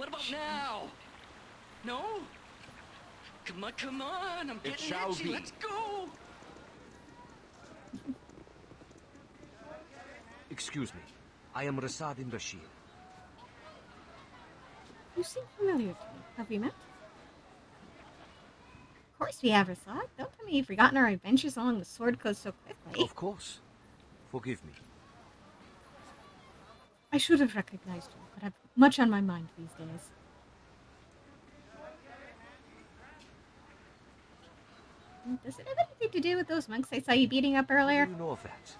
what about now? No? Come on, I'm getting itchy. Let's go! Excuse me. I am Rasadin Rashid. You seem familiar to me. Have we met? Of course we have, Rasad. Don't tell me you've forgotten our adventures along the Sword Coast so quickly. Of course. Forgive me. I should have recognized you, but I've much on my mind these days. Does it have anything to do with those monks I saw you beating up earlier? How do you know of that?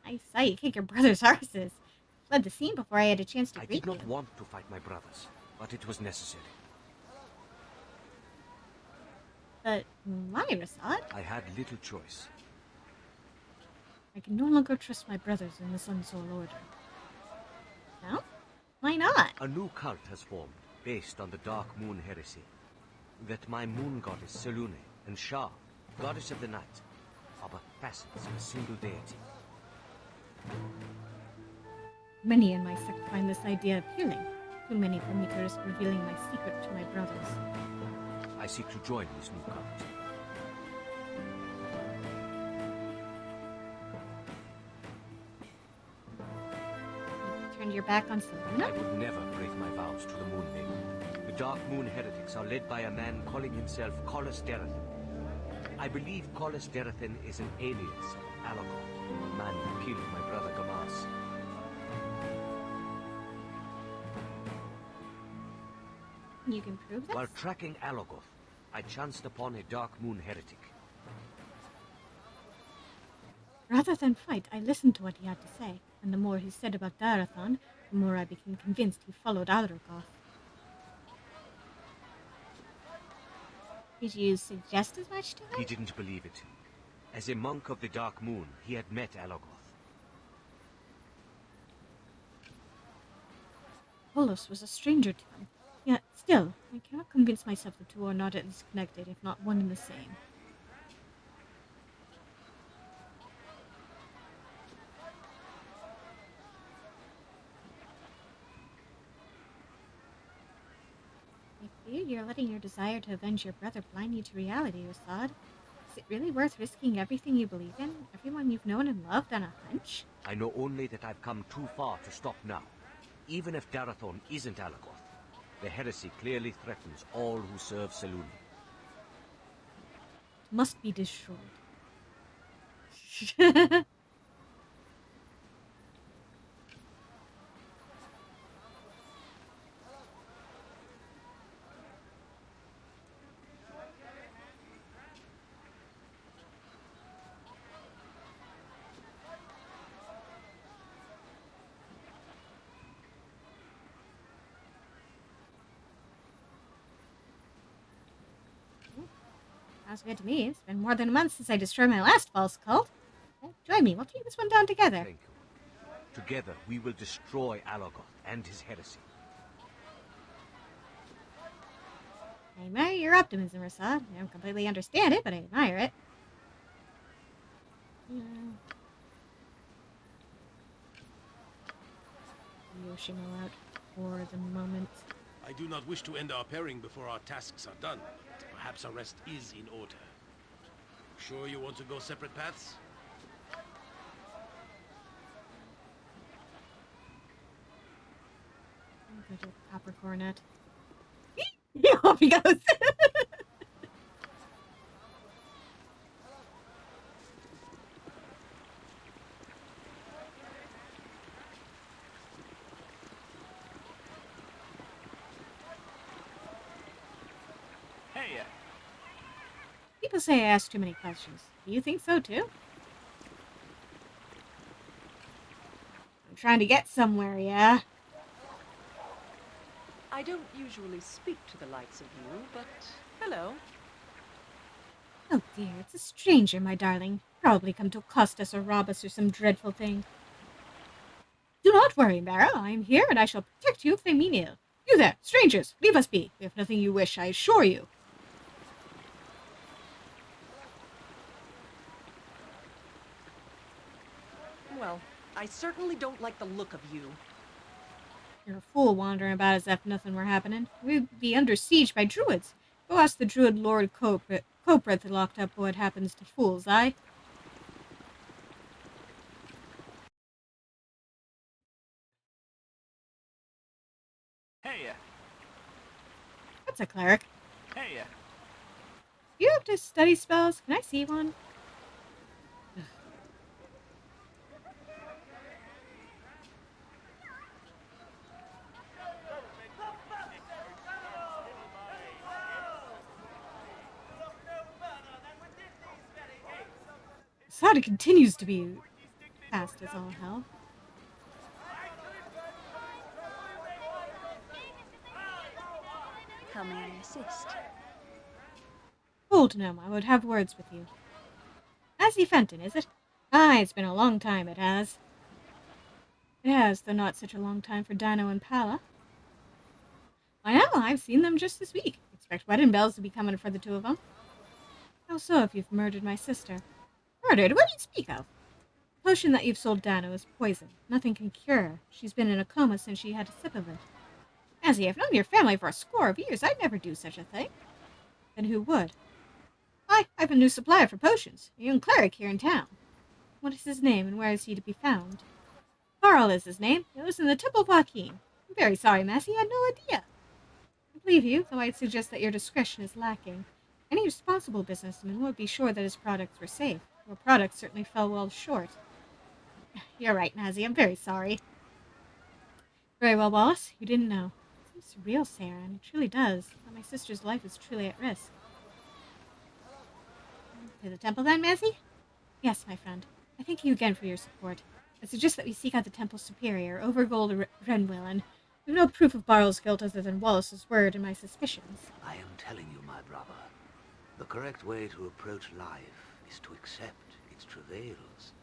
I saw you kick your brother's horses. Fled the scene before I had a chance to greet you. I did not want to fight my brothers, but it was necessary. But why, Rasad? I had little choice. I can no longer trust my brothers in the Sun Soul Order. No? Why not? A new cult has formed, based on the Dark Moon heresy. That my moon goddess Selune and Shah, goddess of the night, are but facets of a single deity. Many in my sect find this idea appealing. Too many for me to risk revealing my secret to my brothers. I seek to join this new cult. You turned your back on Selune? I would never break my vows to the Moon Lady. The Dark Moon heretics are led by a man calling himself Collis Derathan. I believe Collis Derathan is an alias of Alagor, the man who killed my brother Gamas. You can prove this? While tracking Alagoth, I chanced upon a Dark Moon heretic. Rather than fight, I listened to what he had to say, and the more he said about Darathan, the more I became convinced he followed Aldergoth. Did you suggest as much to him? He didn't believe it. As a monk of the Dark Moon, he had met Alagoth. Polos was a stranger to him. Yet, still, I cannot convince myself the two are not at least connected, if not one and the same. I fear you're letting your desire to avenge your brother blind you to reality, Rasad. Is it really worth risking everything you believe in, everyone you've known and loved, on a hunch? I know only that I've come too far to stop now. Even if Darathon isn't Alagoth, the heresy clearly threatens all who serve Selune. It must be destroyed. Sounds good to me. It's been more than a month since I destroyed my last false cult. Join me. We'll take this one down together. Thank you. Together, we will destroy Alagoth and his heresy. I admire your optimism, Rasad. I don't completely understand it, but I admire it. Yoshimo out for the moment. I do not wish to end our pairing before our tasks are done, but perhaps a rest is in order. Sure you want to go separate paths? I'll go to a copper cornet. Off he goes! Hey, People say I ask too many questions. Do you think so too? I'm trying to get somewhere, yeah? I don't usually speak to the likes of you, but hello. Oh dear, it's a stranger, my darling. Probably come to accost us or rob us or some dreadful thing. Do not worry, Mara. I am here and I shall protect you if they mean ill. You there, strangers, leave us be. We have nothing you wish, I assure you. Well, I I certainly don't like the look of you. You're a fool wandering about as if nothing were happening. We'd be under siege by druids. Go ask the druid Lord Coprith locked up what happens to fools, aye? Hey, That's a cleric. hey. Do you have to study spells? Can I see one? Sada continues to be fast as all hell. How may I assist? Old gnome, I would have words with you. Azzy Fenton, is it? Aye, it's been a long time, it has. It has, though not such a long time for Dino and Pala. Why now, I've seen them just this week. Expect wedding bells to be coming for the two of them. How so if you've murdered my sister? Murdered? What do you speak of? The potion that you've sold Dano is poison. Nothing can cure her. She's been in a coma since she had a sip of it. Azzy, I've known your family for a score of years. I'd never do such a thing. Then who would? I've a new supplier for potions. A young cleric here in town. What is his name, and where is he to be found? Carl is his name. He lives in the Temple of Joaquin. I'm very sorry, Massey. I had no idea. I believe you, though I'd suggest that your discretion is lacking. Any responsible businessman would be sure that his products were safe. Your products certainly fell well short. You're right, Nazi. I'm very sorry. Very well, Wallace. You didn't know. It seems surreal, Sarah, and it truly does. That my sister's life is truly at risk. To the temple, then, Massey? Yes, my friend. I thank you again for your support. I suggest that we seek out the temple's superior, Overgold Renwill, and we've no proof of Barl's guilt other than Wallace's word and my suspicions. I am telling you, my brother, the correct way to approach life is to accept its travails.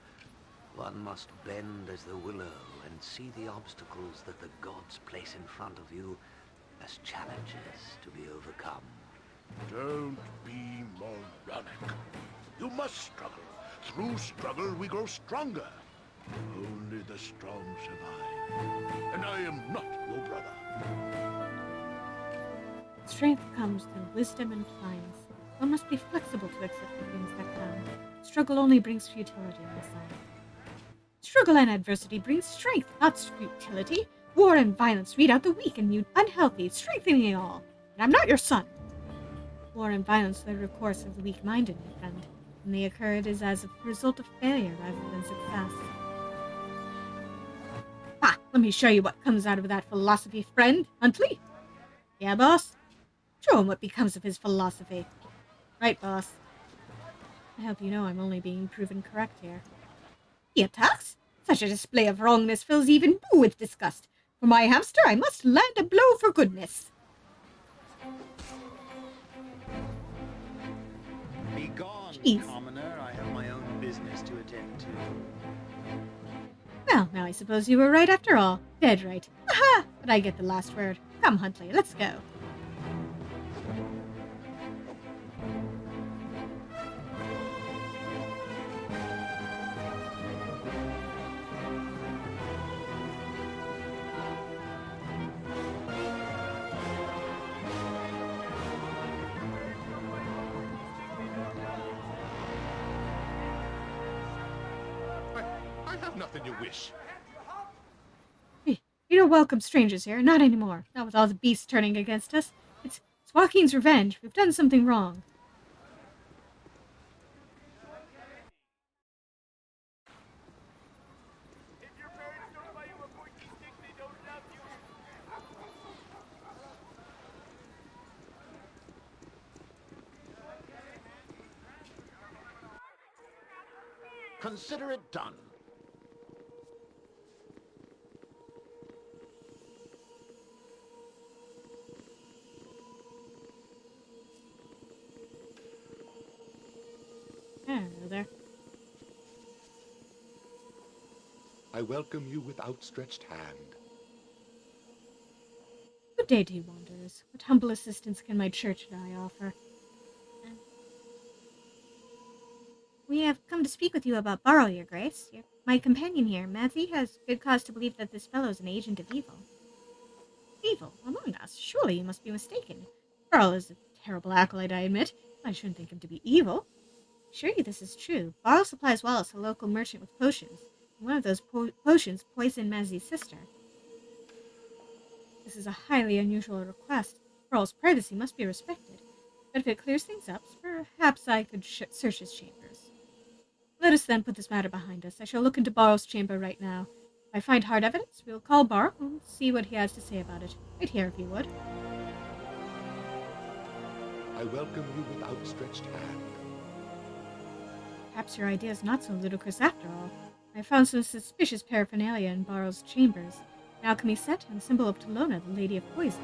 One must bend as the willow and see the obstacles that the gods place in front of you as challenges to be overcome. Don't be moronic. You must struggle. Through struggle, we grow stronger. Only the strong survive. And I am not your brother. Strength comes through wisdom and defiance. One must be flexible to accept the things that come. Struggle only brings futility, my son. Struggle and adversity brings strength, not futility. War and violence weed out the weak and you unhealthy, strengthening all. And I'm not your son. War and violence are the recourse of the weak-minded, my friend. When they occur, it is as a result of failure rather than success. Ah, let me show you what comes out of that philosophy, friend, Huntley. Yeah, boss? Show him what becomes of his philosophy. Right, boss. I hope you know I'm only being proven correct here. He attacks? Such a display of wrongness fills even Boo with disgust. For my hamster, I must land a blow for goodness. Be gone, Jeez. commoner. I have my own business to attend to. Well, now I suppose you were right after all. Dead right. Aha! But I get the last word. Come, Huntley, let's go. I have nothing to wish. You don't welcome strangers here. Not anymore. Not with all the beasts turning against us. It's Joaquin's revenge. We've done something wrong. Consider it done. Hello there. I welcome you with outstretched hand. Good day to you, wanderers. What humble assistance can my church and I offer? We have come to speak with you about Barl, your grace. My companion here, Mazzy, has good cause to believe that this fellow is an agent of evil. Evil? Among us? Surely you must be mistaken. Barl is a terrible acolyte, I admit. I shouldn't think him to be evil. I assure you this is true. Barl supplies Wallace, a local merchant, with potions. One of those potions poisoned Mazzy's sister. This is a highly unusual request. Barl's privacy must be respected. But if it clears things up, perhaps I could search his chambers. Let us then put this matter behind us. I shall look into Barl's chamber right now. If I find hard evidence, we'll call Barl and see what he has to say about it. Right here, if you would. I welcome you with outstretched hand. Perhaps your idea is not so ludicrous after all. I found some suspicious paraphernalia in Barl's chambers. An alchemy set and a symbol of Tolona, the Lady of Poison.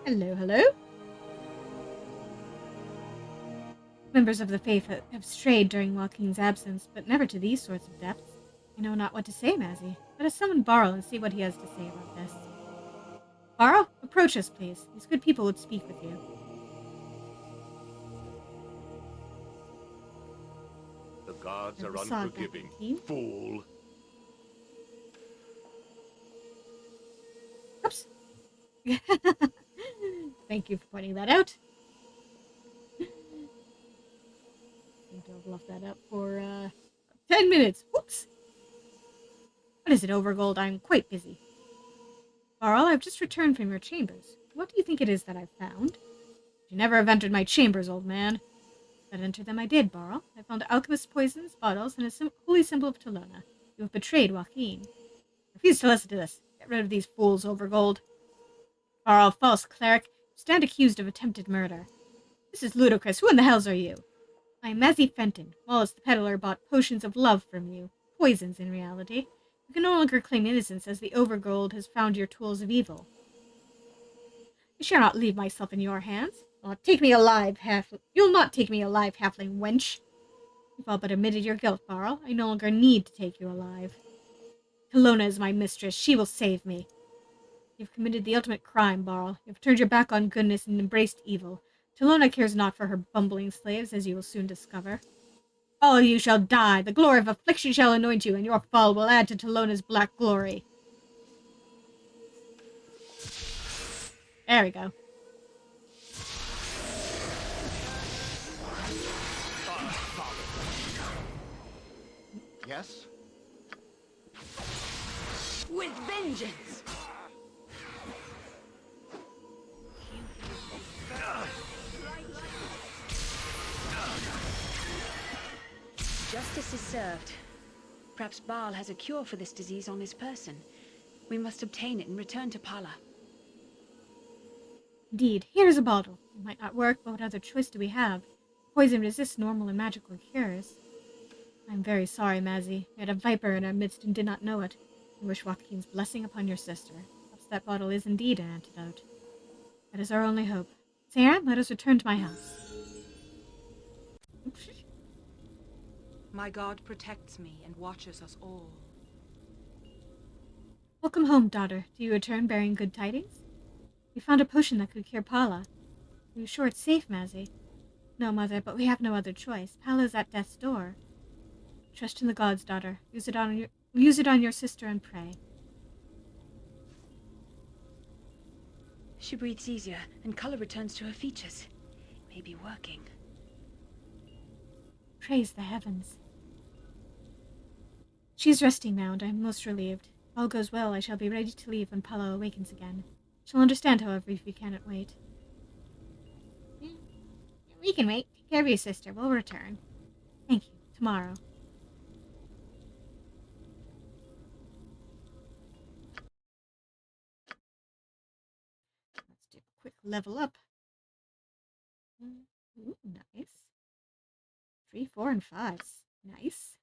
Hello, hello? Members of the faith have strayed during Joaquin's absence, but never to these sorts of depths. I know not what to say, Mazzy. Let us summon Barl and see what he has to say about this. Barl, approach us, please. These good people would speak with you. The gods are We saw it back unforgiving, in the fool. Oops. Thank you for pointing that out. I think I've left that up for 10 minutes. Oops. What is it, Overgold? I'm quite busy. Barl, I've just returned from your chambers. What do you think it is that I've found? You never have entered my chambers, old man. But enter them I did, Barl. I found alchemist's poisons, bottles, and a holy symbol of Tolona. You have betrayed Joaquin. Refuse to listen to this. Get rid of these fools, Overgold. Barl, false cleric. You stand accused of attempted murder. This is ludicrous. Who in the hells are you? I am Mazzy Fenton. Wallace the peddler bought potions of love from you. Poisons, in reality. You can no longer claim innocence, as the Overgold has found your tools of evil. I shall not leave myself in your hands. You'll not take me alive, halfling wench. You've all but admitted your guilt, Barl. I no longer need to take you alive. Tolona is my mistress. She will save me. You've committed the ultimate crime, Barl. You've turned your back on goodness and embraced evil. Tolona cares not for her bumbling slaves, as you will soon discover. All of you shall die. The glory of affliction shall anoint you, and your fall will add to Tolona's black glory. There we go. Yes? With vengeance! Justice is served. Perhaps Baal has a cure for this disease on his person. We must obtain it and return to Pala. Indeed, here is a bottle. It might not work, but what other choice do we have? Poison resists normal and magical cures. I'm very sorry, Mazzy. We had a viper in our midst and did not know it. I wish Joaquin's blessing upon your sister. Perhaps that bottle is indeed an antidote. That is our only hope. Sarah, let us return to my house. My God protects me and watches us all. Welcome home, daughter. Do you return bearing good tidings? We found a potion that could cure Pala. Are you sure it's safe, Mazzy? No, mother, but we have no other choice. Pala is at death's door. Trust in the gods, daughter. Use it on your sister and pray. She breathes easier, and color returns to her features. It may be working. Praise the heavens. She is resting now, and I am most relieved. If all goes well, I shall be ready to leave when Pala awakens again. She'll understand, however, if you cannot wait. We can wait. Take care of your sister. We'll return. Thank you. Tomorrow. Let's do a quick level up. Ooh, nice. 3, 4, and 5s. Nice.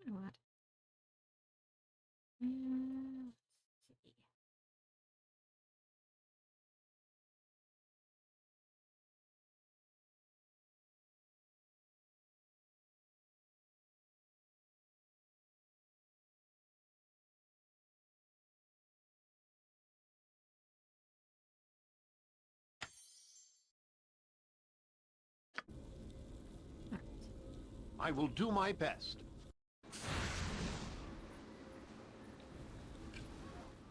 What? Let's see. Alright. I will do my best.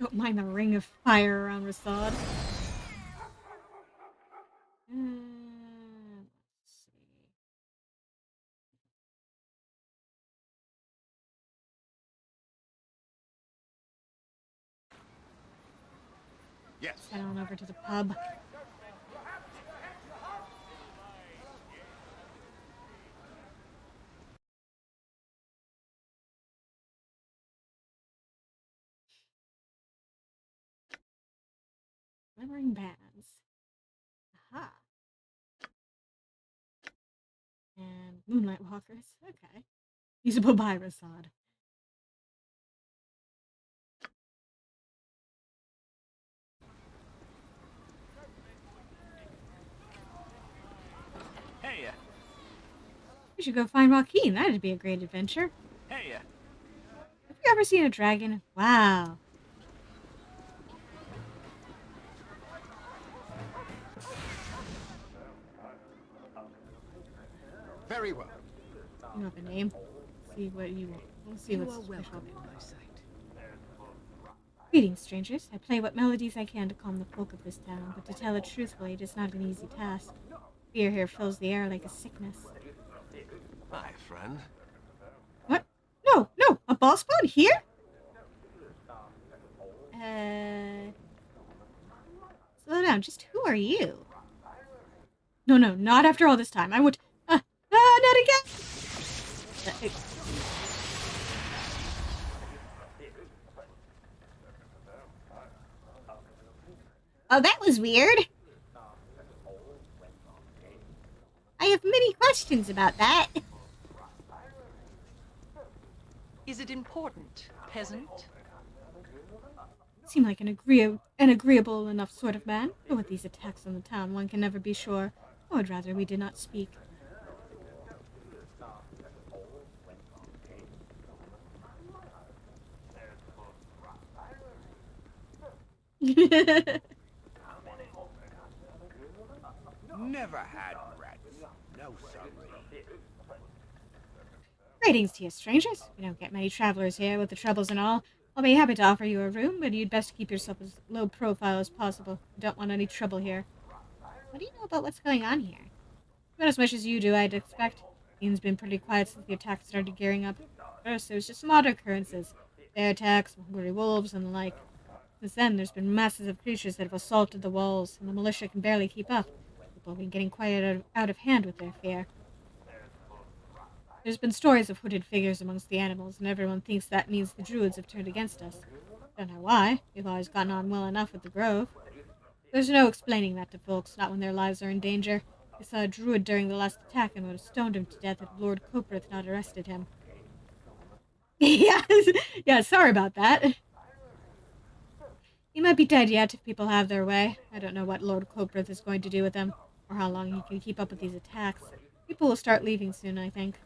Don't mind the ring of fire around Rasad. Let's see. Yes. Let's head on over to the pub. Glimmering bands. Aha. And moonlight walkers. Okay. Usable by Rasad. Hey, We should go find Joaquin. That'd be a great adventure. hey, Have you ever seen a dragon? Wow. Very well. You have a name. See what you want. We'll see You what's are special. welcome in my sight. Greetings, strangers. I play what melodies I can to calm the folk of this town, but to tell it truthfully, it is not an easy task. Fear here fills the air like a sickness. my friend. What? No, no! A ball spawn here? Uh... Slow down. Just who are you? No, no, not after all this time. I would... not again! Oh, that was weird. I have many questions about that. Is it important, peasant? Seem like an agreeable enough sort of man, but with these attacks on the town, one can never be sure. I would rather we did not speak. Never had rats. No, sorry. Greetings to you, strangers. We don't get many travelers here with the troubles and all. I'll be happy to offer you a room, but you'd best keep yourself as low profile as possible. I don't want any trouble here. What do you know about what's going on here? Not as much as you do, I'd expect. Ian's been pretty quiet since the attacks started gearing up. First, it was just some odd occurrences. Bear attacks, hungry wolves, and the like. Since then, there's been masses of creatures that have assaulted the walls, and the militia can barely keep up. People have been getting quite out of hand with their fear. There's been stories of hooded figures amongst the animals, and everyone thinks that means the druids have turned against us. Don't know why. We've always gotten on well enough with the grove. There's no explaining that to folks, not when their lives are in danger. I saw a druid during the last attack and would have stoned him to death if Lord Coprith not arrested him. Yeah, sorry about that. He might be dead yet if people have their way. I don't know what Lord Coprith is going to do with him, or how long he can keep up with these attacks. People will start leaving soon, I think.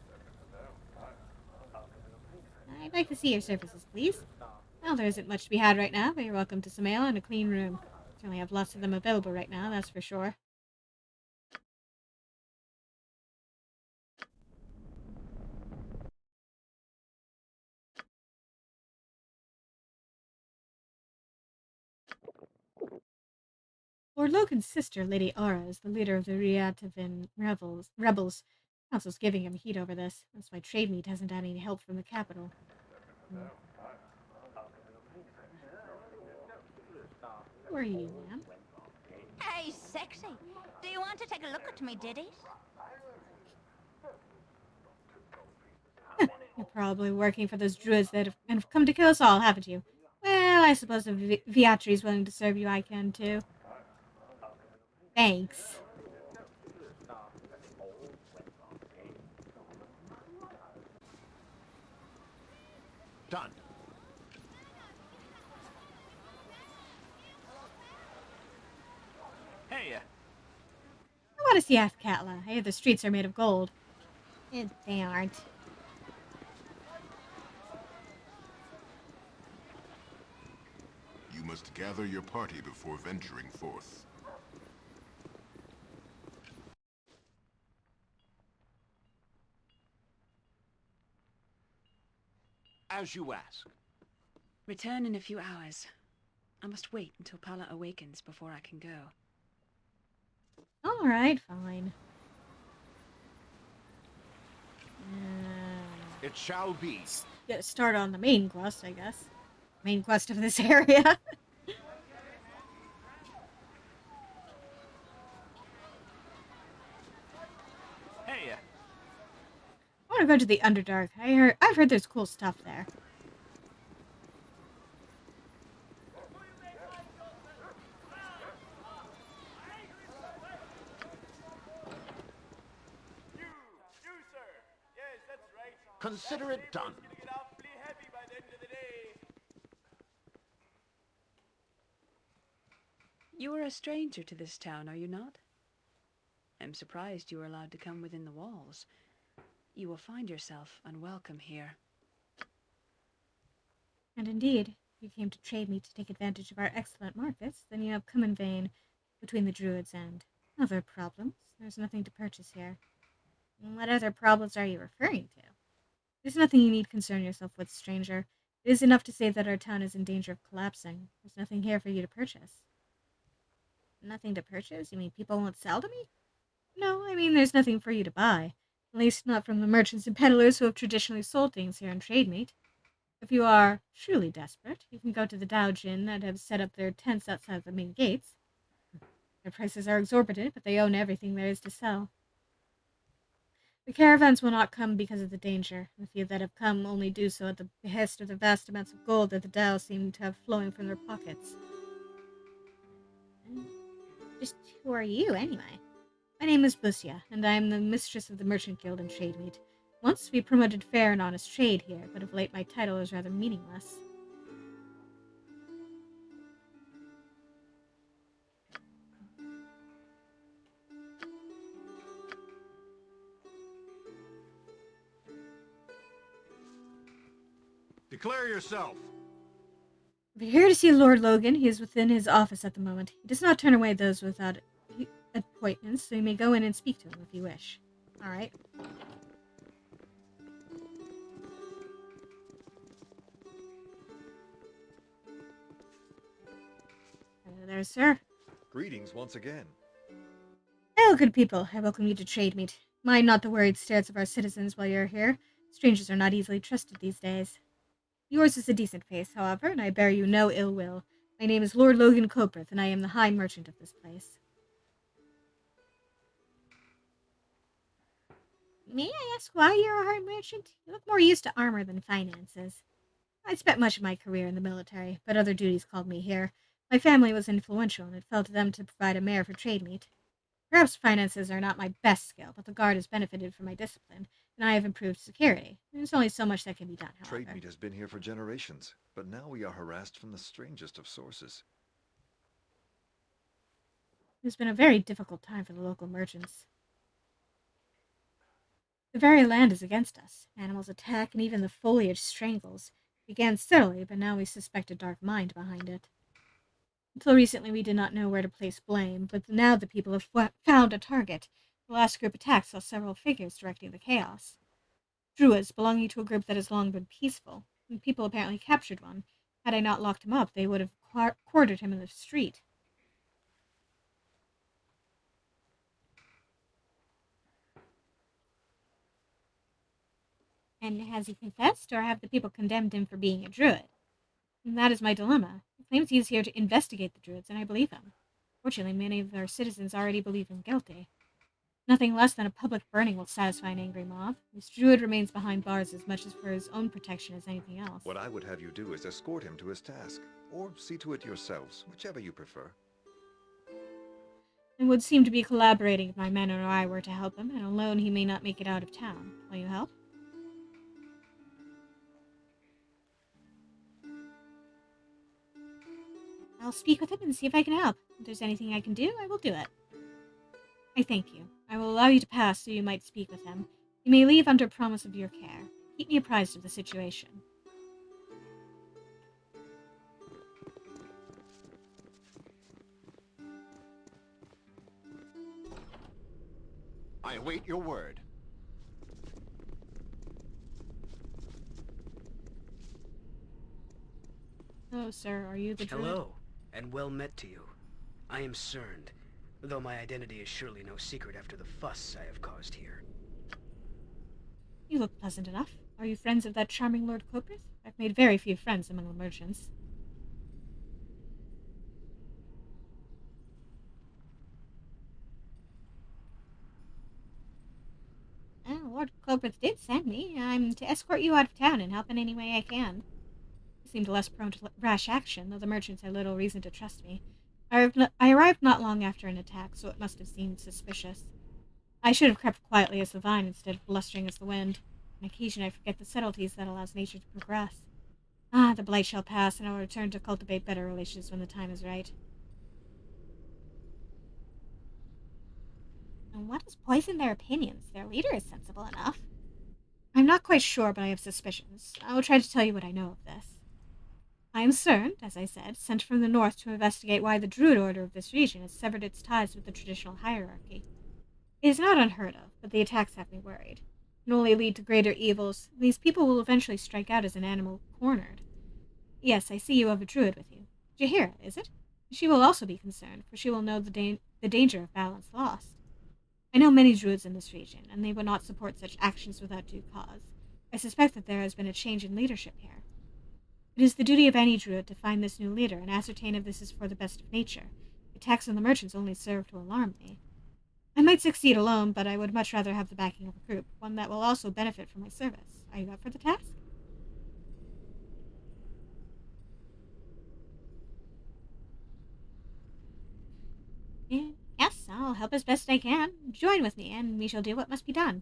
I'd like to see your services, please. Well, there isn't much to be had right now, but you're welcome to some ale and a clean room. Certainly have lots of them available right now, that's for sure. Lord Logan's sister, Lady Aura, is the leader of the Riatavan rebels. Council's giving him heat over this. That's why trade meat hasn't had any help from the capital. Who are you, ma'am? Hey, sexy. Do you want to take a look at me ditties? You're probably working for those druids that have come to kill us all, haven't you? Well, I suppose if Viatri's willing to serve you, I can too. Thanks. done. Hey, I want to see Athkatla. I hear the streets are made of gold. They aren't. You must gather your party before venturing forth. As you ask. Return in a few hours. I must wait until Pala awakens before I can go. Alright, fine. It shall be. Get a start on the main quest, I guess. Main quest of this area. hey, I want to go to the Underdark. I've heard there's cool stuff there. Consider it done. You are a stranger to this town, are you not? I'm surprised you were allowed to come within the walls. You will find yourself unwelcome here. And indeed, if you came to trade me to take advantage of our excellent markets, then you have come in vain. Between the druids and other problems, there's nothing to purchase here. What other problems are you referring to? There's nothing you need concern yourself with, stranger. It is enough to say that our town is in danger of collapsing. There's nothing here for you to purchase. Nothing to purchase? You mean people won't sell to me? No, I mean there's nothing for you to buy. At least not from the merchants and peddlers who have traditionally sold things here in trade meat. If you are truly desperate, you can go to the Dow Inn that have set up their tents outside the main gates. Their prices are exorbitant, but they own everything there is to sell. The caravans will not come because of the danger. The few that have come only do so at the behest of the vast amounts of gold that the Dow seem to have flowing from their pockets. Just who are you, anyway? My name is Busia, and I am the mistress of the Merchant Guild in Trademeet. Once we promoted fair and honest trade here, but of late my title is rather meaningless. Declare yourself. If you're here to see Lord Logan, he is within his office at the moment. He does not turn away those without appointments, so you may go in and speak to him if you wish. Alright. Hello there, sir. Greetings once again. Hello, good people. I welcome you to Trademeet. Mind not the worried stares of our citizens while you're here. Strangers are not easily trusted these days. Yours is a decent face, however, and I bear you no ill will. My name is Lord Logan Coprith, and I am the High Merchant of this place. May I ask why you're a High Merchant? You look more used to armor than finances. I spent much of my career in the military, but other duties called me here. My family was influential, and it fell to them to provide a mare for trade meet. Perhaps finances are not my best skill, but the guard has benefited from my discipline, and I have improved security. There's only so much that can be done, however. Trade meet has been here for generations, but now we are harassed from the strangest of sources. It's been a very difficult time for the local merchants. The very land is against us. Animals attack, and even the foliage strangles. It began steadily, but now we suspect a dark mind behind it. Until recently, we did not know where to place blame, but now the people have found a target. The last group attack saw several figures directing the chaos. Druids belonging to a group that has long been peaceful, and people apparently captured one. Had I not locked him up, they would have quartered him in the street. And has he confessed, or have the people condemned him for being a druid? And that is my dilemma. He claims he is here to investigate the druids, and I believe him. Fortunately, many of our citizens already believe him guilty. Nothing less than a public burning will satisfy an angry mob. This druid remains behind bars as much as for his own protection as anything else. What I would have you do is escort him to his task, or see to it yourselves, whichever you prefer. It would seem to be collaborating if my men or I were to help him, and alone he may not make it out of town. Will you help? I'll speak with him and see if I can help. If there's anything I can do, I will do it. I thank you. I will allow you to pass so you might speak with him. You may leave under promise of your care. Keep me apprised of the situation. I await your word. Oh, sir, are you the druid? Hello, and well met to you. I am Cerned, though my identity is surely no secret after the fuss I have caused here. You look pleasant enough. Are you friends of that charming Lord Coprith? I've made very few friends among the merchants. Lord Coprith did send me. I'm to escort you out of town and help in any way I can. He seemed less prone to rash action, though the merchants had little reason to trust me. I arrived not long after an attack, so it must have seemed suspicious. I should have crept quietly as the vine instead of blustering as the wind. On occasion I forget the subtleties that allows nature to progress. Ah, the blight shall pass, and I will return to cultivate better relations when the time is right. And what has poisoned their opinions? Their leader is sensible enough. I'm not quite sure, but I have suspicions. I will try to tell you what I know of this. I am Cerned, as I said, sent from the north to investigate why the Druid order of this region has severed its ties with the traditional hierarchy. It is not unheard of, but the attacks have me worried. It can only lead to greater evils. These people will eventually strike out as an animal cornered. Yes, I see you have a Druid with you. Jahira, is it? She will also be concerned, for she will know the danger of balance lost. I know many Druids in this region, and they would not support such actions without due cause. I suspect that there has been a change in leadership here. It is the duty of any Druid to find this new leader and ascertain if this is for the best of nature. Attacks on the merchants only serve to alarm me. I might succeed alone, but I would much rather have the backing of a group, one that will also benefit from my service. Are you up for the task? Yes, I'll help as best I can. Join with me, and we shall do what must be done.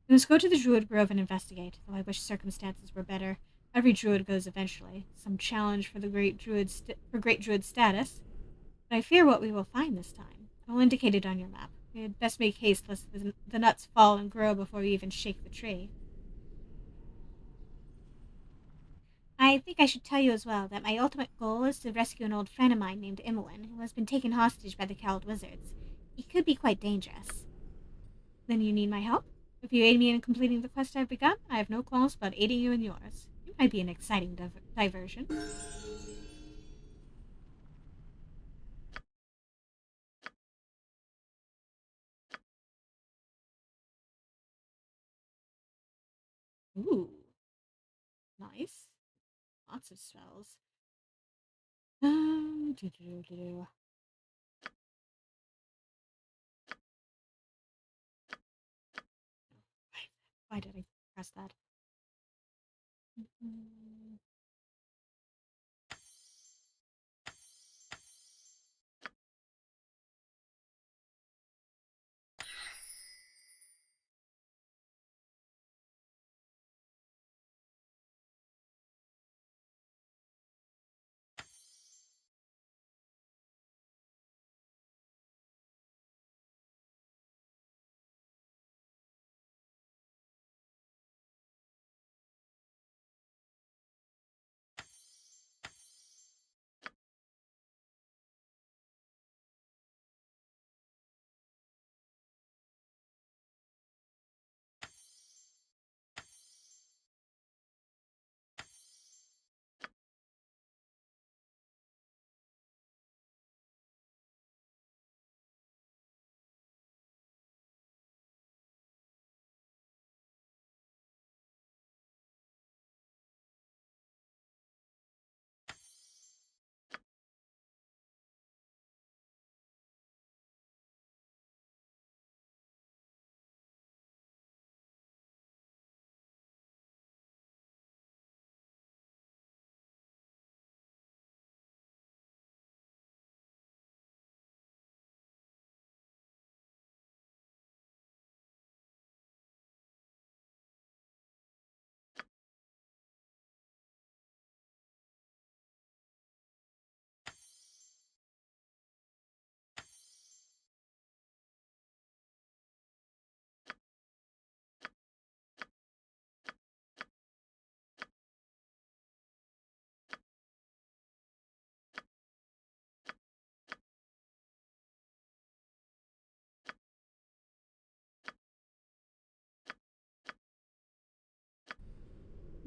We must go to the Druid Grove and investigate, though I wish circumstances were better. Every Druid goes eventually. Some challenge for the great Druid status. But I fear what we will find this time. I will indicate it on your map. We had best make haste lest the nuts fall and grow before we even shake the tree. I think I should tell you as well that my ultimate goal is to rescue an old friend of mine named Imoen, who has been taken hostage by the Cowled Wizards. He could be quite dangerous. Then you need my help? If you aid me in completing the quest I've begun, I have no qualms about aiding you in yours. It might be an exciting diversion. Ooh, nice. Lots of spells. Do. Why did I press that?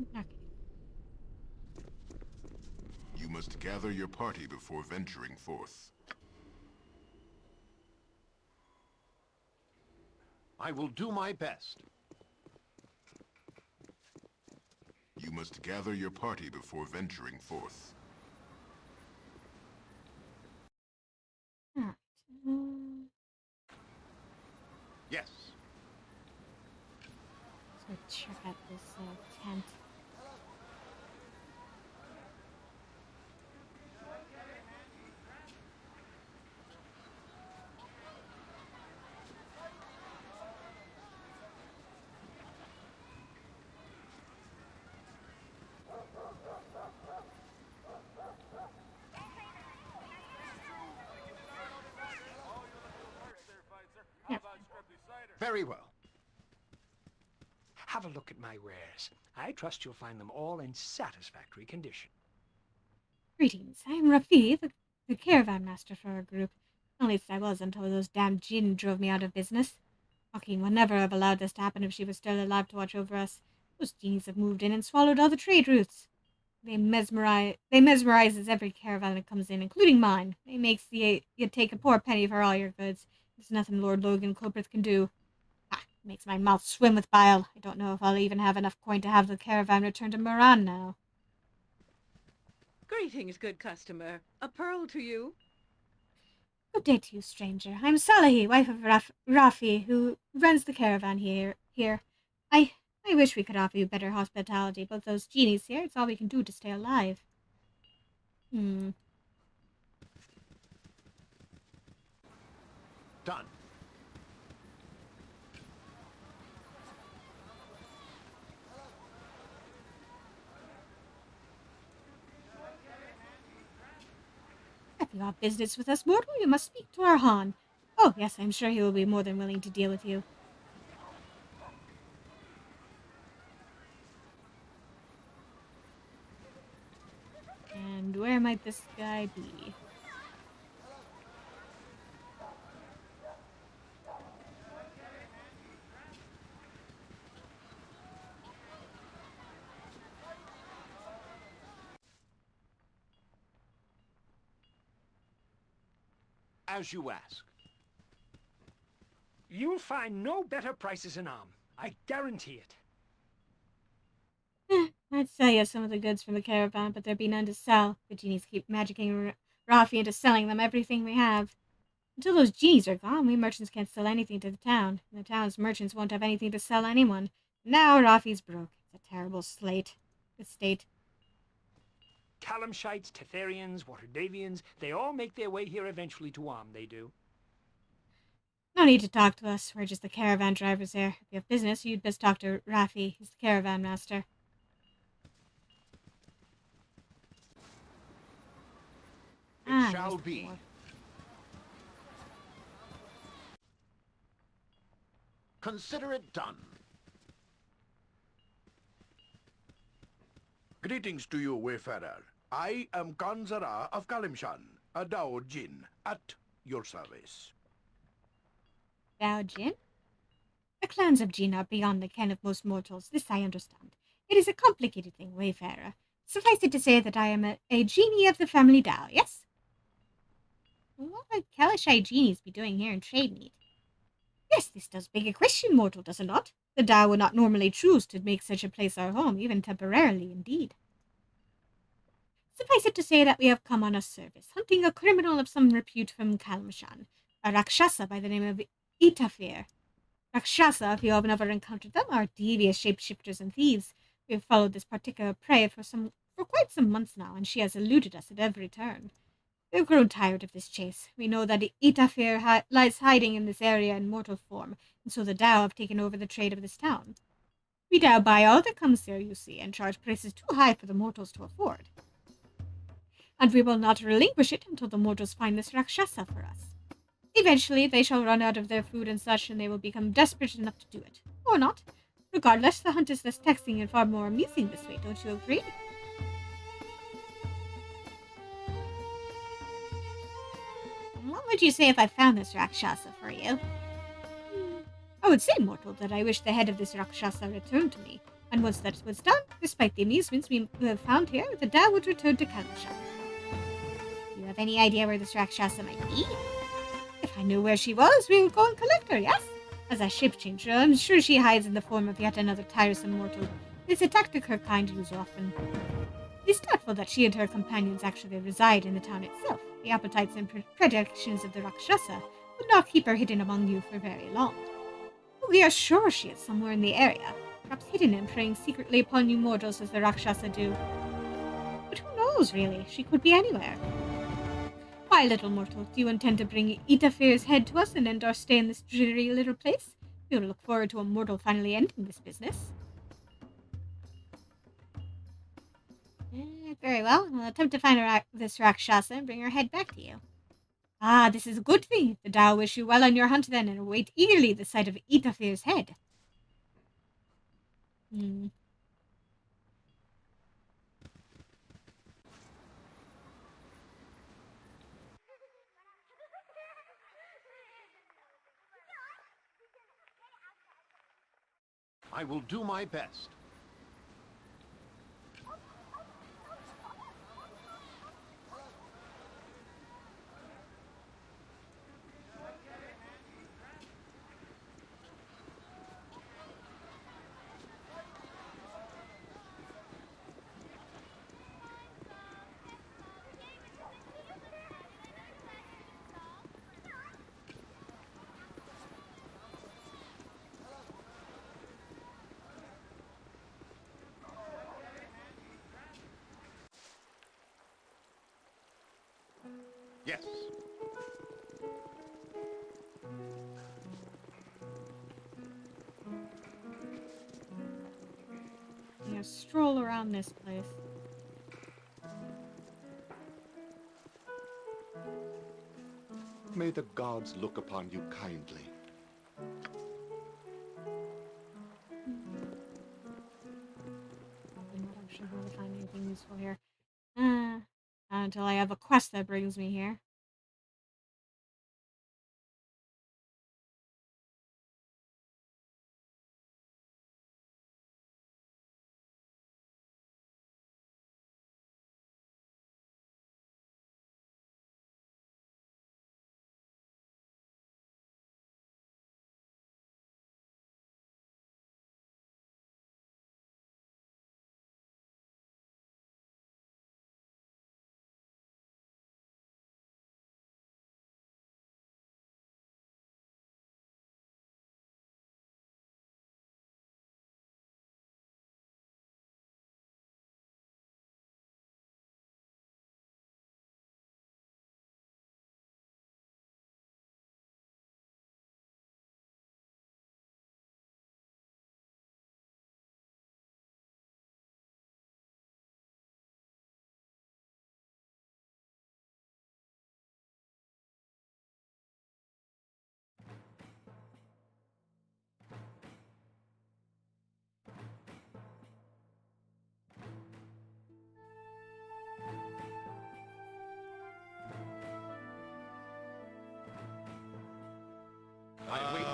Okay. You must gather your party before venturing forth. I will do my best. You must gather your party before venturing forth. Alright. Yes. Let's go check out this tent. Yeah. Very well. Have a look at my wares. I trust you'll find them all in satisfactory condition. Greetings. I am Rafi, the caravan master for our group. At least I was until those damned jinn drove me out of business. Joaquin would never have allowed this to happen if she was still alive to watch over us. Those genies have moved in and swallowed all the trade routes. They mesmerizes every caravan that comes in, including mine. They makes you take a poor penny for all your goods. There's nothing Lord Logan Culbreth can do. Ah, it makes my mouth swim with bile. I don't know if I'll even have enough coin to have the caravan return to Moran now. Greetings, good customer. A pearl to you. Good day to you, stranger. I'm Salahi, wife of Rafi, who runs the caravan here. I wish we could offer you better hospitality, but those genies here, it's all we can do to stay alive. Done. If you have business with us, mortal, you must speak to our Han. Oh, yes, I'm sure he will be more than willing to deal with you. And where might this guy be? As you ask. You'll find no better prices in Am. I guarantee it. I'd sell you some of the goods from the caravan, but there be none to sell. The genies keep magicking Rafi into selling them everything we have. Until those genies are gone, we merchants can't sell anything to the town, and the town's merchants won't have anything to sell anyone. Now Rafi's broke. It's a terrible state. Calamshites, Tetherians, Waterdavians, they all make their way here eventually to Am, they do. No need to talk to us. We're just the caravan drivers there. If you have business, you'd best talk to Rafi. He's the caravan master. It shall be. Consider it done. Greetings to you, wayfarer. I am Kanzara of Kalimshan, a Dao Jin, at your service. Dao Jin? The clans of Jin are beyond the ken of most mortals. This I understand. It is a complicated thing, wayfarer. Suffice it to say that I am a genie of the family Dao, yes? What would Kalashai genies be doing here in Trademead? Yes, this does beg a question, mortal, does it not? The Dao would not normally choose to make such a place our home, even temporarily, indeed. Suffice it to say that we have come on a service, hunting a criminal of some repute from Kalmashan, a Rakshasa by the name of Itafir. Rakshasa, if you have never encountered them, are devious shapeshifters and thieves. We have followed this particular prey for quite some months now, and she has eluded us at every turn. We've grown tired of this chase. We know that Itafir lies hiding in this area in mortal form, and so the Dao have taken over the trade of this town. We Dao buy all that comes there, you see, and charge prices too high for the mortals to afford. And we will not relinquish it until the mortals find this Rakshasa for us. Eventually, they shall run out of their food and such, and they will become desperate enough to do it. Or not. Regardless, the hunt is less taxing and far more amusing this way, don't you agree? What would you say if I found this Rakshasa for you? I would say, mortal, that I wish the head of this Rakshasa returned to me, and once that was done, Despite the amusements we have found here, the Tao would return to Kalusha. Do you have any idea where this Rakshasa might be? If I knew where she was, we would go and collect her, yes? As a ship changer, I'm sure she hides in the form of yet another tiresome mortal. It's a tactic her kind use often. It is doubtful that she and her companions actually reside in the town itself. The appetites and predictions of the Rakshasa would not keep her hidden among you for very long. But we are sure she is somewhere in the area, perhaps hidden and preying secretly upon you mortals as the Rakshasa do. But who knows, really? She could be anywhere. Why, little mortal, do you intend to bring Itafir's head to us and end our stay in this dreary little place? We will look forward to a mortal finally ending this business. Very well. I'll attempt to find this Rakshasa and bring her head back to you. Ah, this is a good thing. The Tao wish you well on your hunt then, and await eagerly the sight of Itafir's head. I will do my best. Yes. Yeah, stroll around this place. May the gods look upon you kindly. I'm not actually going to find anything useful here. Until I have a quest that brings me here.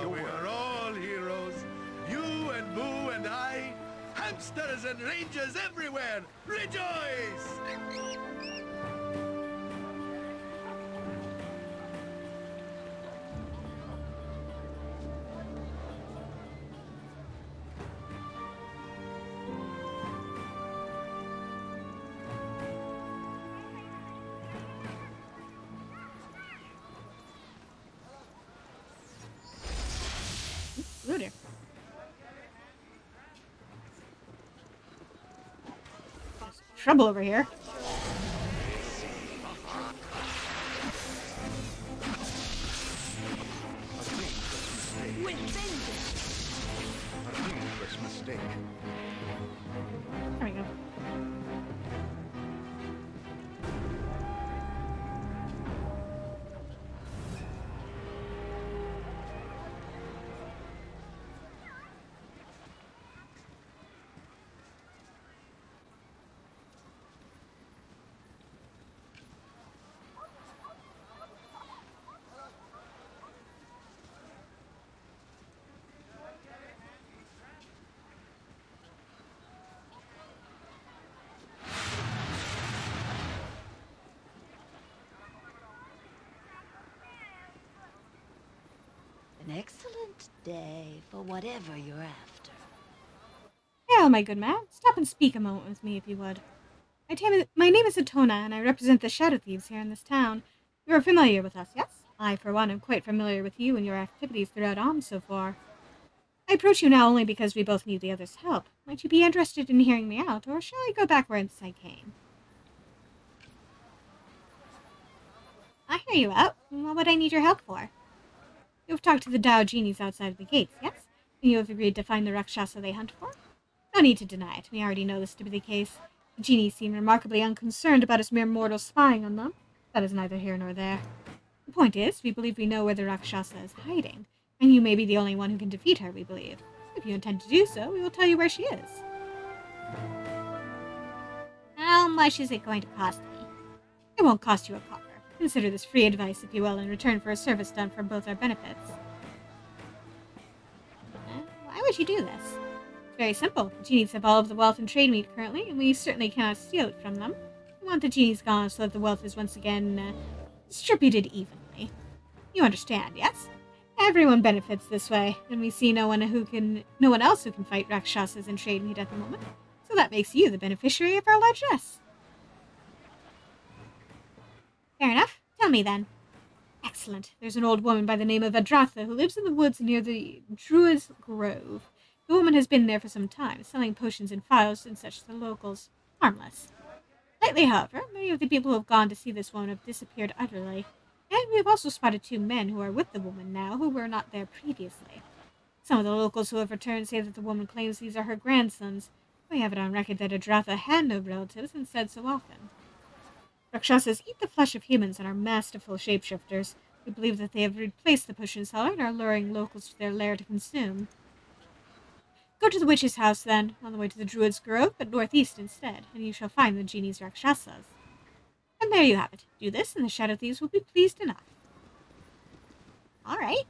We are all heroes. You and Boo and I. Hamsters and rangers everywhere. Rejoice! Ruder. There's trouble over here. Mistake. There we go. An excellent day for whatever you're after. Well, my good man, stop and speak a moment with me, if you would. My name is Atona, and I represent the Shadow Thieves here in this town. You are familiar with us, yes? I, for one, am quite familiar with you and your activities throughout Om so far. I approach you now only because we both need the other's help. Might you be interested in hearing me out, or shall I go back whence I came? I hear you out. What would I need your help for? You have talked to the Dao genies outside of the gates, yes? And you have agreed to find the Rakshasa they hunt for? No need to deny it. We already know this to be the case. The genies seem remarkably unconcerned about us mere mortals spying on them. That is neither here nor there. The point is, we believe we know where the Rakshasa is hiding, and you may be the only one who can defeat her, we believe. If you intend to do so, we will tell you where she is. How much is it going to cost me? It won't cost you a copper. Consider this free advice, if you will, in return for a service done for both our benefits. Why would you do this? It's very simple. The genies have all of the wealth and trade meat currently, and we certainly cannot steal it from them. We want the genies gone so that the wealth is once again distributed evenly. You understand, yes? Everyone benefits this way, and we see no one else who can fight Rakshasas and trade meat at the moment. So that makes you the beneficiary of our largesse. Fair enough. Tell me then. Excellent. There's an old woman by the name of Adratha who lives in the woods near the Druid's Grove. The woman has been there for some time, selling potions and phials and such to the locals. Harmless. Lately, however, many of the people who have gone to see this woman have disappeared utterly, and we have also spotted 2 men who are with the woman now who were not there previously. Some of the locals who have returned say that the woman claims these are her grandsons. We have it on record that Adratha had no relatives and said so often. Rakshasas eat the flesh of humans and are masterful shapeshifters. We believe that they have replaced the potion seller and are luring locals to their lair to consume. Go to the witch's house, then, on the way to the Druid's Grove, but northeast instead, and you shall find the genie's Rakshasas. And there you have it. Do this, and the Shadow Thieves will be pleased enough. All right.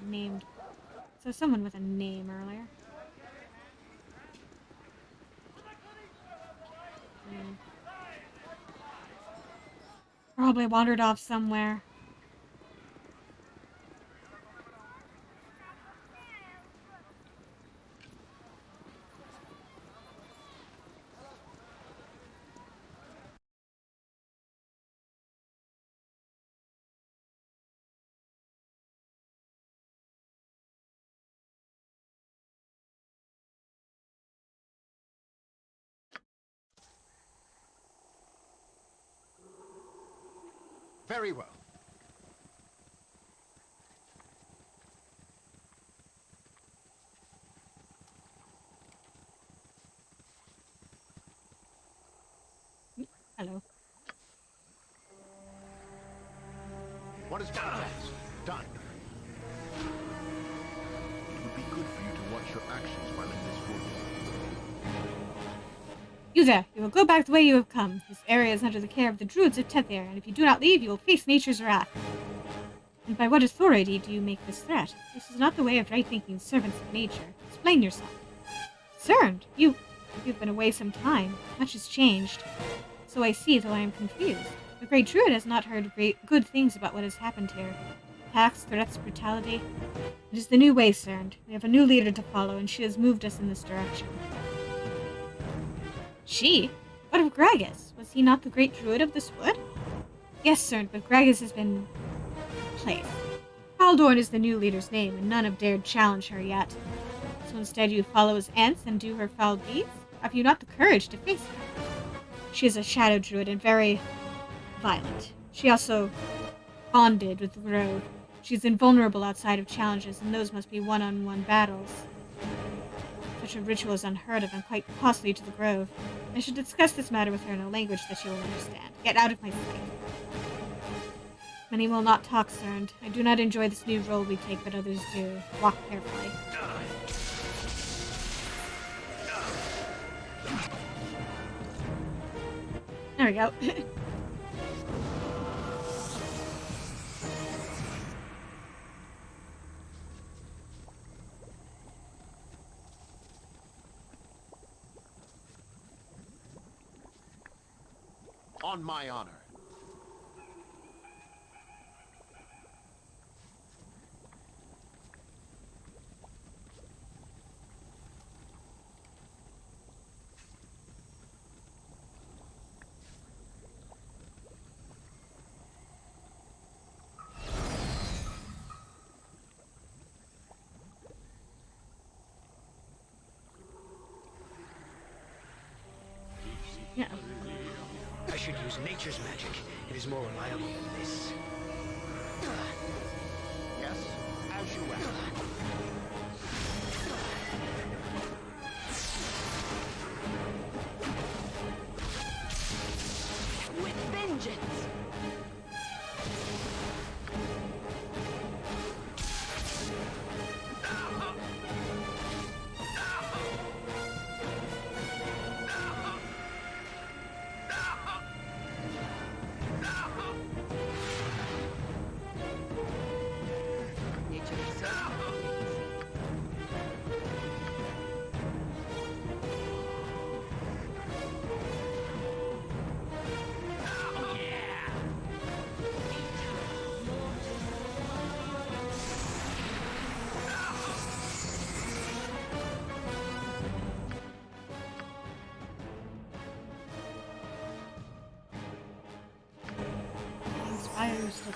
Named. So someone with a name earlier. Probably wandered off somewhere. Very well. Hello. What is my task? Done. It would be good for you to watch your actions while in this wood. You there! You will go back the way you have come. This area is under the care of the Druids of Tethir, and if you do not leave, you will face nature's wrath. And by what authority do you make this threat? This is not the way of right-thinking servants of nature. Explain yourself. Cerned, you've been away some time. Much has changed. So I see, though I am confused. The Great Druid has not heard good things about what has happened here. Attacks, threats, brutality. It is the new way, Cerned. We have a new leader to follow, and she has moved us in this direction. She? What of Gragas? Was he not the Great Druid of this wood? Yes, Cerned, but Gragas has been replaced. Baldur is the new leader's name, and none have dared challenge her yet. So instead you follow his ants and do her foul deeds? Have you not the courage to face her? She is a shadow druid and very violent. She also bonded with the Grove. She's invulnerable outside of challenges, and those must be one-on-one battles. Such a ritual is unheard of and quite costly to the grove. I should discuss this matter with her in a language that she will understand. Get out of my sight. Many will not talk, Cerned. I do not enjoy this new role we take, but others do. Walk carefully. There we go. On my honor. Yeah. I should use nature's magic. It is more reliable than this. Yes, as you ask. With vengeance!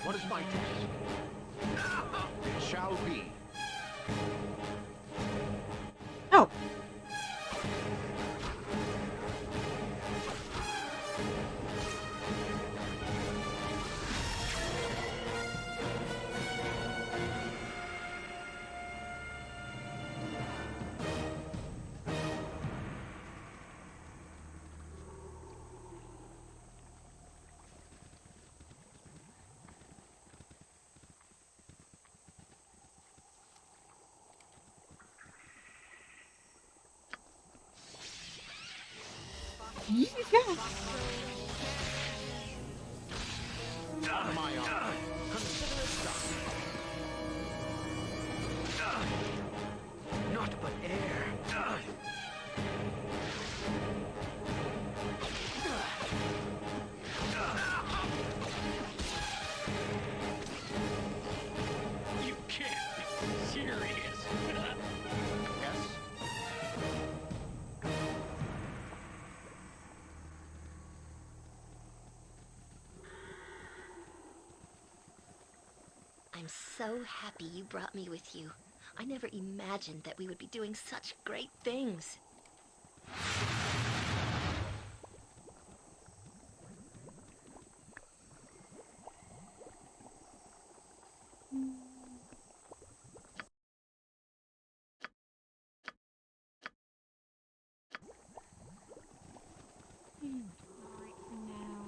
What is my task? It shall be. Oh. Yeah. On my honor. Consider it done. Not but air. You can't be serious. Yes? I'm so happy you brought me with you. I never imagined that we would be doing such great things. Alright, for now.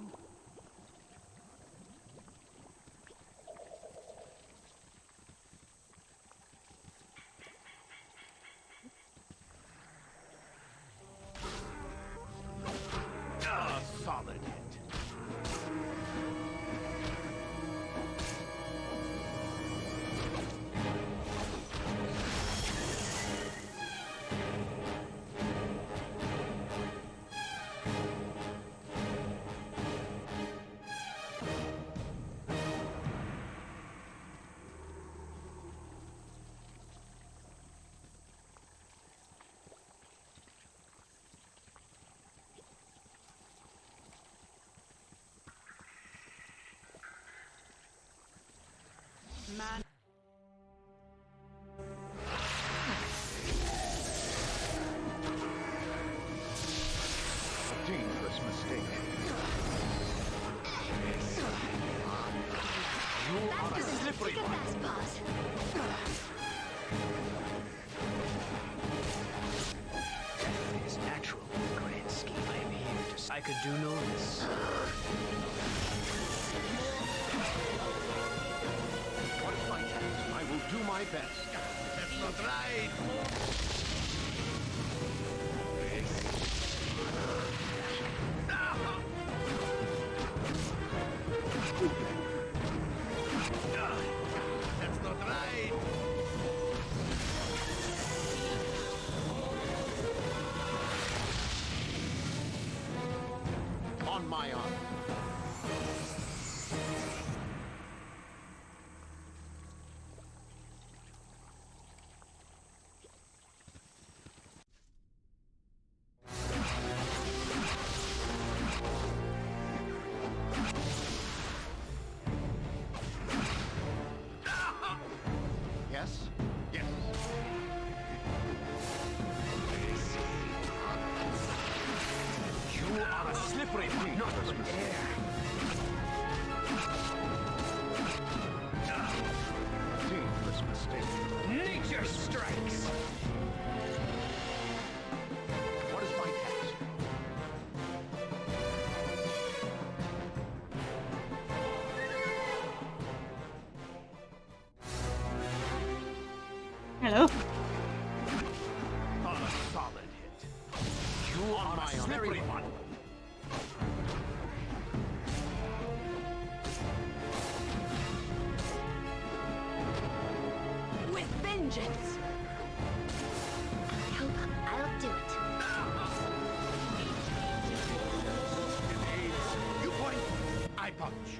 I could do no less. What is my task? I will do my best. That's not right. That's not right. On my honor. Yes? Yes. You are a slippery one. Not with air. Dangerous mistake. Nature strikes! What is my task? Hello. On a solid hit. You On are my a honor. slippery one. With vengeance! I hope I'll do it. You point, I punch.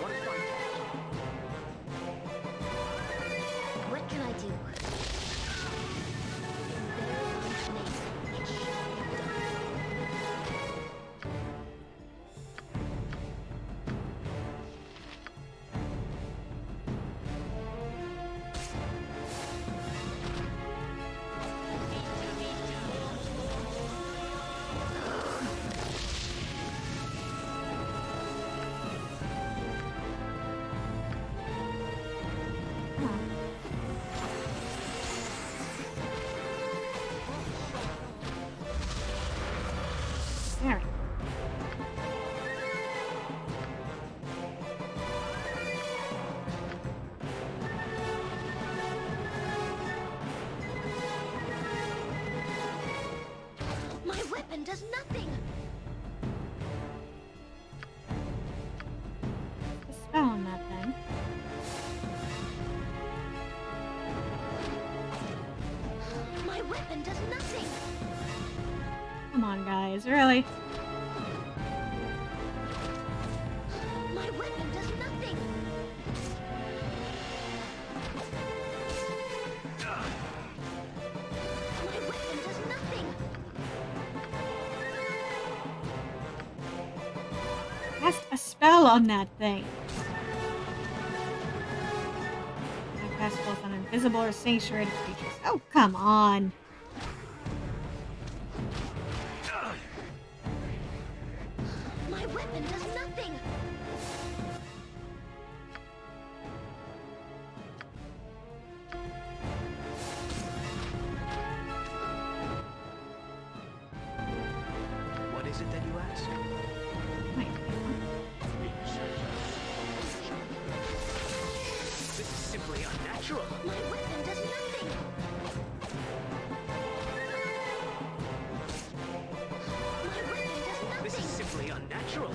What is my task? What can I do? There makes it shall be done. There. My weapon does nothing. A spell on that thing. My weapon does nothing. Come on, guys. Really? My weapon does nothing. My weapon does nothing. Cast a spell on that thing. I cast spells on invisible or sanctuary creatures. Oh, come on. My weapon does nothing. What is it that you ask? Wait. This is simply unnatural. My weapon does nothing. My weapon does This is nothing. simply unnatural.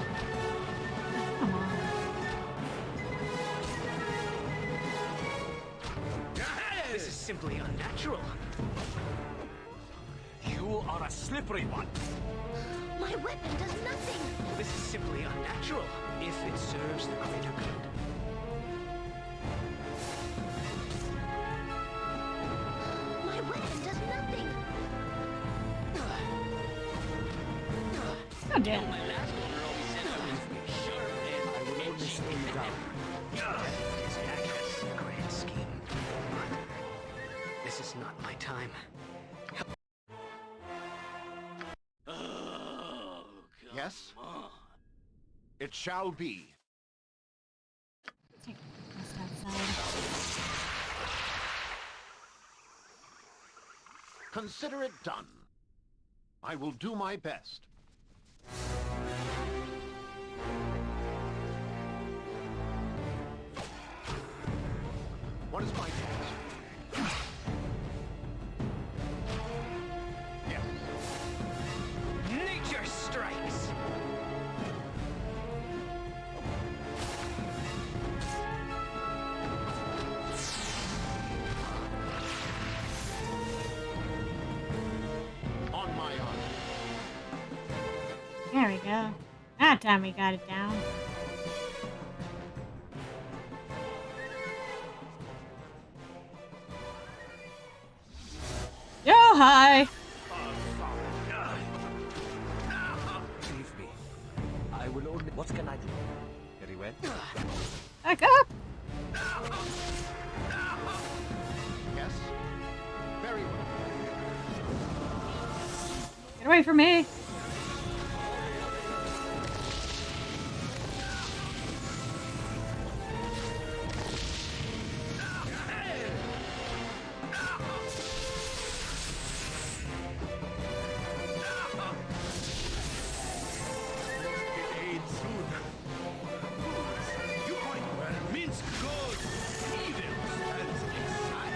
Come on. This is simply unnatural. You are a slippery one. My weapon does nothing. This is simply unnatural. If it serves the greater good. My weapon does nothing. Oh, damn. My last owner always said I was sharp and I will only slow you down. Death is actress, a grand scheme. This is not my time. Yes? It shall be. Take the rest outside. Consider it done. I will do my best. What is my task? Yes. Nature strikes! On my honor. There we go. That time we got it down. Yo, hi! Leave me. I will only... What can I do? Very well. Back up! Yes? Very well. Get away from me! Aid soon. You point where Minsk goes. Evil stands inside.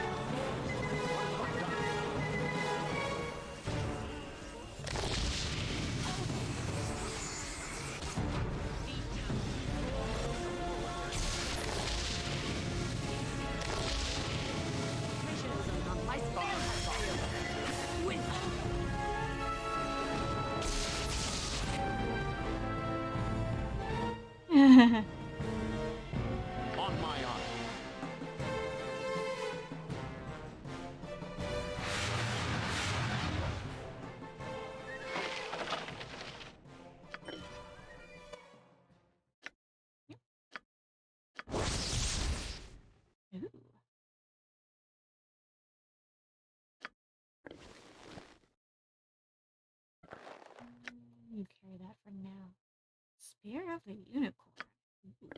On my honor. Ooh. You carry that for now. Spear of the Unicorn. Ooh.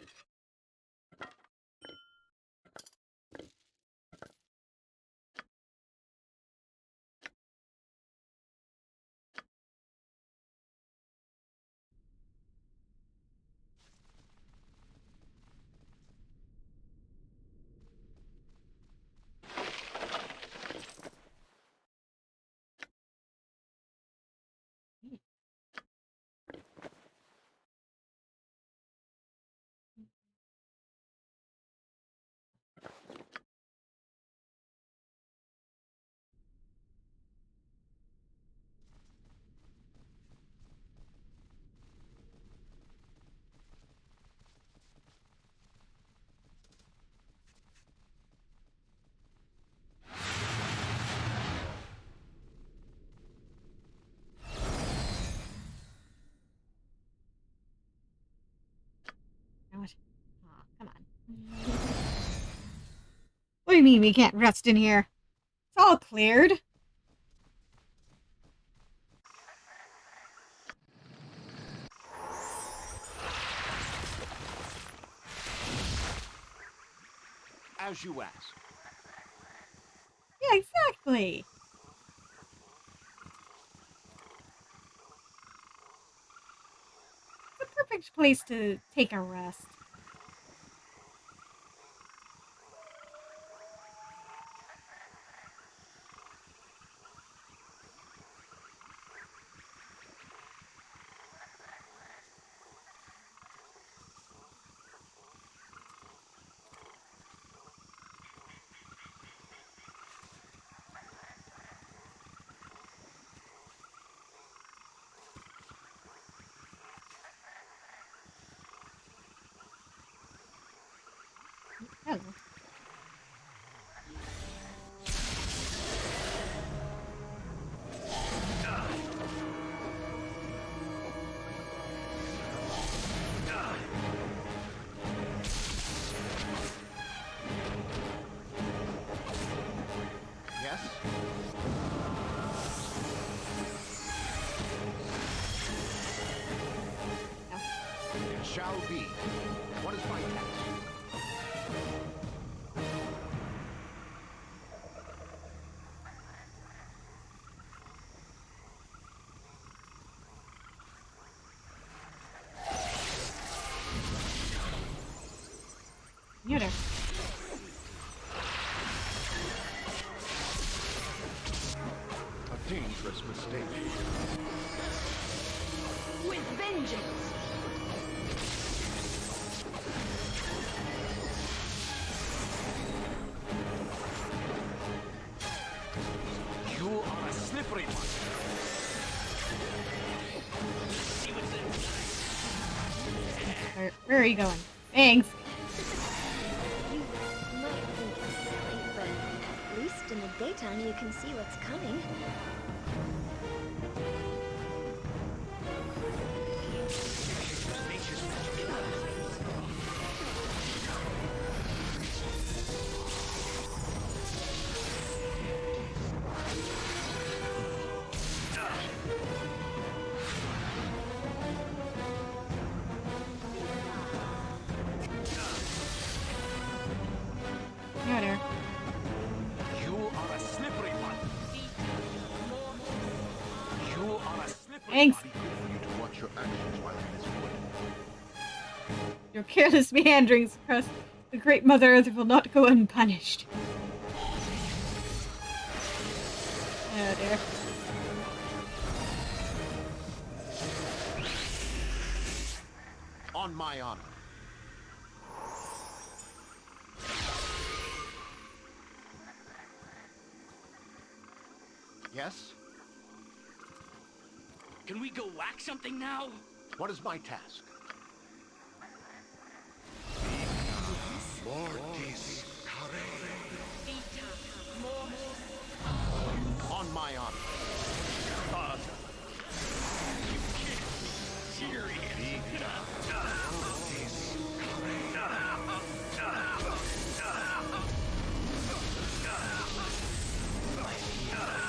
What? Aw, come on. What do you mean we can't rest in here? It's all cleared. As you ask. Yeah, exactly. It's a perfect place to take a rest. Hello. Yes? It shall be. What is my task? Better. A dangerous mistake. With vengeance! You are a slippery one. Where are you going? Thanks. You might think it's silly, but at least in the daytime you can see what's coming. Better. You are a slippery one. You are a slippery Thanks. one. For you to watch your actions while in this wood. Your careless meanderings across the great Mother Earth will not go unpunished. Oh dear. On my honor. Yes? Can we go whack something now? What is my task? Mortis on my honor.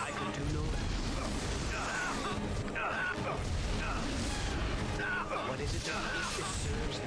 I can do no. What is it that it serves the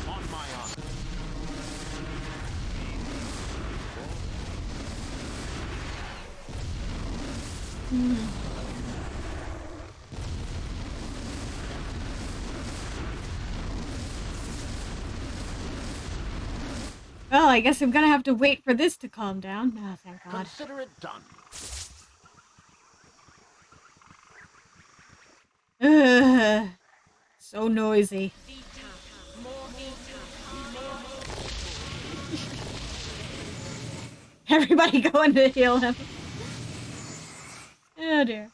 On my honor. Well, I guess I'm gonna have to wait for this to calm down. Oh, thank God. Consider it done. Ugh. So noisy. Everybody going to heal him. Oh dear.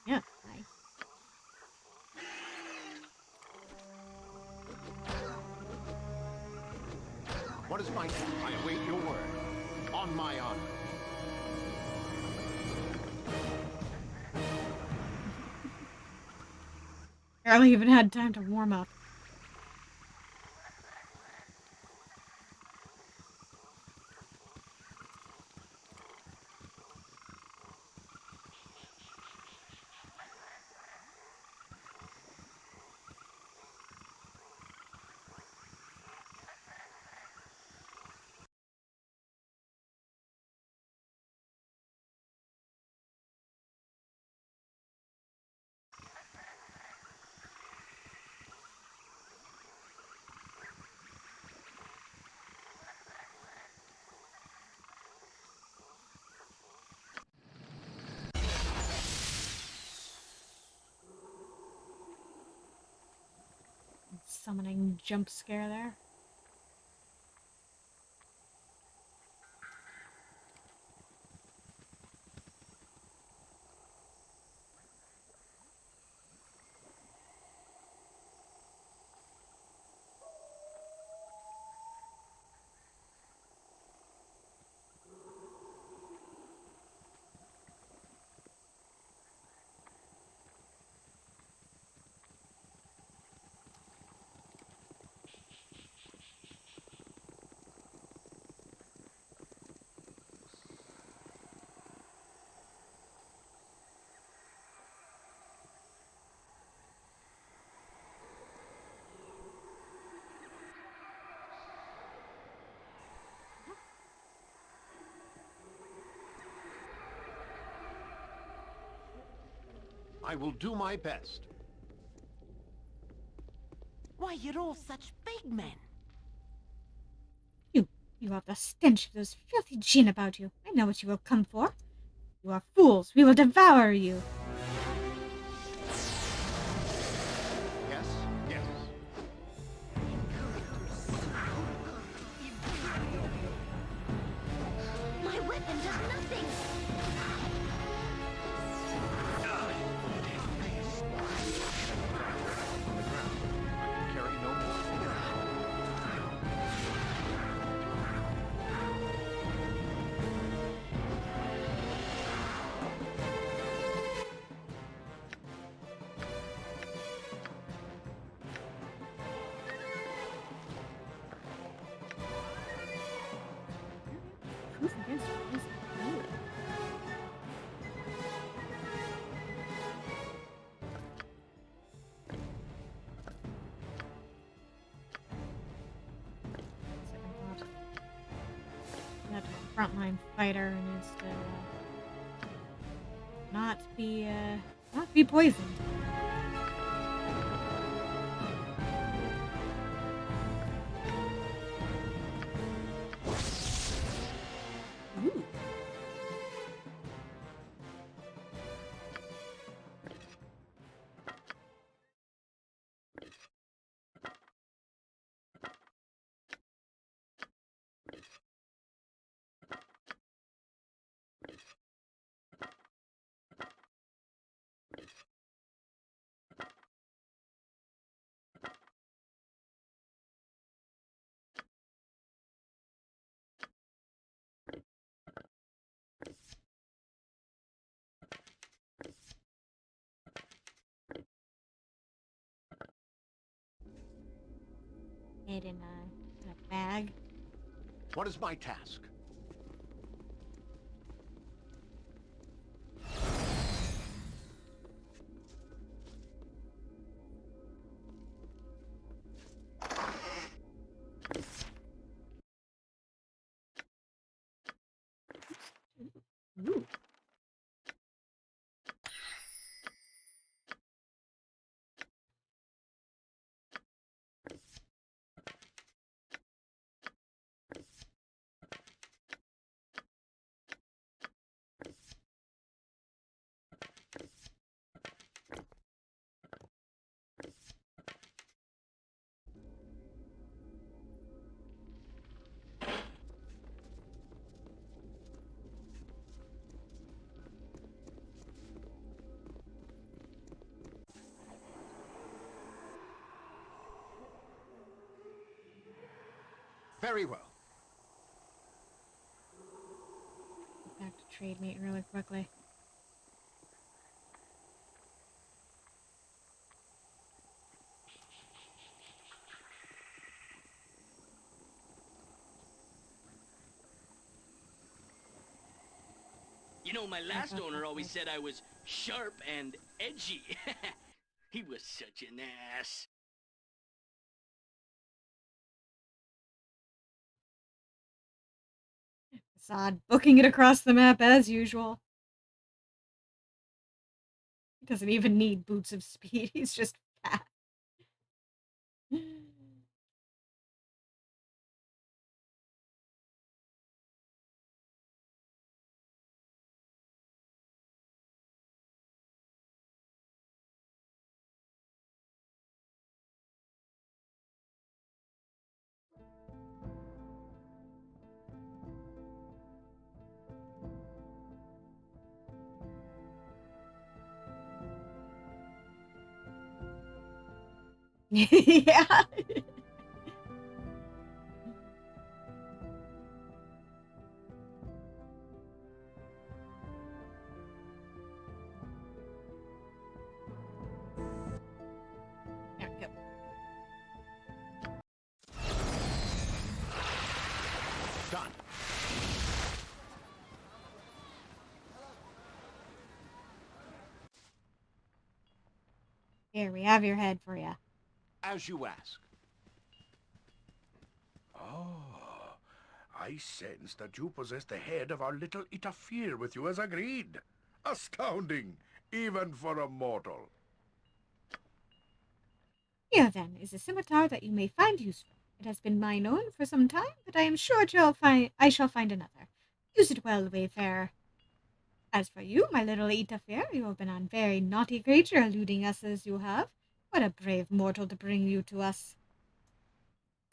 Yeah. Nice. What is my task? I await your word. On my honor. Barely even had time to warm up. Summoning jump scare there. I will do my best. Why, you're all such big men. You have the stench of those filthy jinn about you. I know what you will come for. You are fools. We will devour you. Yes, yes. My weapon does nothing. Carry no more. Proof against poison. Ooh. Second thought. Not a frontline fighter needs to not be poisoned. Ooh. It in a bag. What is my task? Ooh. Very well. Back to trade meet really quickly. You know, my last owner always said I was sharp and edgy. He was such an ass. Assad booking it across the map as usual. He doesn't even need boots of speed. He's just fat. Yeah. There we go. Done. Here, we have your head for you. As you ask. Oh, I sense that you possess the head of our little Itafir with you as agreed. Astounding! even for a mortal. Here, then, is a scimitar that you may find useful. It has been mine own for some time, but I am sure I shall find another. Use it well, wayfarer. As for you, my little Itafir, you have been a very naughty creature, eluding us as you have. What a brave mortal to bring you to us.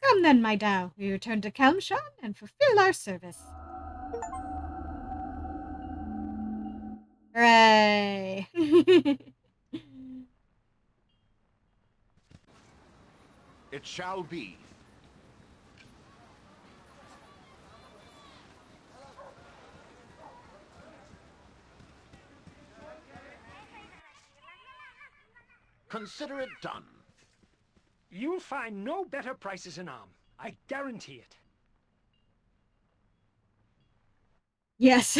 Come then, my Tao, we return to Kelmshan and fulfill our service. Hooray! It shall be. Consider it done. You'll find no better prices in Arm. I guarantee it. Yes.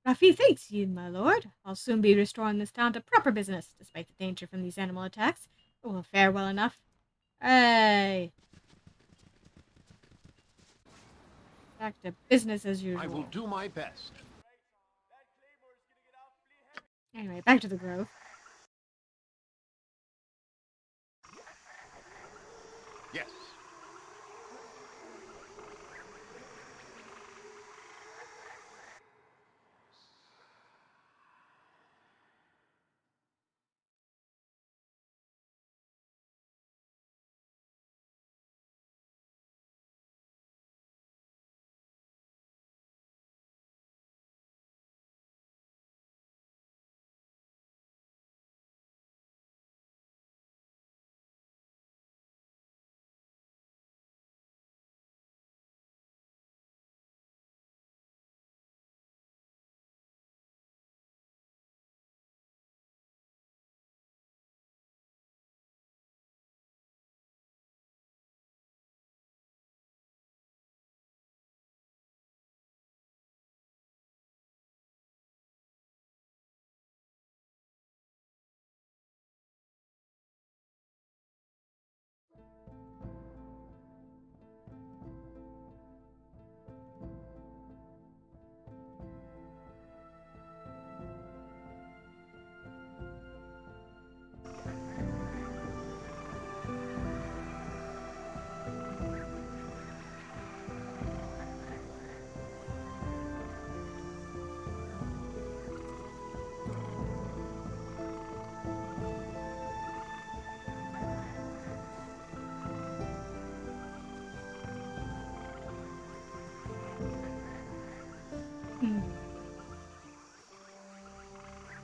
Rafi thanks you, my lord. I'll soon be restoring this town to proper business, despite the danger from these animal attacks. It will fare well enough. Hey! Back to business as usual. I will do my best. Anyway, back to the grove. Yes.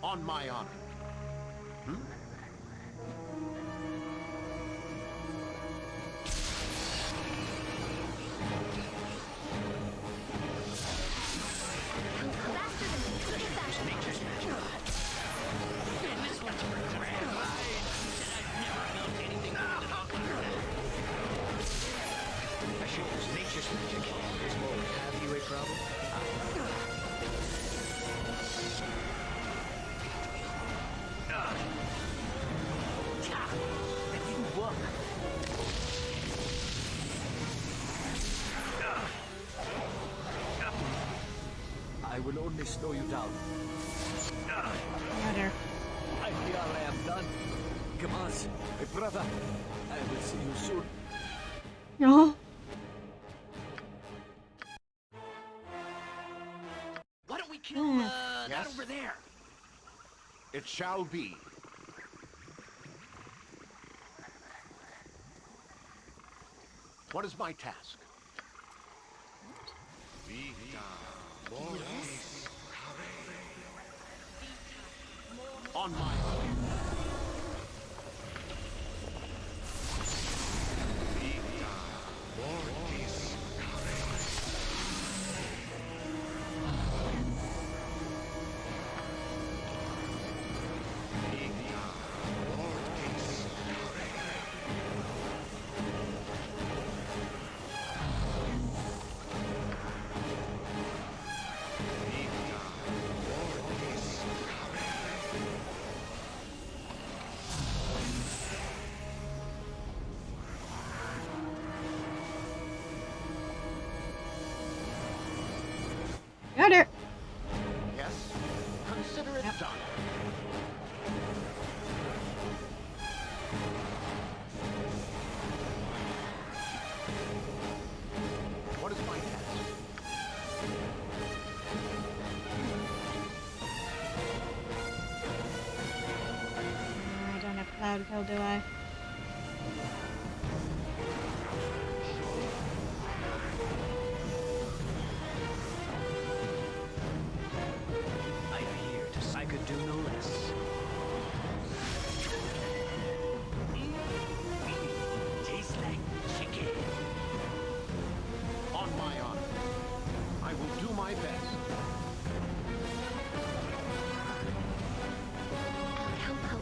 On my honor. I should use nature's magic. Is more have you a problem? That didn't work. I will only slow you down. Mother. I fear I am done. Come on, my brother. I will see you soon. No. Why don't we kill, that Yes? over there? It shall be. What is my task? On my honor. Got her. Yes? What is my task? I don't have Cloud Kill, do I? I'm here to... I could do no less. Tastes like chicken. On my honor. I will do my best.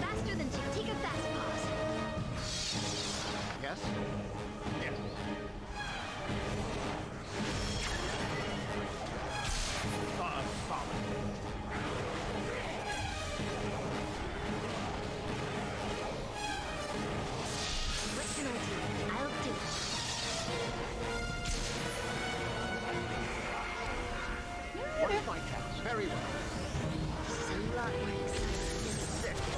Faster than Tika Fast Paws. Yes? Yes. Solid. What can I do? I'll do it. What is my task? Very well. This is a lot more exciting than a circus.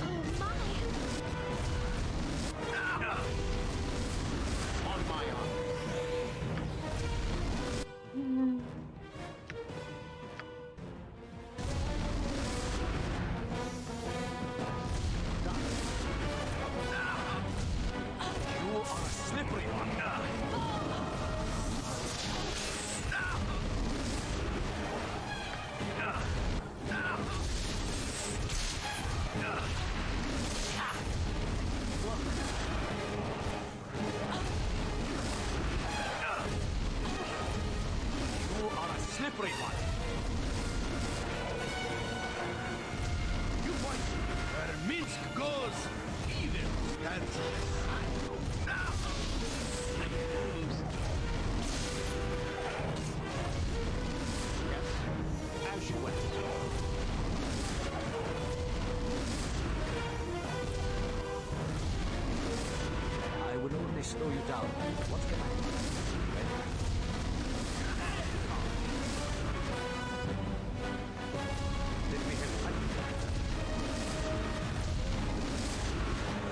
Oh my! On my honor. You are a slippery one. You are a slippery one. You point where Minsk goes, evil stands Yes. As you wish. I will only slow you down. What can I do? Let me help you.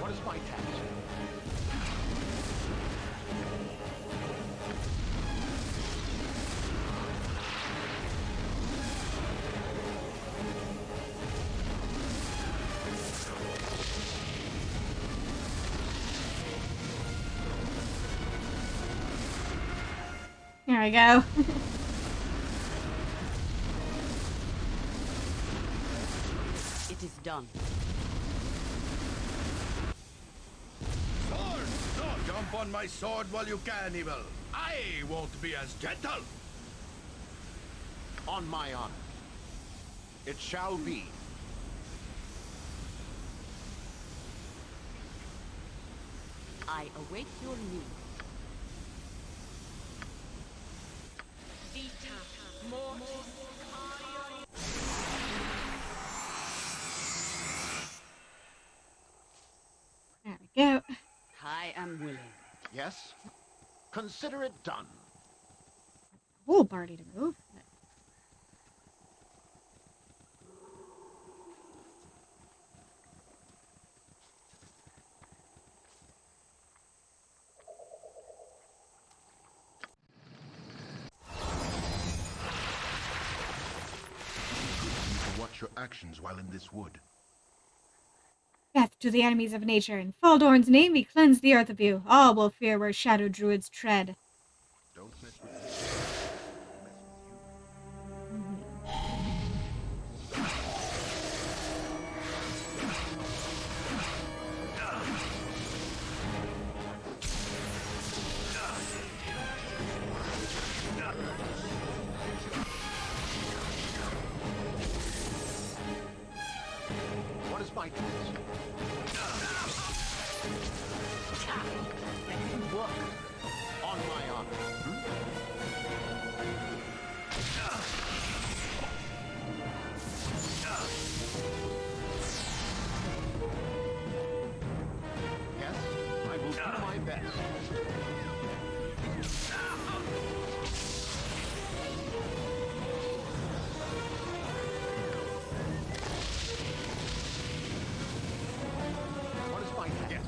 What is my task? Here we go. It is done. sword. No, jump on my sword while you can, evil. I won't be as gentle. On my honor. It shall be. I await your news. There we go. I am willing. Yes? Consider it done. Whole party to move. Watch your actions while in this wood. Death to the enemies of nature. In Faldorn's name we cleanse the earth of you. All will fear where shadow druids tread. Don't mess with me. What is my task? On my honor. Yes, I will do my best. What is my task?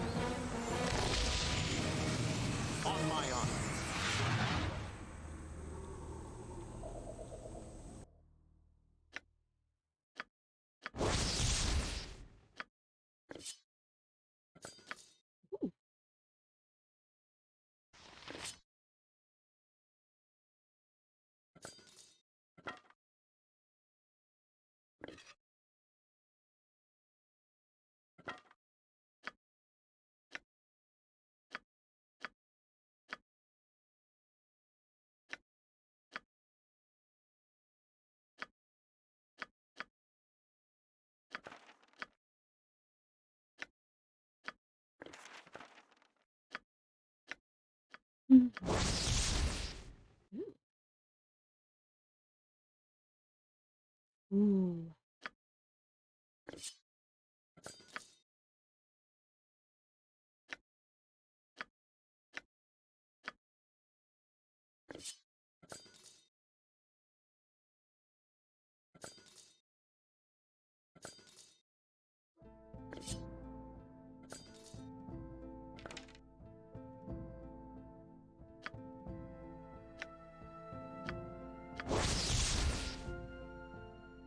Mm. Ooh. Ooh.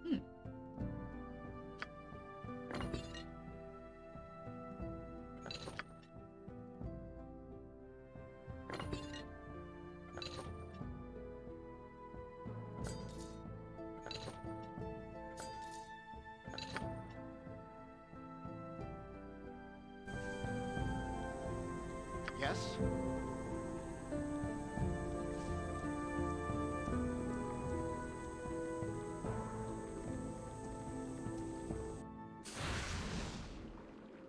Hmm. Yes?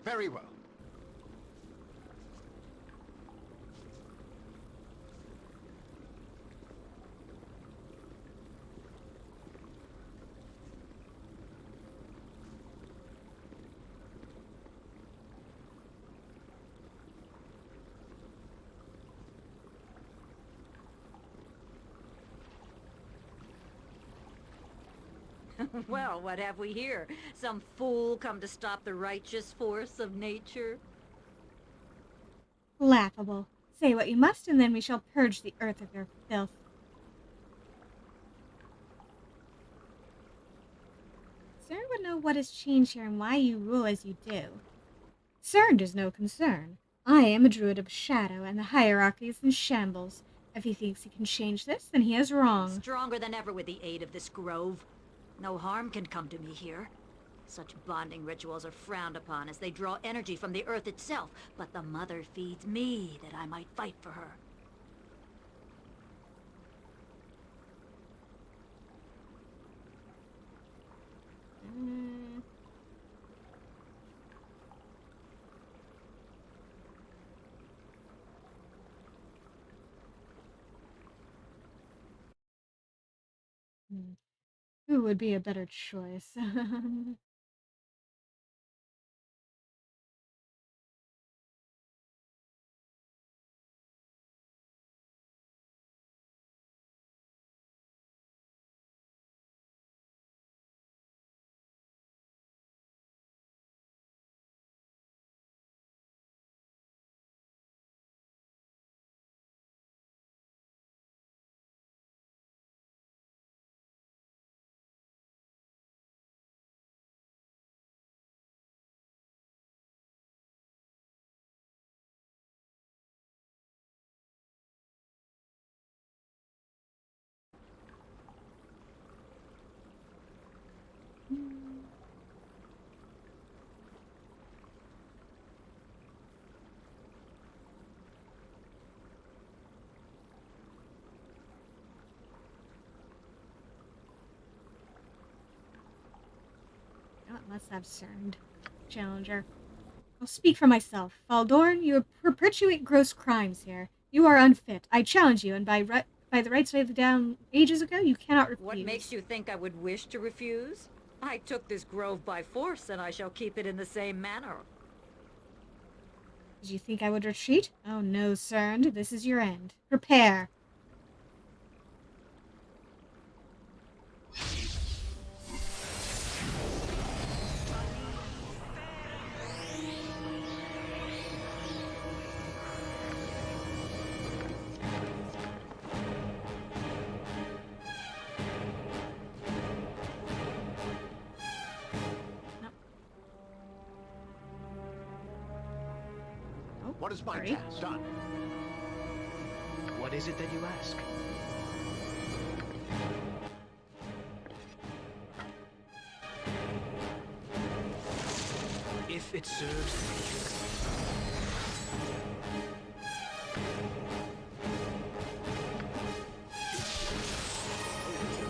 Very well. Well, what have we here? Some fool come to stop the righteous force of nature? Laughable. Say what you must, and then we shall purge the earth of your filth. Cern would know what has changed here and why you rule as you do. Cern is no concern. I am a druid of shadow, and the hierarchy is in shambles. If he thinks he can change this, then he is wrong. Stronger than ever with the aid of this grove. No harm can come to me here. Such bonding rituals are frowned upon as they draw energy from the earth itself, but the mother feeds me that I might fight for her. Who would be a better choice? That must have cerned. Challenger. I'll speak for myself. Baldur, you perpetuate gross crimes here. You are unfit. I challenge you, and by the rights laid down ages ago, you cannot refuse. What makes you think I would wish to refuse? I took this grove by force, and I shall keep it in the same manner. Did you think I would retreat? Oh no, cerned. This is your end. Prepare. What is my task? Done. What is it that you ask? If it serves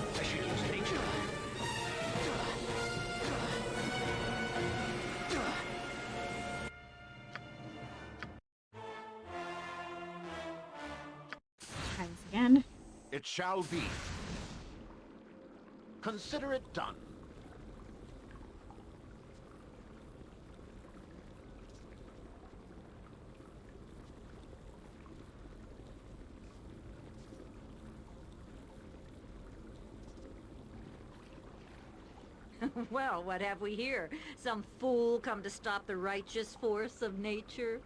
nature. I should use nature. It shall be. Consider it done. Well, what have we here? Some fool come to stop the righteous force of nature?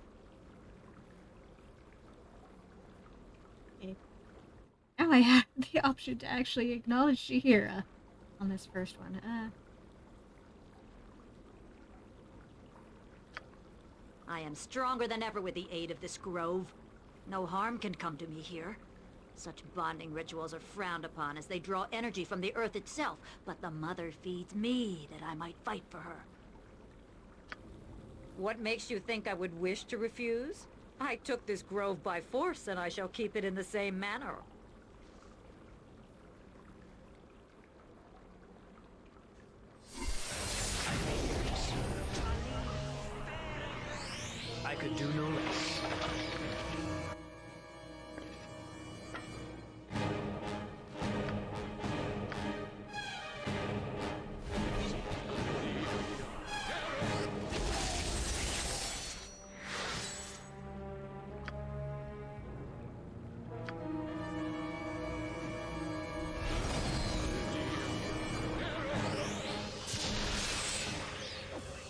Okay. Now I have the option to actually acknowledge Shihira on this first one. I am stronger than ever with the aid of this grove. No harm can come to me here. Such bonding rituals are frowned upon as they draw energy from the earth itself, but the mother feeds me that I might fight for her. What makes you think I would wish to refuse? I took this grove by force, and I shall keep it in the same manner. I could do no less.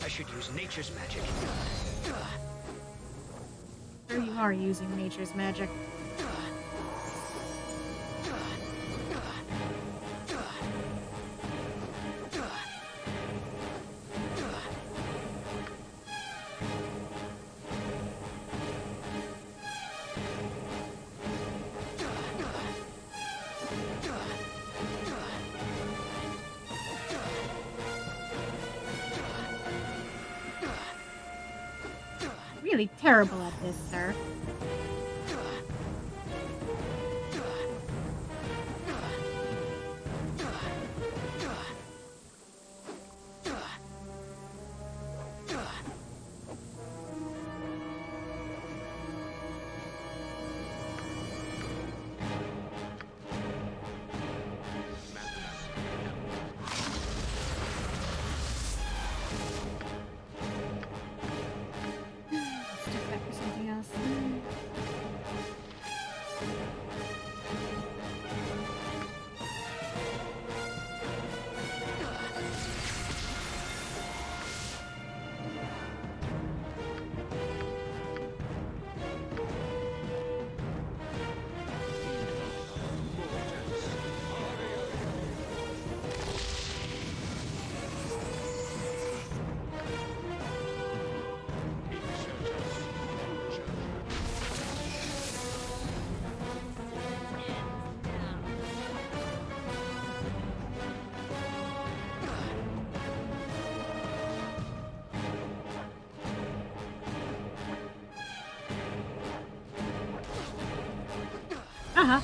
I should use nature's magic. There you are using nature's magic. Really terrible at this, sir. Step back for something else. Uh-huh.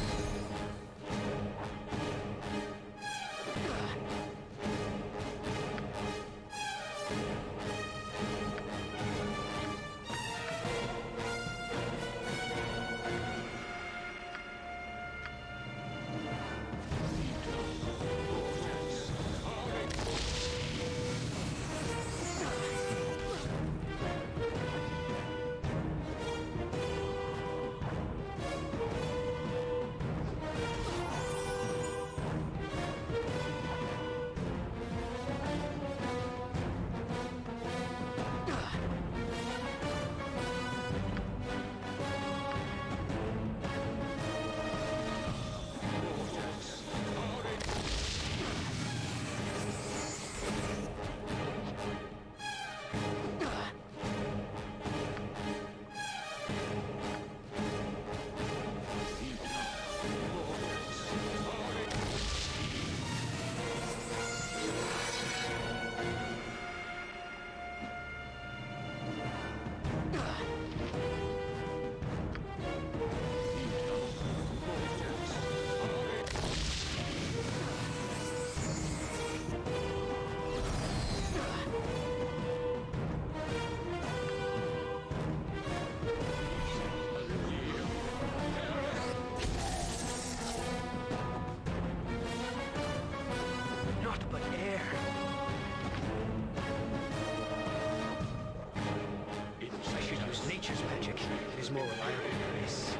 It is more reliable than this.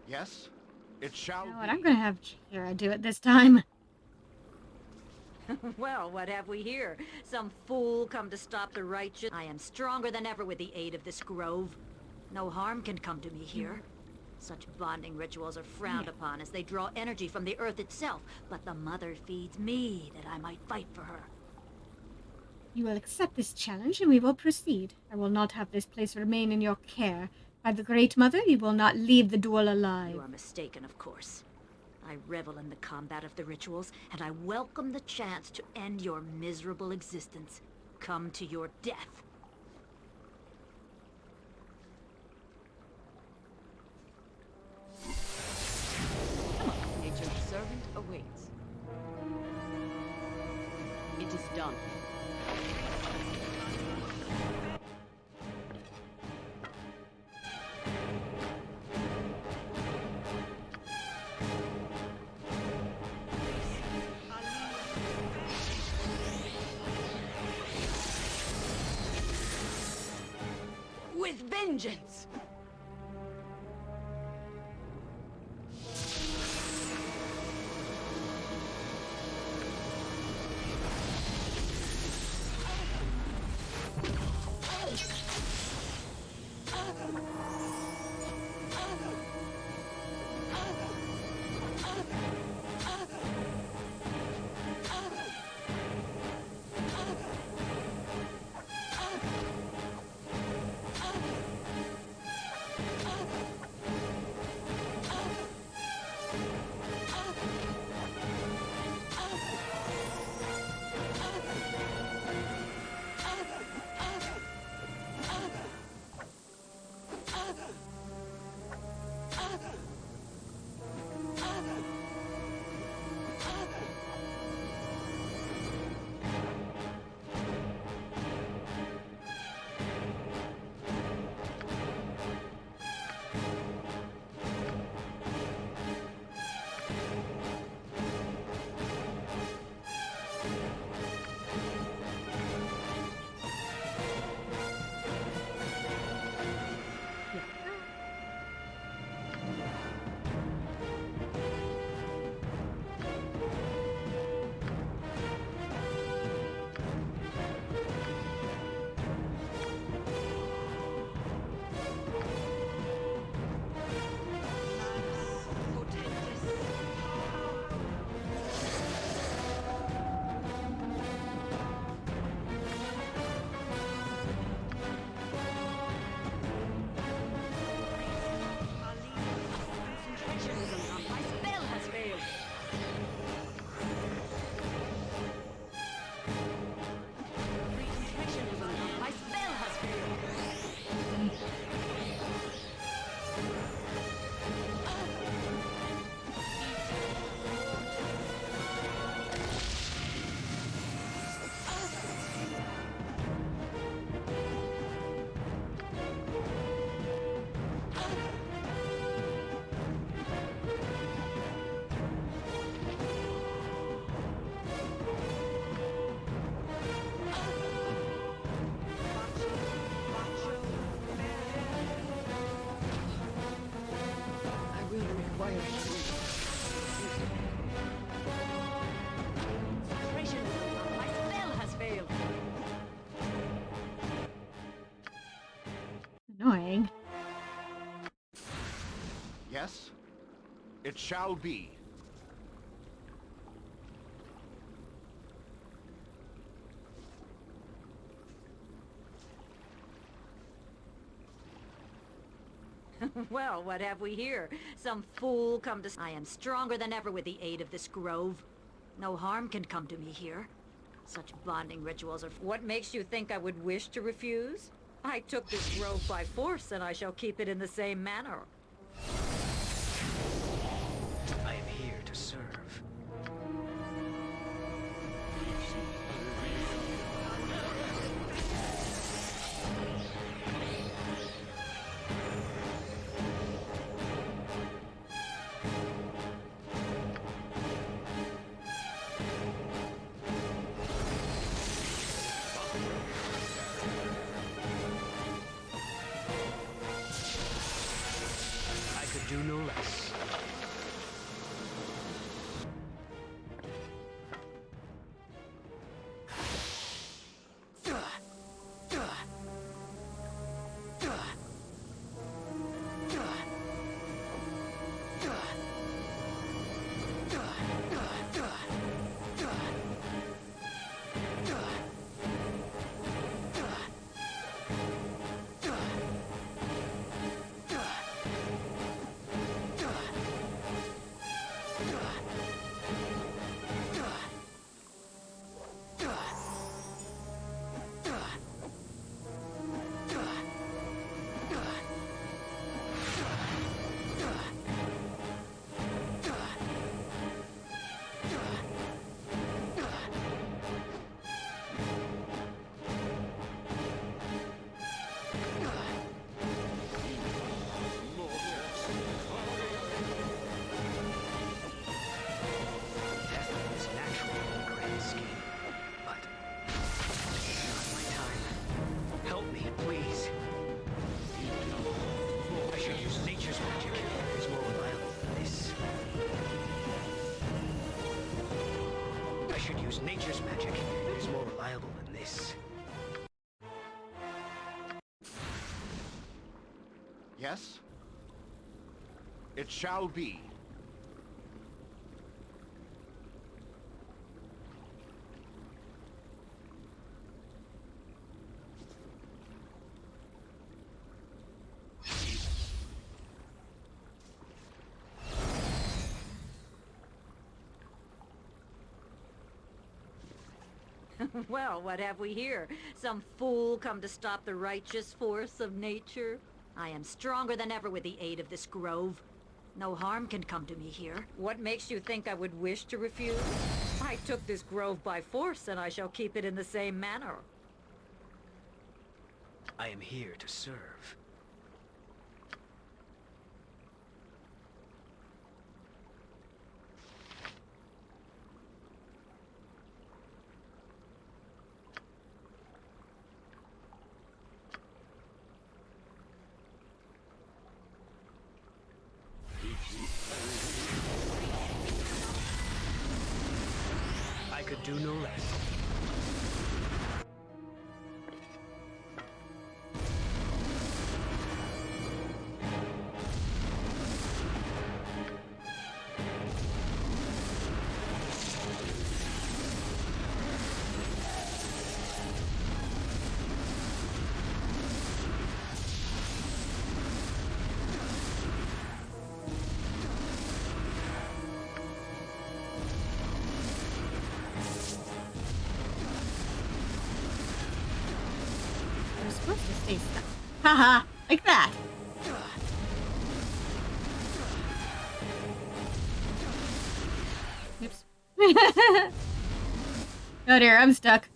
Yes, it shall You know be. what? I'm gonna have Kira do it this time. Well, what have we here? Some fool come to stop the righteous? I am stronger than ever with the aid of this grove. No harm can come to me here. Such bonding rituals are frowned upon as they draw energy from the earth itself, but the mother feeds me that I might fight for her. You will accept this challenge and we will proceed. I will not have this place remain in your care. By the Great Mother, you will not leave the duel alive. You are mistaken, of course. I revel in the combat of the rituals, and I welcome the chance to end your miserable existence. Come to your death. Nature's servant awaits. It is done. With vengeance! Annoying. Yes, it shall be. Well, what have we here? Some fool come to... I am stronger than ever with the aid of this grove. No harm can come to me here. Such bonding rituals are... What makes you think I would wish to refuse? I took this grove by force, and I shall keep it in the same manner. I am here to serve. Nature's magic is more reliable than this. Yes? It shall be. Well, what have we here? Some fool come to stop the righteous force of nature? I am stronger than ever with the aid of this grove. No harm can come to me here. What makes you think I would wish to refuse? I took this grove by force, and I shall keep it in the same manner. I am here to serve. I could do no less. Supposed to stay stuck. Haha, like that. Oops. Oh dear, I'm stuck.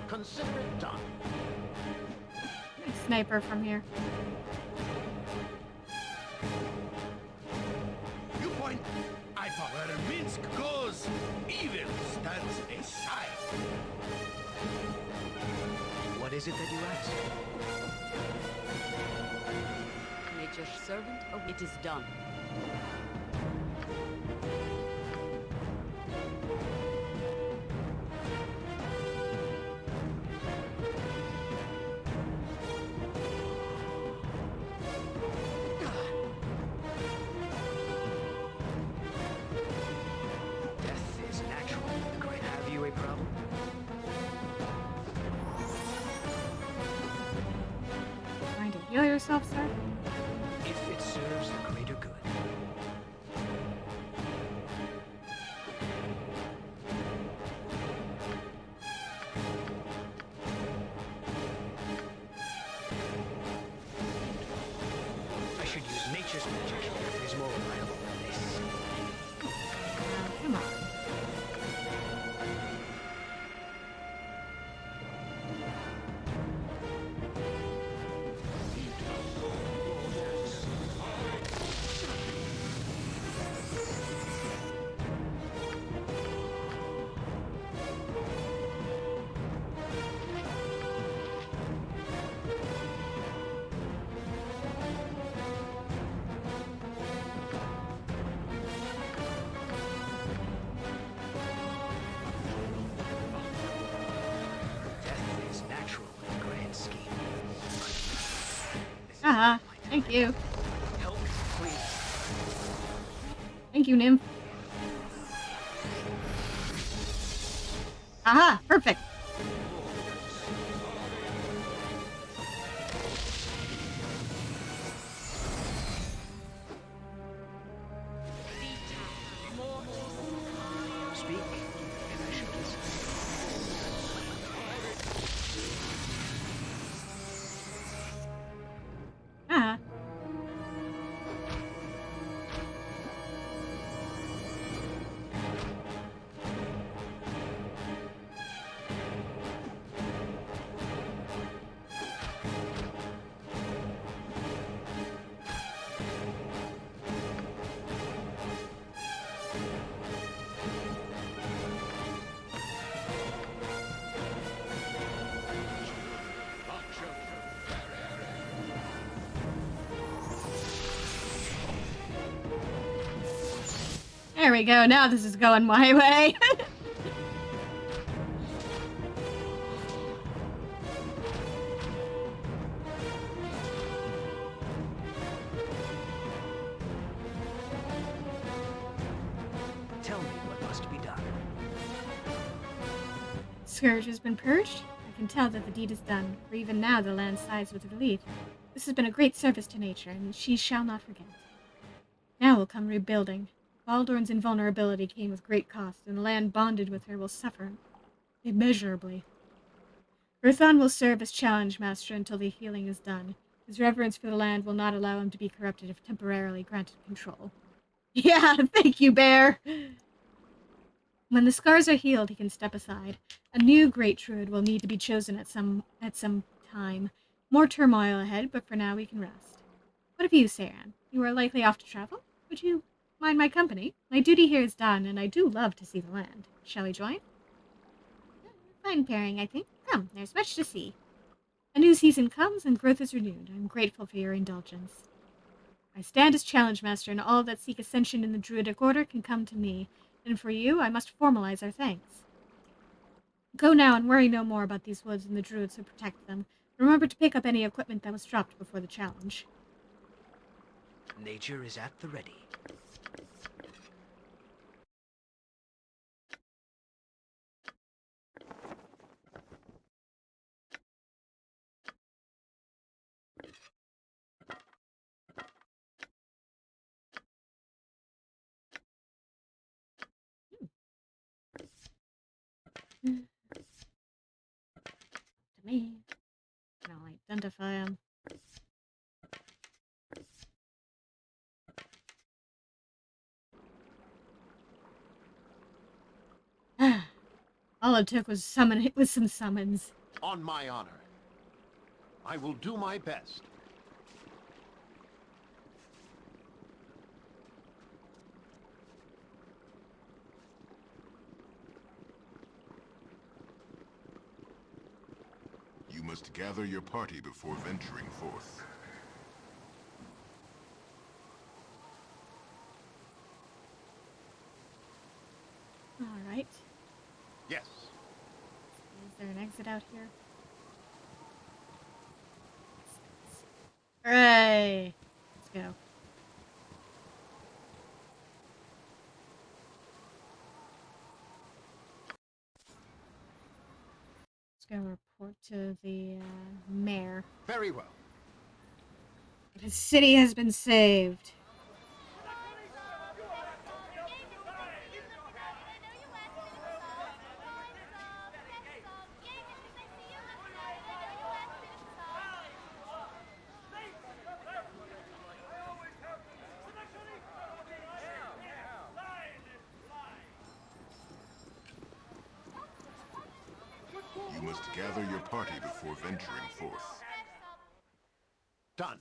Consider it done. Sniper from here. You point. I thought where Minsk goes, evil stands aside. What is it that you ask? Nature's servant, oh, it is done. Trying to heal yourself, sir? If it serves the greater good. I should use nature's magic. It is more reliable than this. Come on. Haha, thank you. Help, please. Thank you, Nymph. Aha, perfect. Speak, and I shall listen. Ah. There we go. Now this is going my way. Tell me what must be done. Scourge has been purged. I can tell that the deed is done, for even now the land sighs with relief. This has been a great service to nature, and she shall not forget. Now will come rebuilding. Baldur's invulnerability came with great cost, and the land bonded with her will suffer immeasurably. Urthon will serve as challenge master until the healing is done. His reverence for the land will not allow him to be corrupted if temporarily granted control. Yeah, thank you, Bear! When the scars are healed, he can step aside. A new great druid will need to be chosen at some time. More turmoil ahead, but for now we can rest. What of you, Saran? You are likely off to travel? Would you mind my company? My duty here is done, and I do love to see the land. Shall we join? Fine pairing, I think. Come, there's much to see. A new season comes, and growth is renewed. I'm grateful for your indulgence. I stand as challenge master, and all that seek ascension in the druidic order can come to me. And for you, I must formalize our thanks. Go now and worry no more about these woods and the druids who protect them. Remember to pick up any equipment that was dropped before the challenge. Nature is at the ready. To me. I'll identify them. All it took was some summons. On my honor. I will do my best. You must gather your party before venturing forth. All right. Yes. Is there an exit out here? Hooray! Let's go. Let's go report to the mayor. Very well. The city has been saved. You must gather your party before venturing forth. Done.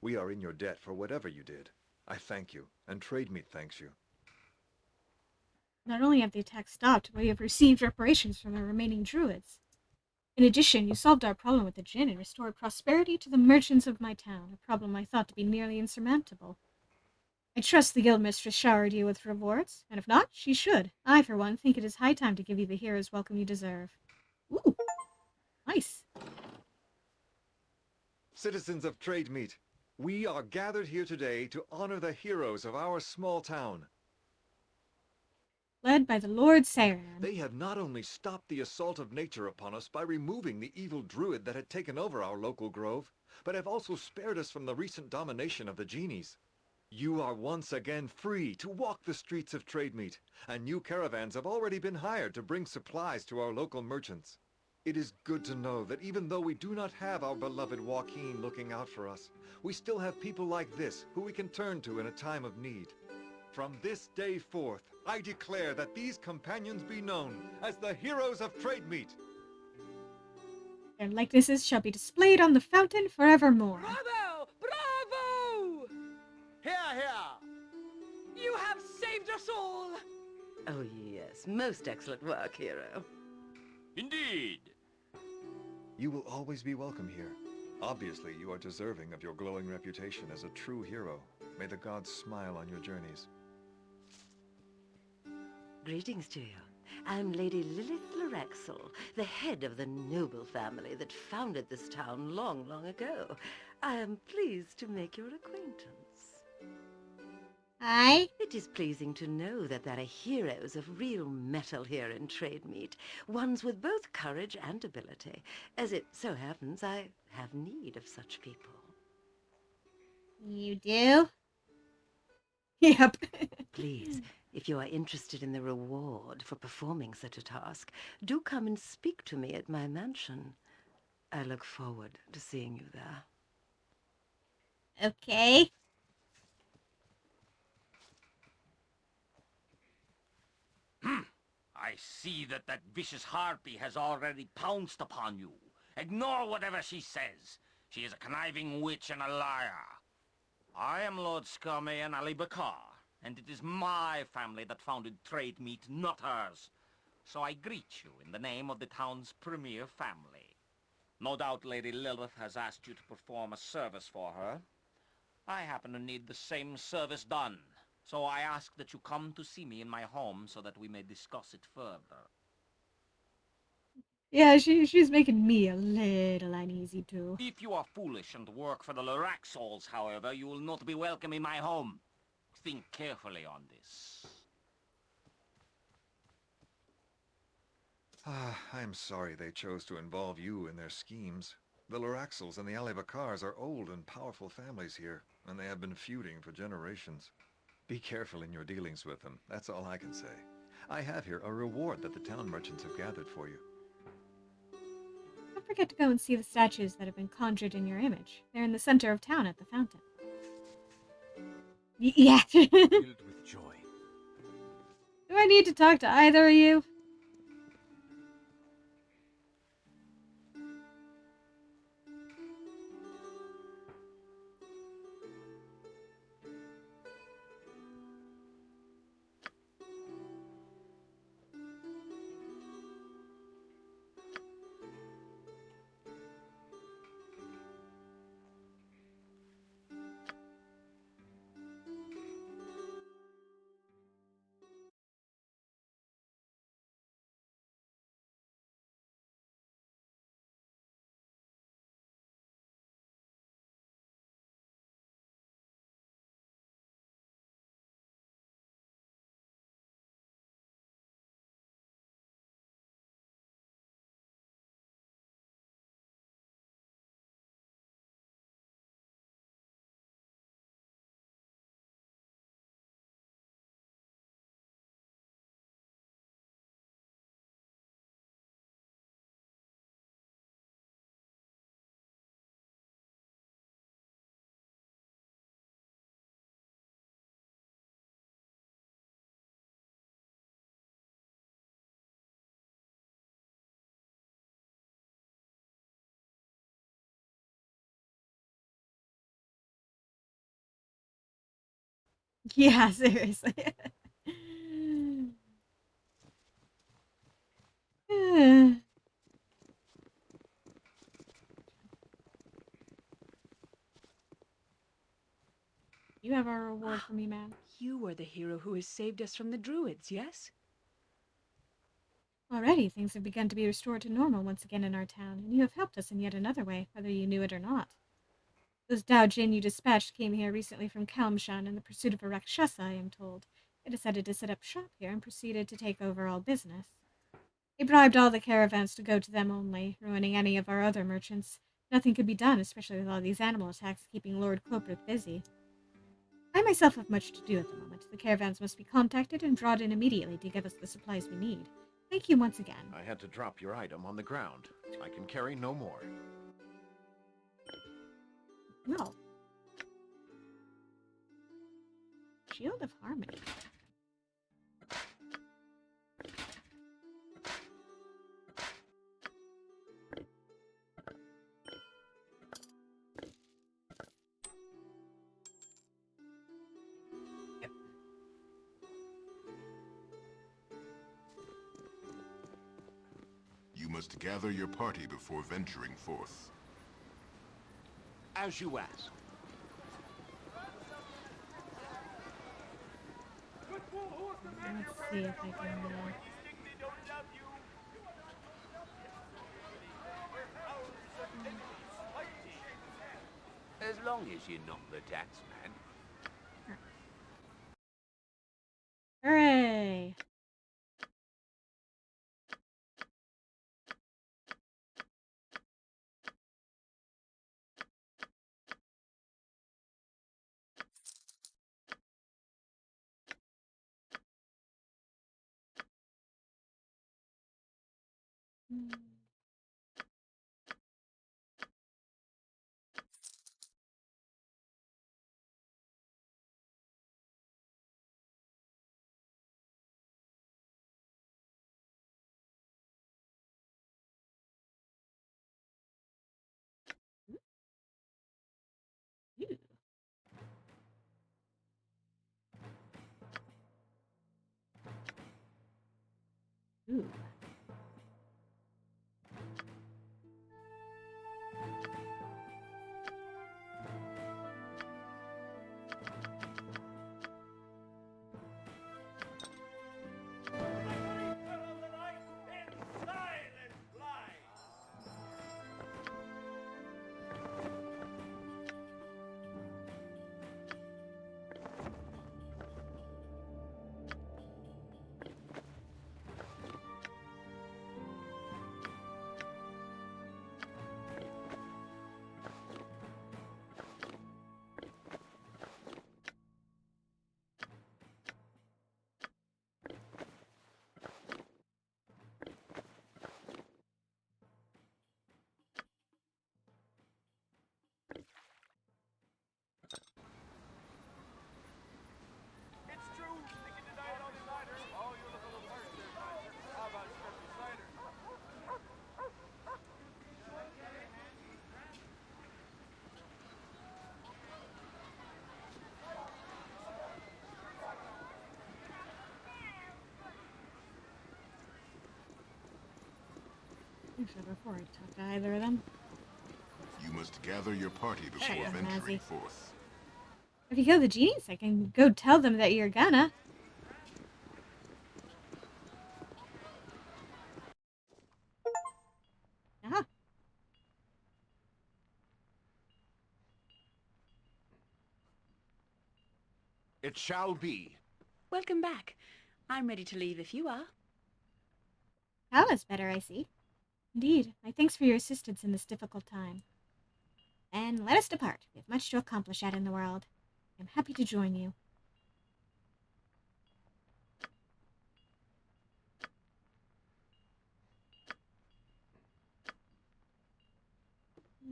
We are in your debt for whatever you did. I thank you, and Trademeat thanks you. Not only have the attacks stopped, but we have received reparations from the remaining druids. In addition, you solved our problem with the djinn and restored prosperity to the merchants of my town, a problem I thought to be nearly insurmountable. I trust the guildmistress showered you with rewards, and if not, she should. I, for one, think it is high time to give you the hero's welcome you deserve. Ooh, nice. Citizens of Trademeet, we are gathered here today to honor the heroes of our small town. Led by the Lord Seiran. They have not only stopped the assault of nature upon us by removing the evil druid that had taken over our local grove, but have also spared us from the recent domination of the genies. You are once again free to walk the streets of Trademeet, and new caravans have already been hired to bring supplies to our local merchants. It is good to know that even though we do not have our beloved Joaquin looking out for us, we still have people like this who we can turn to in a time of need. From this day forth, I declare that these companions be known as the heroes of Trademeet. Their likenesses shall be displayed on the fountain forevermore. Bravo! Bravo! Hear, hear! You have saved us all! Oh yes, most excellent work, hero. Indeed. You will always be welcome here. Obviously, you are deserving of your glowing reputation as a true hero. May the gods smile on your journeys. Greetings to you. I'm Lady Lilith Lorexel, the head of the noble family that founded this town long, long ago. I am pleased to make your acquaintance. Hi. It is pleasing to know that there are heroes of real metal here in Trademeet, ones with both courage and ability. As it so happens, I have need of such people. You do? Yep. Please, if you are interested in the reward for performing such a task, do come and speak to me at my mansion. I look forward to seeing you there. Okay. I see that vicious harpy has already pounced upon you. Ignore whatever she says. She is a conniving witch and a liar. I am Lord Scummy and Ali Bakar, and it is my family that founded Trademeet, not hers. So I greet you in the name of the town's premier family. No doubt Lady Lilith has asked you to perform a service for her. I happen to need the same service done. So I ask that you come to see me in my home so that we may discuss it further. Yeah, she's making me a little uneasy too. If you are foolish and work for the Loraxals, however, you will not be welcome in my home. Think carefully on this. I am sorry they chose to involve you in their schemes. The Loraxals and the Alibakars are old and powerful families here, and they have been feuding for generations. Be careful in your dealings with them, that's all I can say. I have here a reward that the town merchants have gathered for you. Don't forget to go and see the statues that have been conjured in your image. They're in the center of town at the fountain. Yeah. Filled with joy. Do I need to talk to either of you? Yeah, seriously. You have a reward for me, man. You are the hero who has saved us from the druids, yes? Already, things have begun to be restored to normal once again in our town, and you have helped us in yet another way, whether you knew it or not. Those Daojin you dispatched came here recently from Kalmshan in the pursuit of a Rakshasa, I am told. They decided to set up shop here and proceeded to take over all business. They bribed all the caravans to go to them only, ruining any of our other merchants. Nothing could be done, especially with all these animal attacks keeping Lord Cloprith busy. I myself have much to do at the moment. The caravans must be contacted and brought in immediately to give us the supplies we need. Thank you once again. I had to drop your item on the ground. I can carry no more. No. Shield of Harmony. You must gather your party before venturing forth. As you ask. Let's see if I can... As long as you're not the tax man. Hooray! Ooh. Before I talk to either of them. You must gather your party before venturing forth. If you kill the genies, I can go tell them that you're gonna. Ah. It shall be. Welcome back. I'm ready to leave if you are. Kala's better, I see. Indeed, my thanks for your assistance in this difficult time. And let us depart. We have much to accomplish out in the world. I'm happy to join you.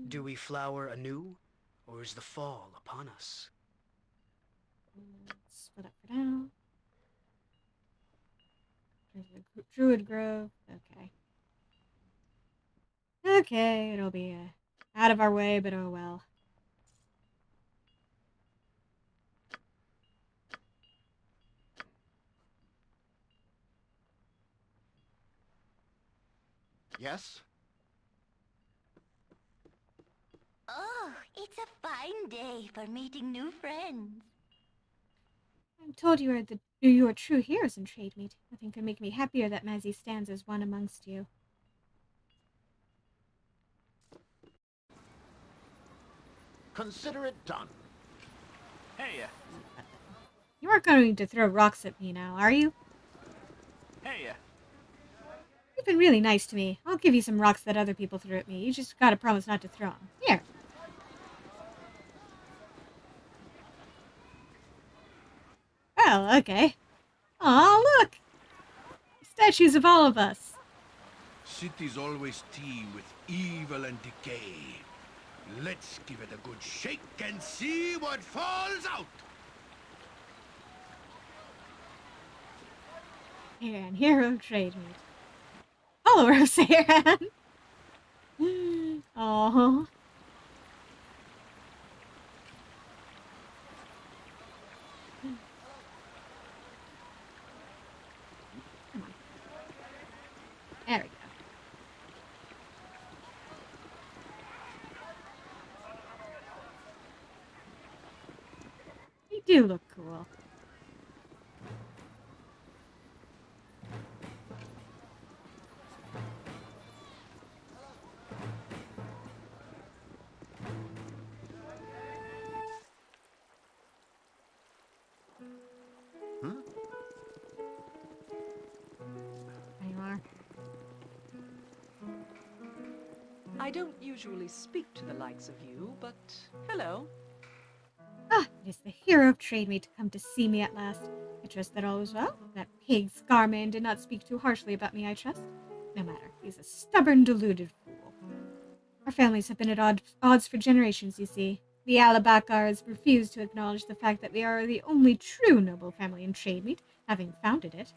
Do we flower anew, or is the fall upon us? Let's split up for now. Druid Grove. Okay. Okay, it'll be out of our way, but oh well. Yes? Oh, it's a fine day for meeting new friends. I'm told you are true heroes in trade meet. Nothing could make me happier that Mazzy stands as one amongst you. Consider it done. Hey, You aren't going to throw rocks at me now, are you? hey, You've been really nice to me. I'll give you some rocks that other people threw at me. You just gotta promise not to throw them. Here. Well, okay. Aw, look! Statues of all of us. Cities always teem with evil and decay. Let's give it a good shake and see what falls out. Here and hero trade meet. Follower of Saren. Oh. There we go. You do look cool. There you are. I don't usually speak to the likes of you, but hello. Ah, it is the hero of trade meet to come to see me at last. I trust that all is well. That pig Scarman did not speak too harshly about me, I trust. No matter, he's a stubborn, deluded fool. Our families have been at odds for generations, you see. The Alabakars refuse to acknowledge the fact that we are the only true noble family in trade meet, having founded it.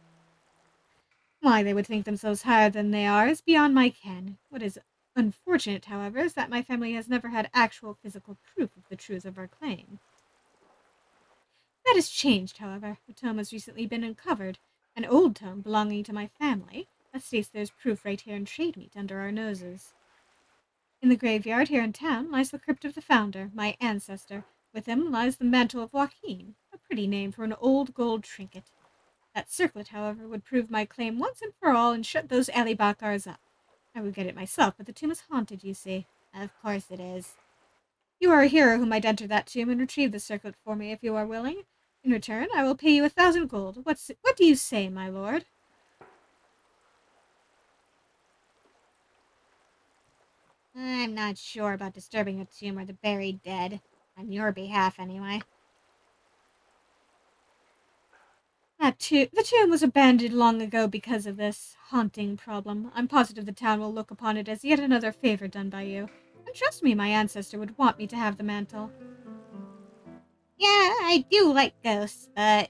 Why they would think themselves higher than they are is beyond my ken. What is unfortunate, however, is that my family has never had actual physical proof of the truth of our claim. That has changed, however. A tome has recently been uncovered, an old tome belonging to my family, that states there's proof right here in trade meet under our noses. In the graveyard here in town lies the crypt of the founder, my ancestor. With him lies the mantle of Joaquin, a pretty name for an old gold trinket. That circlet, however, would prove my claim once and for all and shut those Alibakars up. I would get it myself, but the tomb is haunted, you see. Of course it is. You are a hero who might enter that tomb and retrieve the circlet for me if you are willing. In return, I will pay you 1,000 gold. What do you say, my lord? I'm not sure about disturbing a tomb or the buried dead. On your behalf, anyway. The tomb was abandoned long ago because of this haunting problem. I'm positive the town will look upon it as yet another favor done by you. And trust me, my ancestor would want me to have the mantle. Yeah, I do like ghosts, but...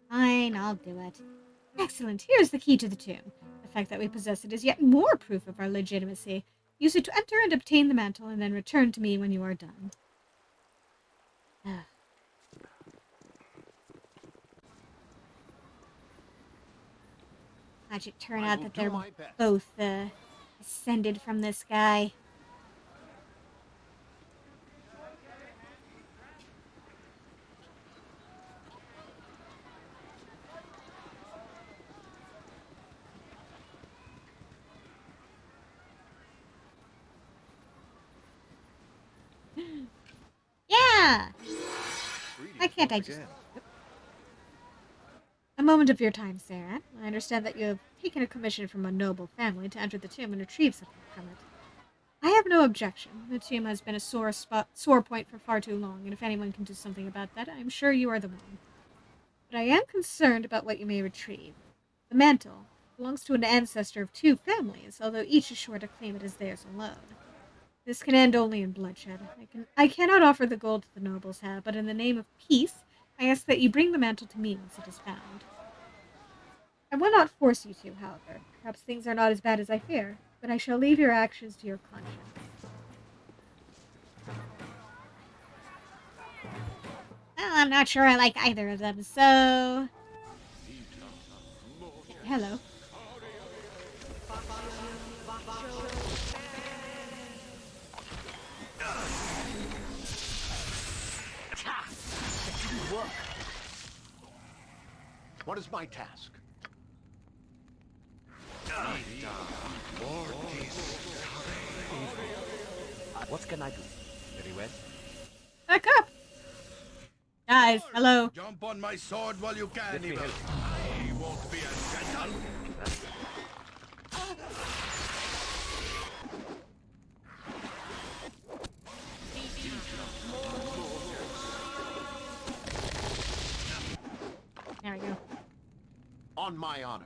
Fine, I'll do it. Excellent. Here's the key to the tomb. The fact that we possess it is yet more proof of our legitimacy. Use it to enter and obtain the mantle, and then return to me when you are done. How'd it turn out that they're both, ascended from this guy? Yeah! Why can't I just... A moment of your time, Sarah. I understand that you have taken a commission from a noble family to enter the tomb and retrieve something from it. I have no objection. The tomb has been a sore point for far too long, and if anyone can do something about that, I am sure you are the one. But I am concerned about what you may retrieve. The mantle belongs to an ancestor of two families, although each is sure to claim it as theirs alone. This can end only in bloodshed. I cannot offer the gold the nobles have, but in the name of peace, I ask that you bring the mantle to me once it is found. I will not force you to, however. Perhaps things are not as bad as I fear, but I shall leave your actions to your conscience. I'm not sure I like either of them, so... Hello. What is my task? What can I do? Very well. Back up! Guys, hello. Jump on my sword while you can, Let me Evil. help. I won't be as gentle. There we go. On my honor.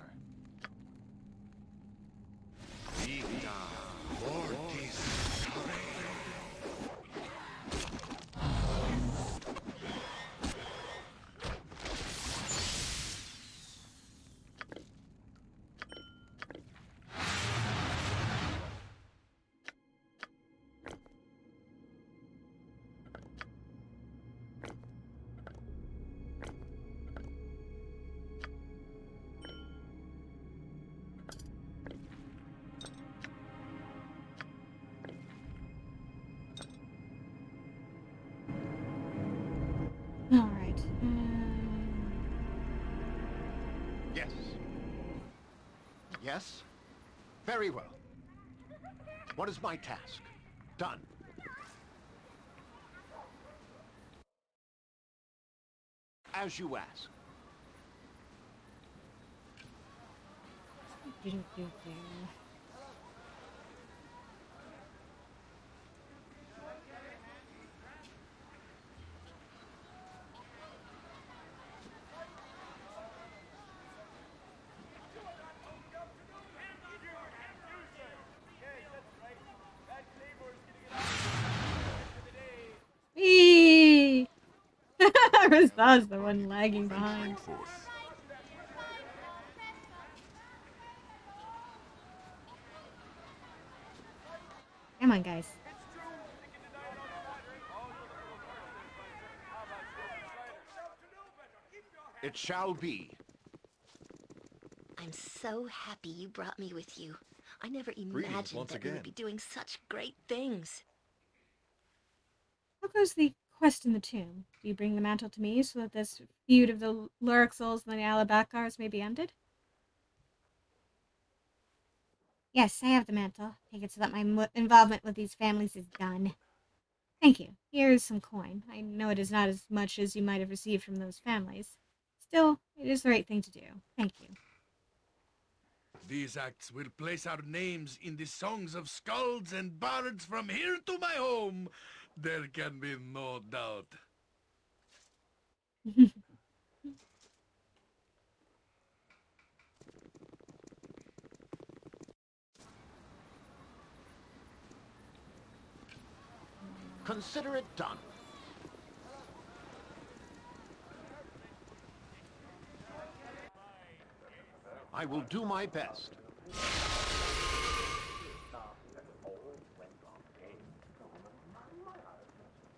Alright. Yes. Yes? Very well. What is my task? Done. As you ask. Eee! Raza's the one lagging behind. Come on, guys. It shall be. I'm so happy you brought me with you. I never Greetings imagined once that we again. would be doing such great things. How goes the quest in the tomb? Do you bring the mantle to me so that this feud of the Lurixals and the Alabacars may be ended? Yes, I have the mantle. Take it so that my involvement with these families is done. Thank you. Here is some coin. I know it is not as much as you might have received from those families. Still, it is the right thing to do. Thank you. These acts will place our names in the songs of skalds and bards from here to my home. There can be no doubt. Consider it done. I will do my best.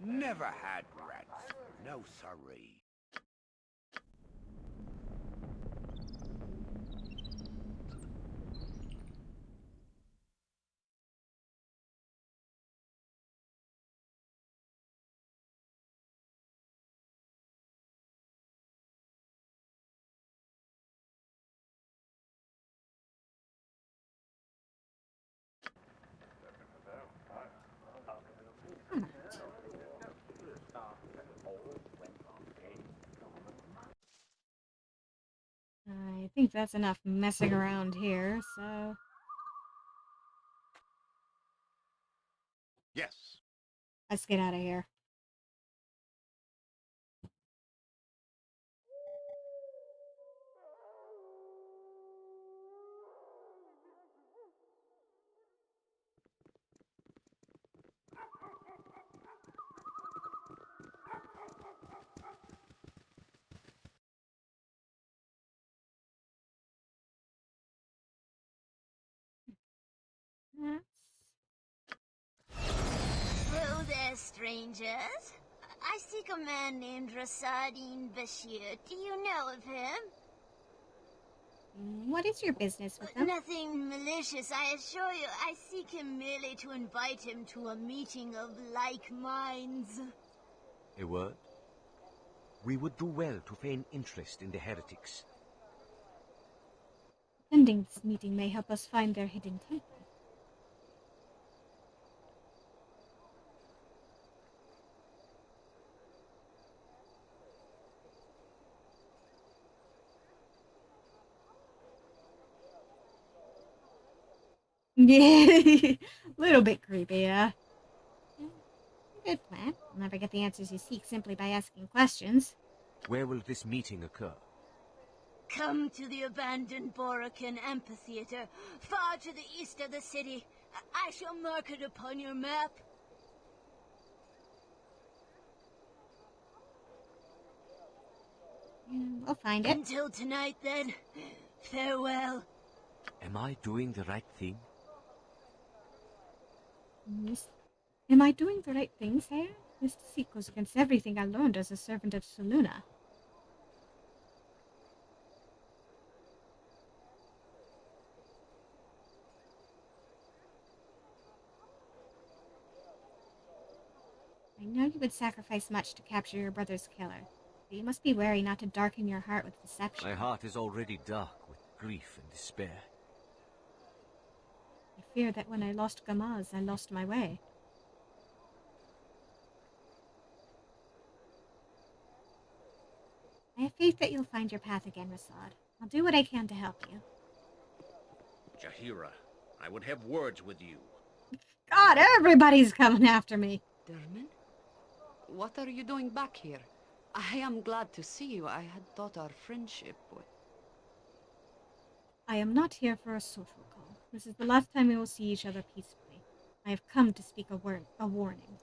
Never had rats. No siree. I think that's enough messing around here, so... Yes. Let's get out of here. Hello there, strangers. I seek a man named Rasadin Bashir. Do you know of him? What is your business with him? Nothing malicious, I assure you. I seek him merely to invite him to a meeting of like minds. A word? We would do well to feign interest in the heretics. Attending this meeting may help us find their hidden temple. Yeah, little bit creepy, yeah. Good plan. You'll never get the answers you seek simply by asking questions. Where will this meeting occur? Come to the abandoned Borakan amphitheater, far to the east of the city. I shall mark it upon your map. We'll find it. Until tonight, then. Farewell. Am I doing the right thing? Am I doing the right thing, Sire? This deceit goes against everything I learned as a servant of Soluna. I know you would sacrifice much to capture your brother's killer, but you must be wary not to darken your heart with deception. My heart is already dark with grief and despair. I fear that when I lost Gamaz, I lost my way. I have faith that you'll find your path again, Rasad. I'll do what I can to help you. Jaheira, I would have words with you. God, everybody's coming after me. Dermin? What are you doing back here? I am glad to see you. I had thought our friendship would... I am not here for a social call. This is the last time we will see each other peacefully. I have come to speak a warning.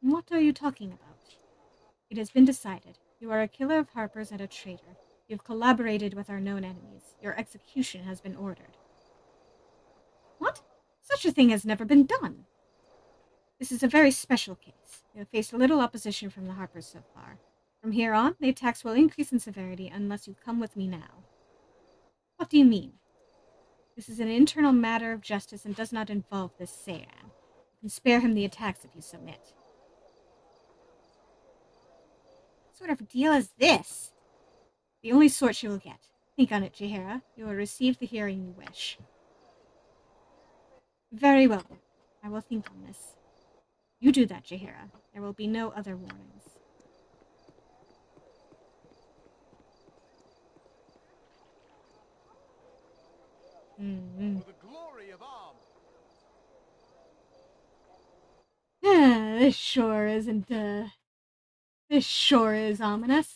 What are you talking about? It has been decided. You are a killer of Harpers and a traitor. You have collaborated with our known enemies. Your execution has been ordered. What? Such a thing has never been done. This is a very special case. You have faced little opposition from the Harpers so far. From here on, the attacks will increase in severity unless you come with me now. What do you mean? This is an internal matter of justice and does not involve this Seiran. You can spare him the attacks if you submit. What sort of deal is this? The only sort you will get. Think on it, Jaheira. You will receive the hearing you wish. Very well. I will think on this. You do that, Jaheira. There will be no other warnings. For the glory of Am. This sure isn't, this sure is ominous.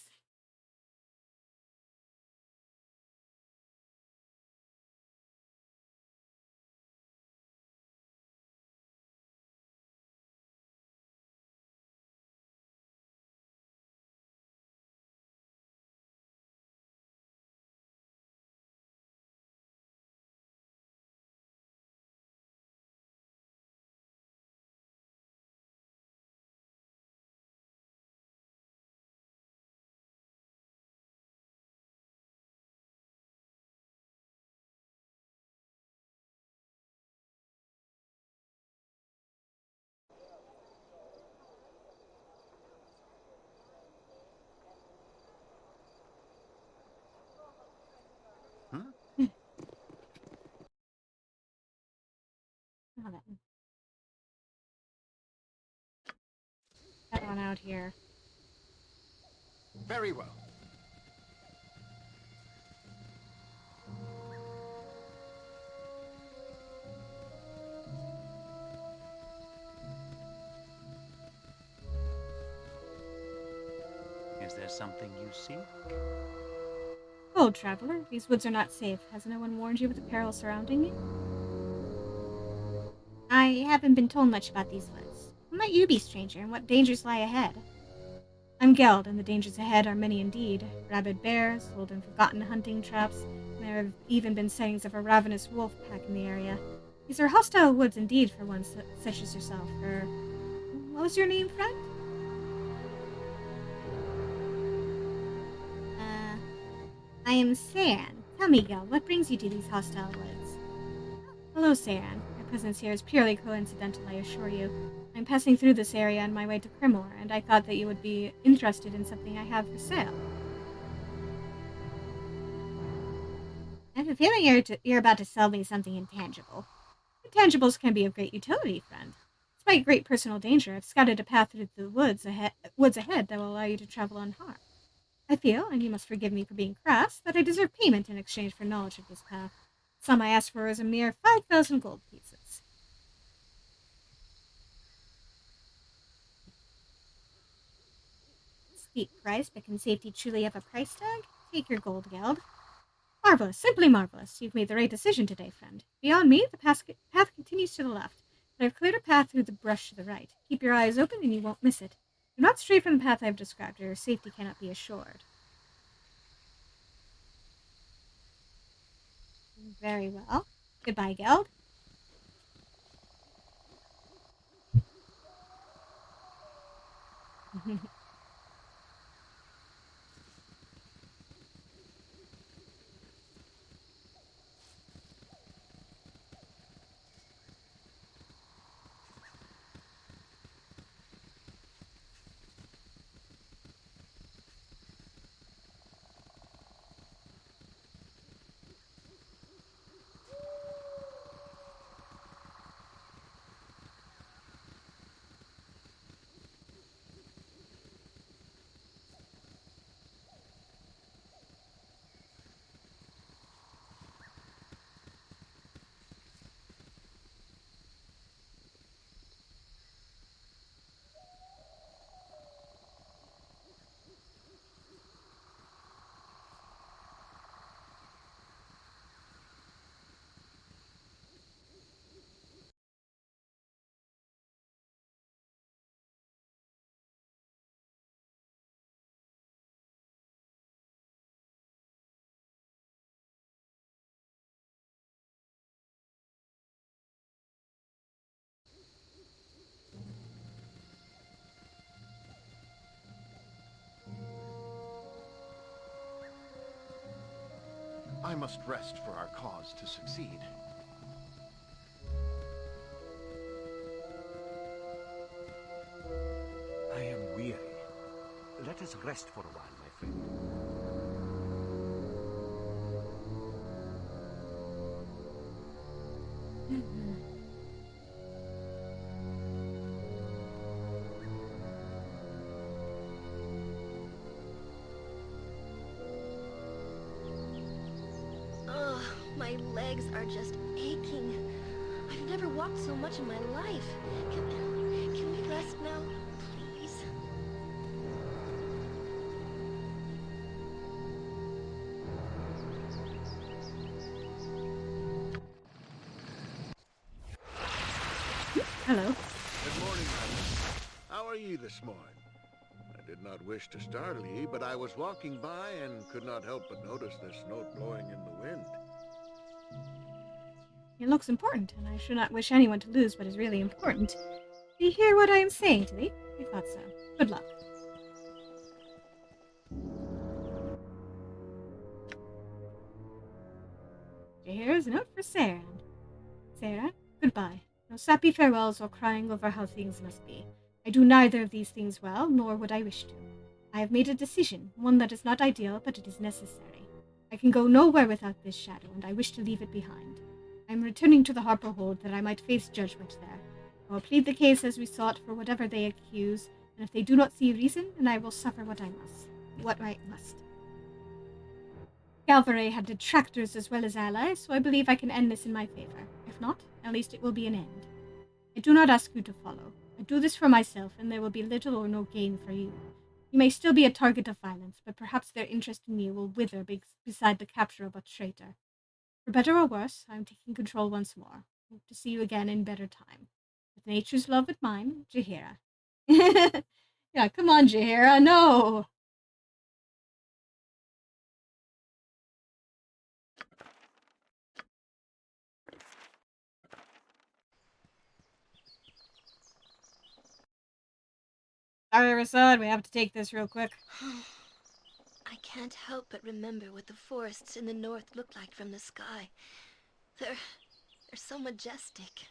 That one out here. Very well. Is there something you seek? Hold, traveler. These woods are not safe. Has no one warned you of the peril surrounding you? I haven't been told much about these woods. Who might you be, stranger, and what dangers lie ahead? I'm Geld, and the dangers ahead are many indeed. Rabid bears, old and forgotten hunting traps, and there have even been sightings of a ravenous wolf pack in the area. These are hostile woods indeed for one such as yourself. What was your name, friend? I am Sayan. Tell me, Gil, what brings you to these hostile woods? Hello, Sayan. My presence here is purely coincidental, I assure you. I'm passing through this area on my way to Primor, and I thought that you would be interested in something I have for sale. I have a feeling you're about to sell me something intangible. Intangibles can be of great utility, friend. Despite great personal danger, I've scouted a path through the woods ahead that will allow you to travel unharmed. I feel, and you must forgive me for being crass, that I deserve payment in exchange for knowledge of this path. The sum I ask for is a mere 5,000 gold pieces. Steep price, but can safety truly have a price tag? Take your gold, Geld. Marvelous, simply marvelous. You've made the right decision today, friend. Beyond me, the path continues to the left, but I've cleared a path through the brush to the right. Keep your eyes open and you won't miss it. Do not stray from the path I've described, or your safety cannot be assured. Very well. Goodbye, Geld. I must rest for our cause to succeed. I am weary. Let us rest for a while, my friend. Oh, my legs are just aching. I've never walked so much in my life. Can we rest now, please? Hello. Good morning, madam. How are ye this morning? I did not wish to startle ye, but I was walking by and could not help but notice this note blowing in the wind. It looks important, and I should not wish anyone to lose what is really important. Do you hear what I am saying, Tilly? I thought so. Good luck. Here is a note for Sarah. Sarah, goodbye. No sappy farewells or crying over how things must be. I do neither of these things well, nor would I wish to. I have made a decision, one that is not ideal, but it is necessary. I can go nowhere without this shadow, and I wish to leave it behind. I am returning to the Harper Hold that I might face judgment there. I will plead the case as we sought for whatever they accuse, and if they do not see reason, then I will suffer what I must. Calvary had detractors as well as allies, so I believe I can end this in my favor. If not, at least it will be an end. I do not ask you to follow. I do this for myself, and there will be little or no gain for you. You may still be a target of violence, but perhaps their interest in you will wither beside the capture of a traitor. For better or worse, I am taking control once more. Hope to see you again in better time. With nature's love with mine, Jaheira. Yeah, come on, Jaheira, no! Sorry, Rasad, we have to take this real quick. I can't help but remember what the forests in the north look like from the sky. They're so majestic.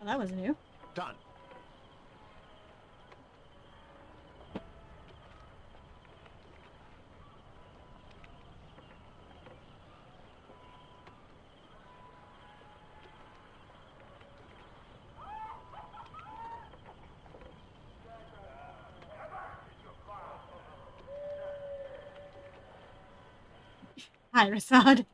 Well, that was new. Done. Hi, Rasad.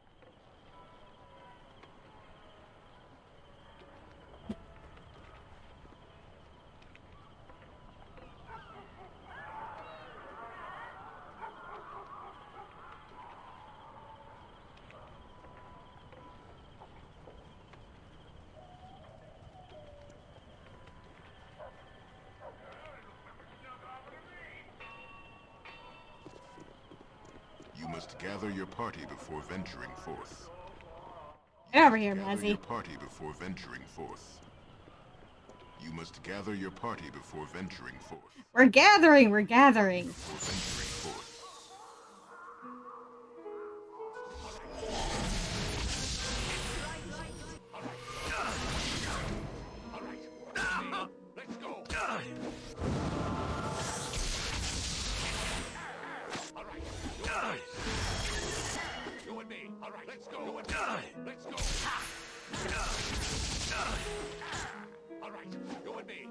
You must gather your party before venturing forth. Get over here, Gather Mazzy. your party before venturing forth. You must gather your party before venturing forth. We're gathering, we're gathering. Before venturing forth. Let's go. All right. You and me. All right. Let's go. You and me. Let's go. All right. You and me.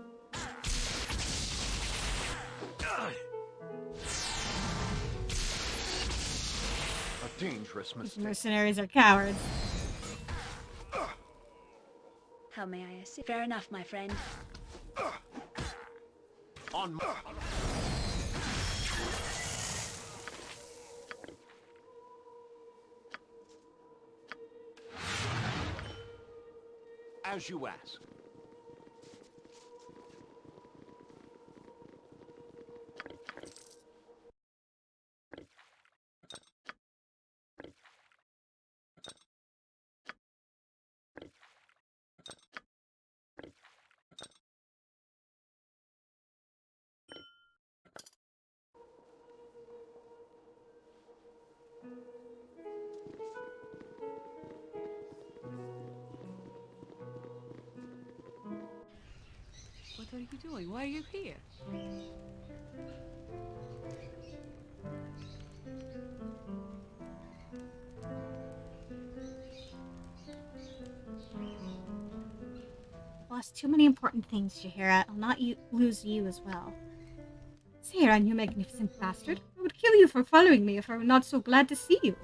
A dangerous These mistake. mercenaries are cowards. How may I assist? Fair enough, my friend. On my... As you ask. What are you doing? Why are you here? Lost too many important things, Shahira. I'll not lose you as well. Sarah, you magnificent bastard. I would kill you for following me if I were not so glad to see you.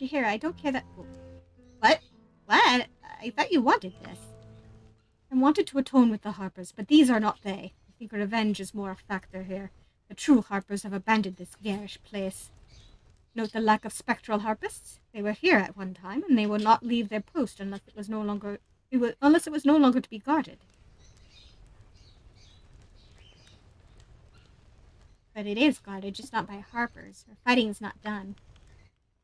Shahira, I don't care that... What? What? I thought you wanted this. I wanted to atone with the Harpers, but these are not they. I think revenge is more a factor here. The true Harpers have abandoned this garish place. Note the lack of spectral harpists. They were here at one time, and they will not leave their post unless it was no longer to be guarded. But it is guarded, just not by Harpers. Our fighting is not done.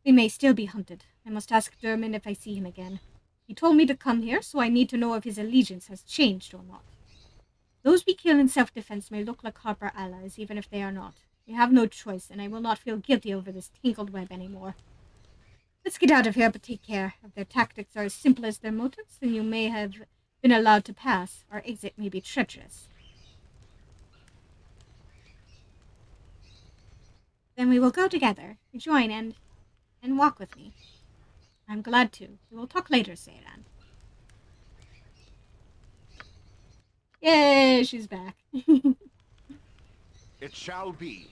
We may still be hunted. I must ask Dermot if I see him again. He told me to come here, so I need to know if his allegiance has changed or not. Those we kill in self-defense may look like Harper allies, even if they are not. We have no choice, and I will not feel guilty over this tangled web anymore. Let's get out of here, but take care. If their tactics are as simple as their motives, then you may have been allowed to pass. Our exit may be treacherous. Then we will go together. Join and walk with me. I'm glad to. We will talk later, Seiran. Yay, she's back. It shall be.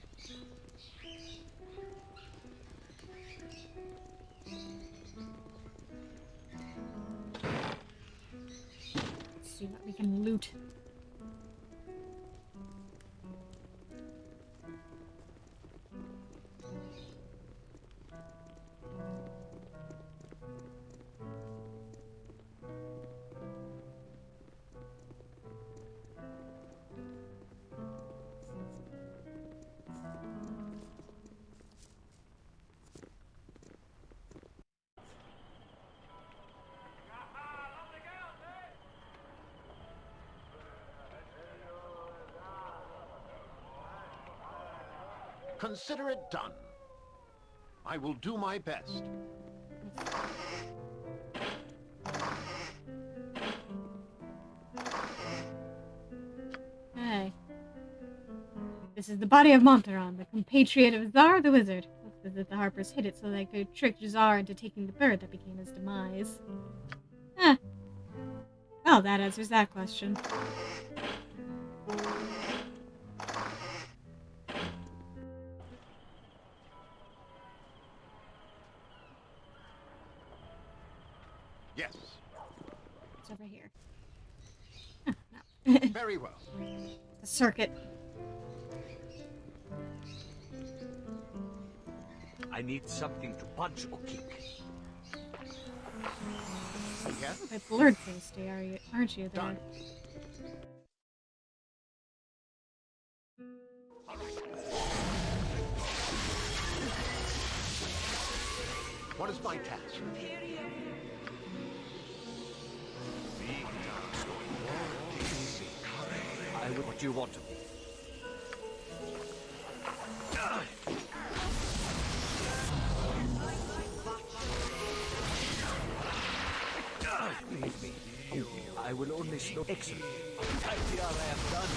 Let's see what we can loot. Consider it done. I will do my best. Hey. This is the body of Montaron, the compatriot of Zar the Wizard. Looks as if the Harpers hid it so they could trick Zar into taking the bird that became his demise. Well, that answers that question. Yes. It's over here. Very well. The circuit. I need something to punch or kick. Yes? A bit bloodthirsty, aren't you? There. Done. What is my task? I will what you want of me. Leave me. I will only slow. Excellent. I fear I am done.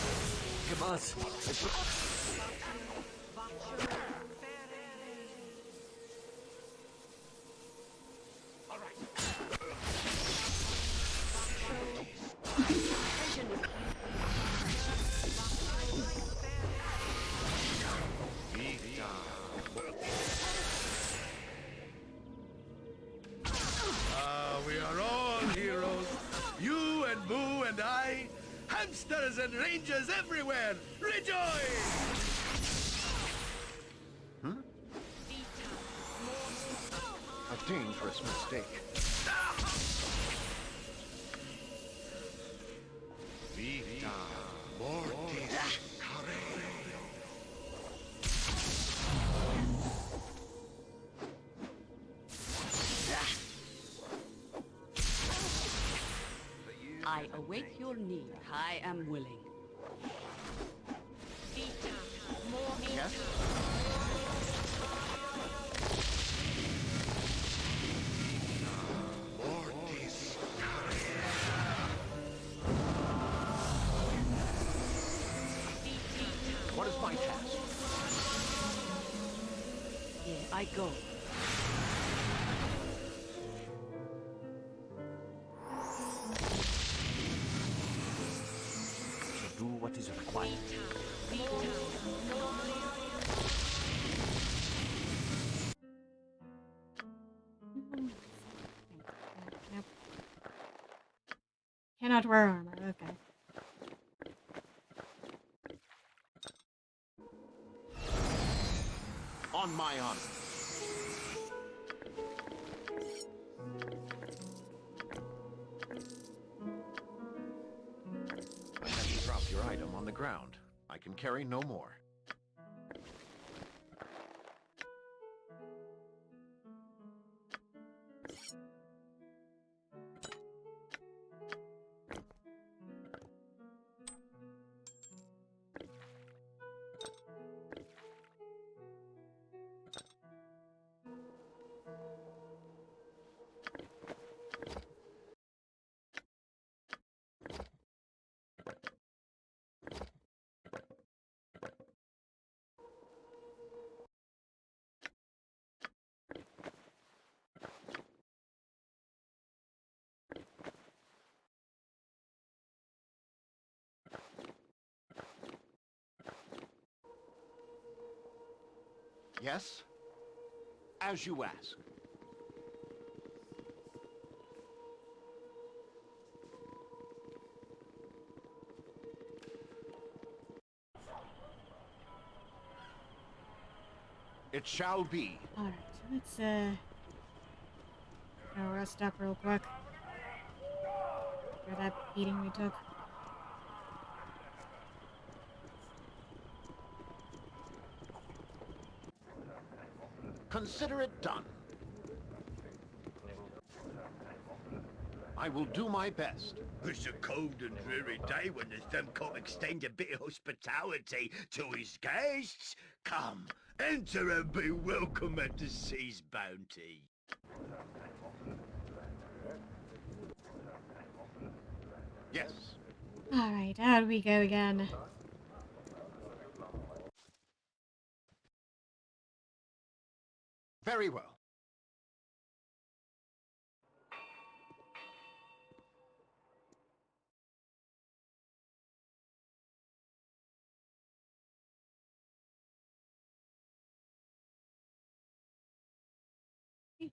Kamas. We are all heroes. You and Boo and I. Hamsters and rangers everywhere. Rejoice! A dangerous mistake. Vita mortis carere. I await your need. I am willing. Yes? Mortis What is my task? Here I go. To do what is required. Nope. Cannot wear armor. Okay. On my honor. I have you drop your item on the ground. I can carry no more. Yes? As you ask. It shall be. Alright, so let's, rest up real quick. For that beating we took. Consider it done. I will do my best. It's a cold and dreary day when the thumb can't extend a bit of hospitality to his guests. Come, enter and be welcome at the sea's bounty. Yes. Alright, out we go again. Very well.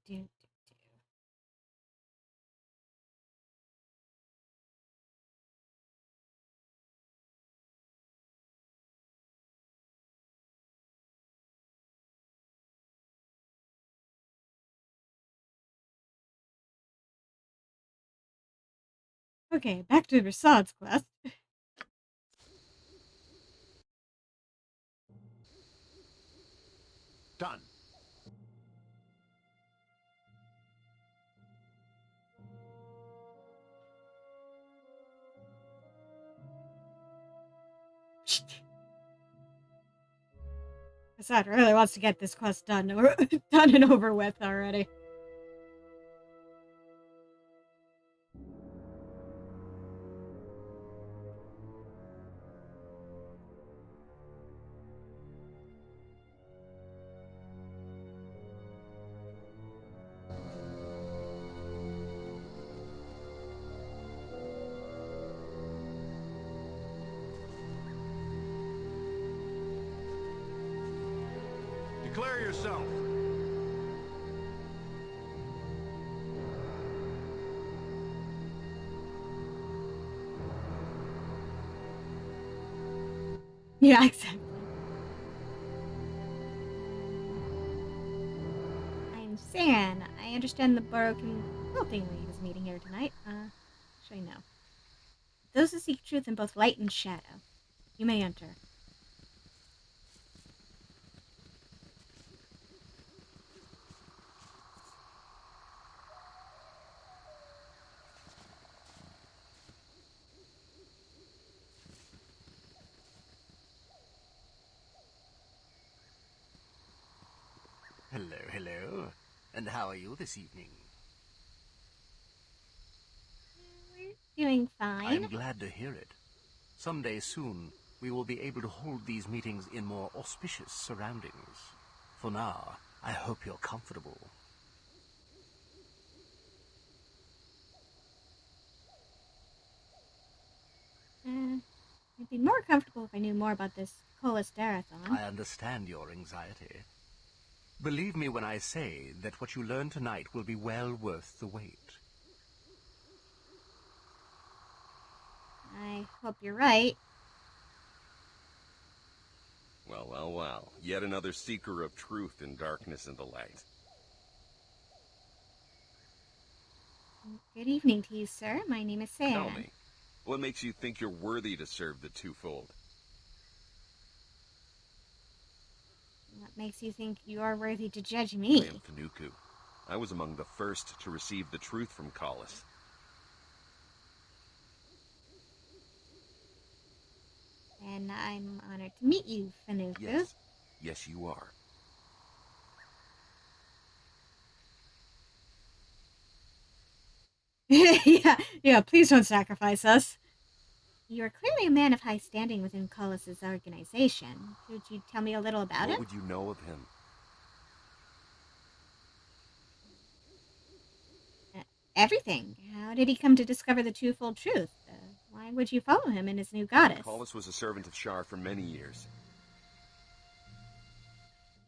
Do. Okay, back to Rasad's quest. Done. Rasad really wants to get this quest done, or done and over with already. Declare yourself. Yeah, exactly. I'm San. I understand the Broken Quilting League is meeting here tonight. Actually, no. Those who seek truth in both light and shadow. You may enter. Hello, hello. And how are you this evening? Doing fine. I'm glad to hear it. Someday soon, we will be able to hold these meetings in more auspicious surroundings. For now, I hope you're comfortable. I'd be more comfortable if I knew more about this Colisterathon. I understand your anxiety. Believe me when I say that what you learn tonight will be well worth the wait. I hope you're right. Well, well, well. Yet another seeker of truth in darkness and the light. Good evening to you, sir. My name is Sarah. Tell me, what makes you think you're worthy to serve the twofold? What makes you think you are worthy to judge me? I am Finuku. I was among the first to receive the truth from Collis. And I'm honored to meet you, Finuku. Yes. Yes, you are. yeah, please don't sacrifice us. You are clearly a man of high standing within Collis's organization. Could you tell me a little about him? What would you know of him? Everything. How did he come to discover the twofold truth? Why would you follow him and his new goddess? Collis was a servant of Shar for many years.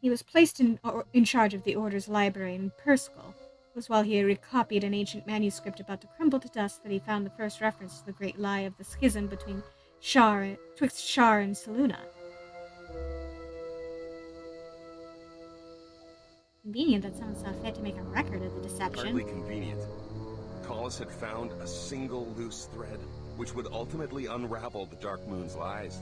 He was placed in charge of the Order's library in Perskal. It was while he recopied an ancient manuscript about to crumble to dust that he found the first reference to the great lie of the schism between twixt Shar and Selûne. Convenient that someone saw fit to make a record of the deception. Hardly convenient. Collis had found a single loose thread, which would ultimately unravel the Dark Moon's lies.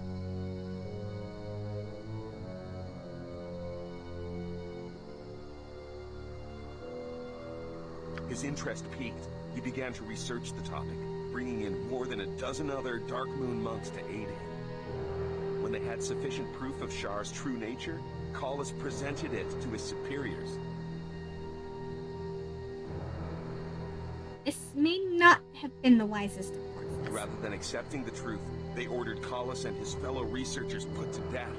His interest peaked. He began to research the topic, bringing in more than a dozen other Dark Moon monks to aid him. When they had sufficient proof of Shar's true nature, Collis presented it to his superiors. This may not have been the wisest of courses. Rather than accepting the truth, they ordered Collis and his fellow researchers put to death.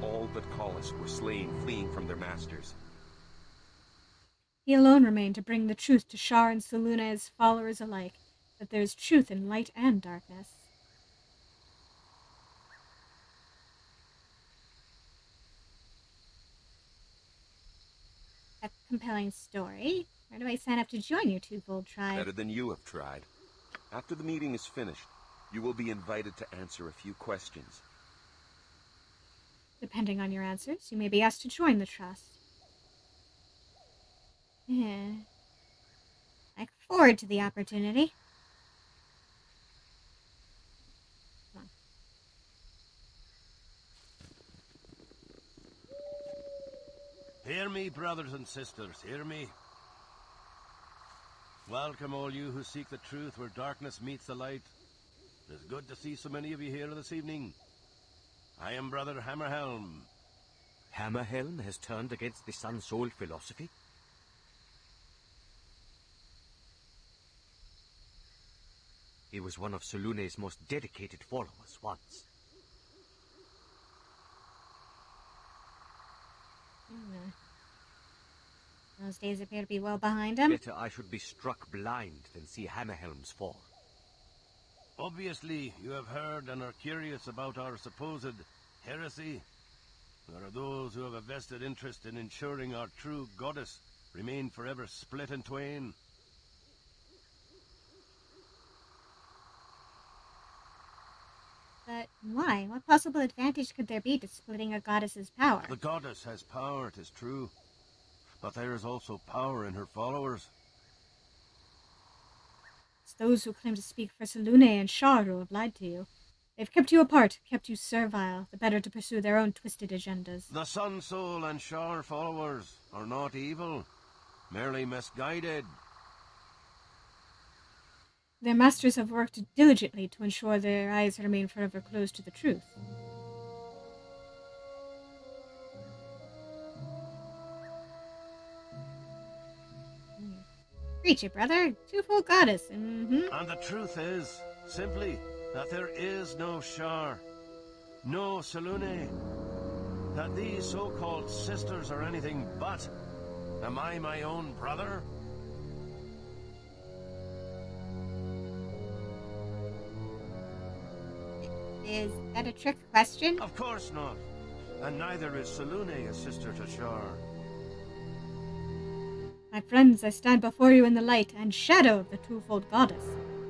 All but Collis were slain fleeing from their masters. He alone remained to bring the truth to Shar and Selûne's followers alike, that there is truth in light and darkness. A compelling story. Where do I sign up to join your twofold tribe? Better than you have tried. After the meeting is finished, you will be invited to answer a few questions. Depending on your answers, you may be asked to join the trust. Yeah. I look forward to the opportunity. Come on. Hear me, brothers and sisters, hear me. Welcome all you who seek the truth where darkness meets the light. It is good to see so many of you here this evening. I am Brother Hammerhelm. Hammerhelm has turned against the Sun Soul philosophy? He was one of Selûne's most dedicated followers once. Those days appear to be well behind him. Better I should be struck blind than see Hammerhelm's fall. Obviously, you have heard and are curious about our supposed heresy. There are those who have a vested interest in ensuring our true goddess remain forever split in twain. But why? What possible advantage could there be to splitting a goddess's power? The goddess has power, it is true. But there is also power in her followers. It's those who claim to speak for Selûne and Shar who have lied to you. They've kept you apart, kept you servile, the better to pursue their own twisted agendas. The Sun Soul and Shar followers are not evil, merely misguided. Their masters have worked diligently to ensure their eyes remain forever closed to the truth. Preach it, brother. Twofold goddess. Mm-hmm. And the truth is, simply, that there is no Shar, no Selûne, that these so-called sisters are anything but. Am I my own brother? Is that a trick question? Of course not. And neither is Selûne a sister to Shar. My friends, I stand before you in the light and shadow of the twofold goddess.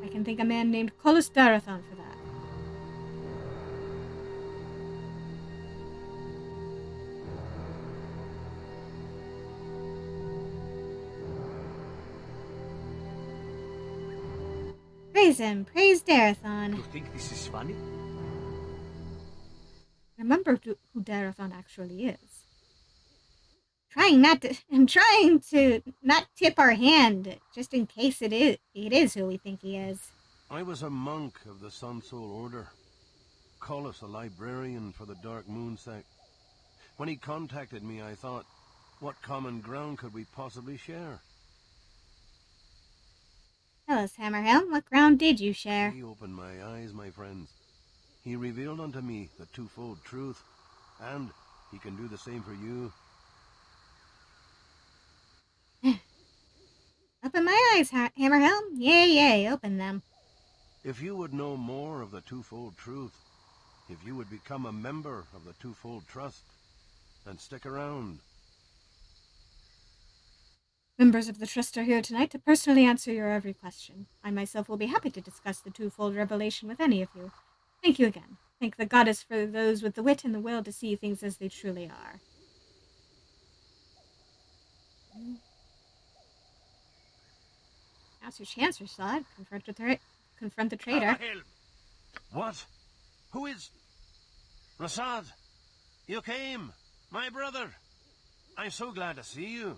I can thank a man named Collis Darathon for that. Praise him, praise Darathon. You think this is funny? Remember who Darathon actually is. I'm trying to not tip our hand, just in case it is who we think he is. I was a monk of the Sun Soul Order. Collis a librarian for the Dark Moon sect. When he contacted me, I thought, what common ground could we possibly share? Tell us, Hammerhelm, what ground did you share? He opened my eyes, my friends. He revealed unto me the twofold truth, and he can do the same for you. Open my eyes, Hammerhelm. Yay, yay, open them. If you would know more of the twofold truth, if you would become a member of the twofold trust, and stick around. Members of the Trust are here tonight to personally answer your every question. I myself will be happy to discuss the twofold revelation with any of you. Thank you again. Thank the goddess for those with the wit and the will to see things as they truly are. Now's your chance, Rashad. Confront the traitor. What? Who is... Rasad? You came! My brother! I'm so glad to see you.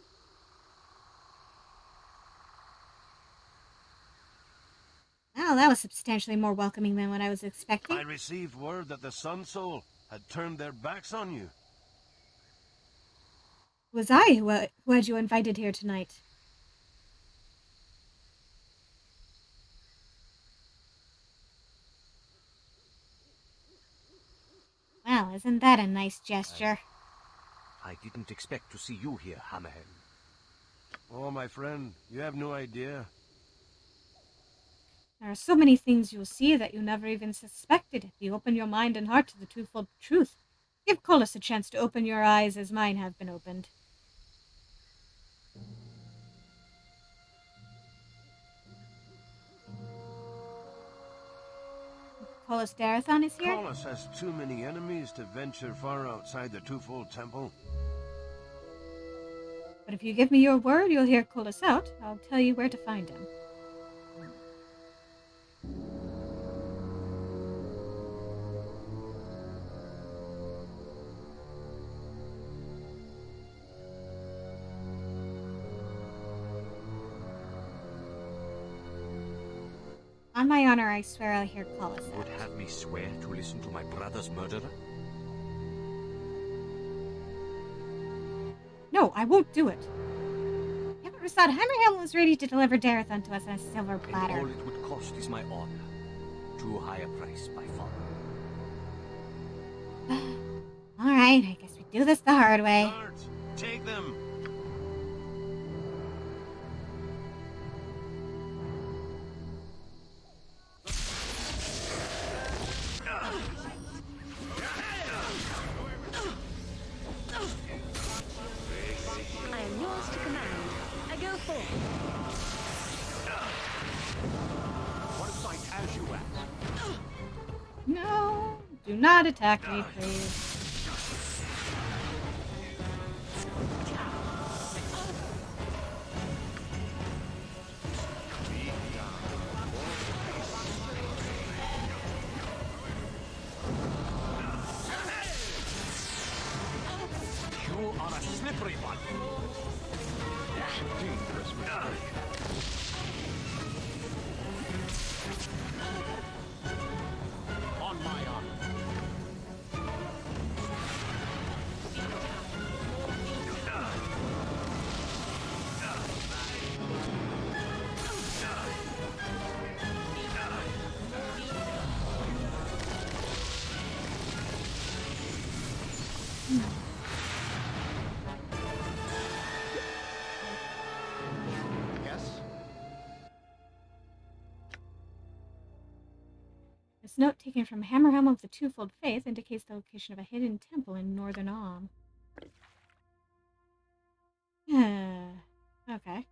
Well, that was substantially more welcoming than what I was expecting. I received word that the Sun Soul had turned their backs on you. It was I who had you invited here tonight. Well, isn't that a nice gesture? I didn't expect to see you here, Hammerhelm. Oh, my friend, you have no idea. There are so many things you'll see that you never even suspected if you open your mind and heart to the twofold truth. Give Colas a chance to open your eyes as mine have been opened. Colas Darathon is here? Colas has too many enemies to venture far outside the twofold temple. But if you give me your word you'll hear Colas out, I'll tell you where to find him. On my honor, I swear I'll hear Colas out. Would have me swear to listen to my brother's murderer? No, I won't do it. Yeah, but Rasad, Hammerhelm was ready to deliver Darathon to us on a silver platter. And all it would cost is my honor. Too high a price by far. Alright, I guess we do this the hard way. Guards, take them! I am yours to command. I go forth. What sight as you ask? No, do not attack me, please. You are a slippery one. Dangerous mistake. On my honor. Yes? This note taken from Hammerhelm of the Twofold Faith indicates the location of a hidden temple in northern Alm. Okay.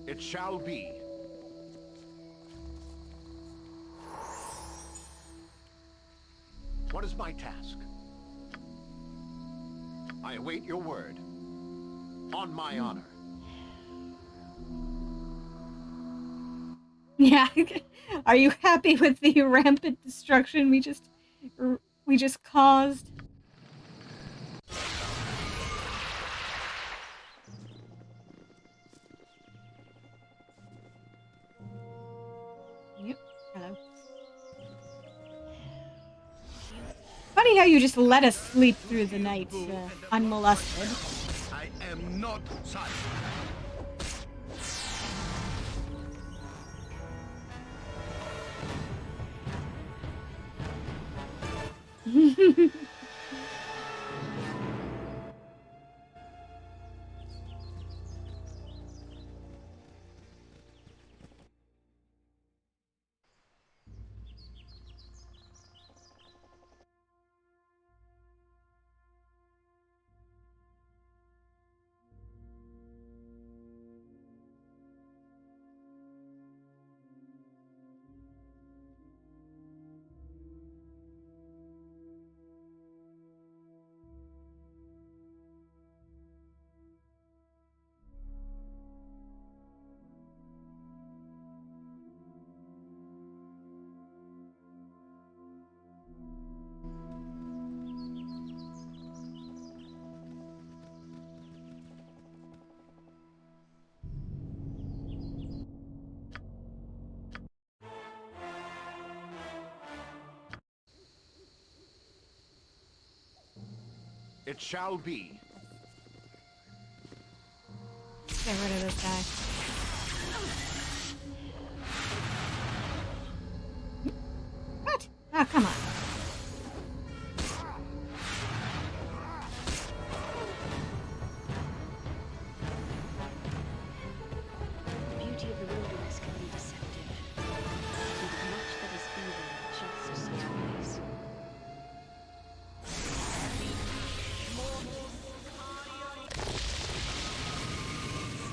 It shall be. What is my task? I await your word. On my honor. Yeah. Are you happy with the rampant destruction we just caused? Yep. Hello. Funny how you just let us sleep through the night, unmolested. I am not silent. It shall be. Get rid of this guy. What? Oh, come on. The beauty of the wilderness can be deceptive. With much that is evil just such a place.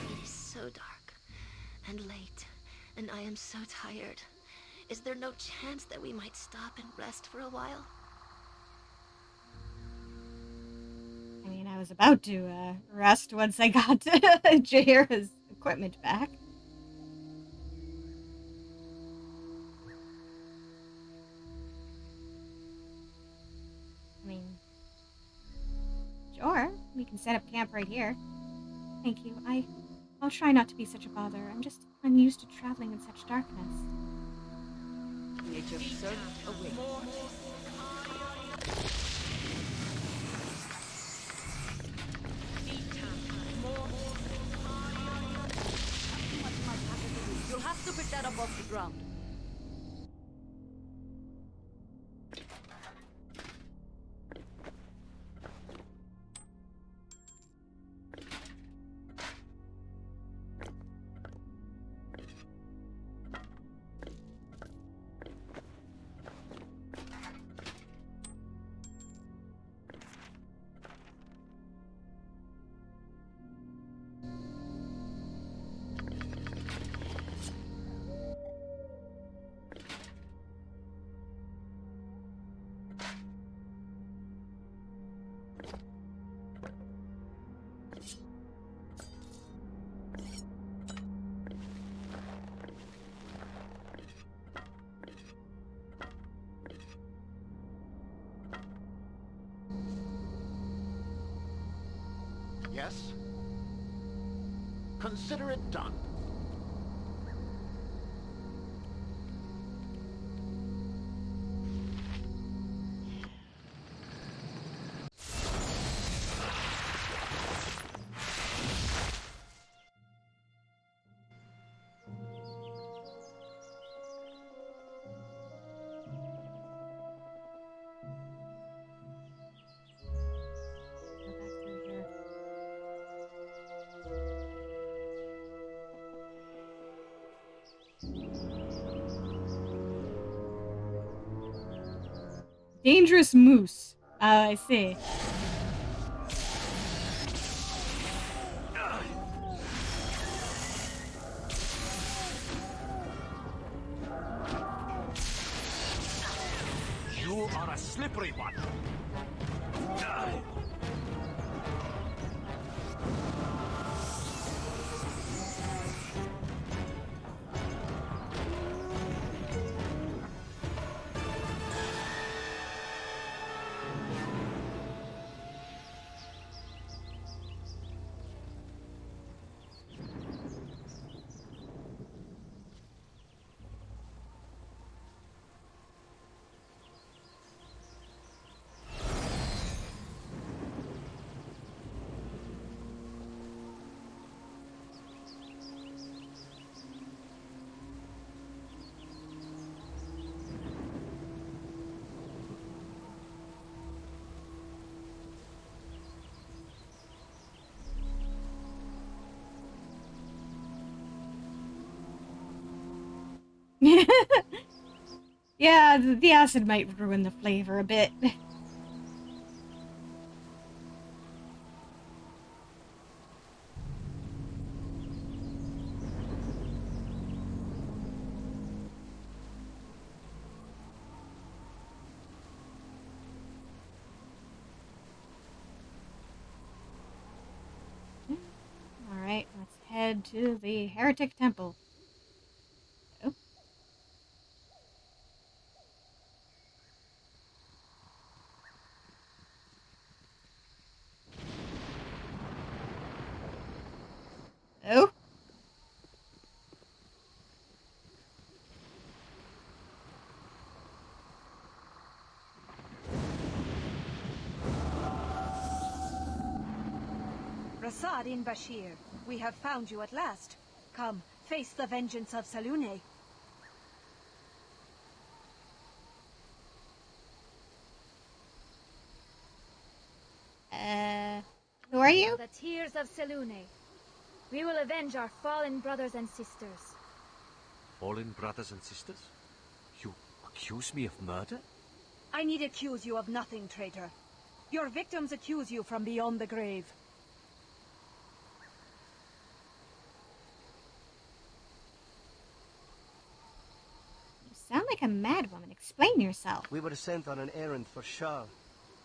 It is so dark and late, and I am so tired. Is there no chance that we might stop and rest for a while? I mean, I was about to rest once I got Jaira's equipment back. I mean, sure, we can set up camp right here. Thank you. I'll try not to be such a bother. I'm just unused to traveling in such darkness. Nature search away. You'll have to pick that up off the ground. Yes? Consider it done. Go back through here. Dangerous moose. I see. You are a slippery one. Yeah, the acid might ruin the flavor a bit. Alright, let's head to the Heretic Temple. Oh. Oh. Rasad in Bashir, we have found you at last. Come, face the vengeance of Salune. Who are you? The tears of Salune. We will avenge our fallen brothers and sisters. Fallen brothers and sisters? You accuse me of murder? I need accuse you of nothing, traitor. Your victims accuse you from beyond the grave. You sound like a madwoman. Explain yourself. We were sent on an errand for Shar,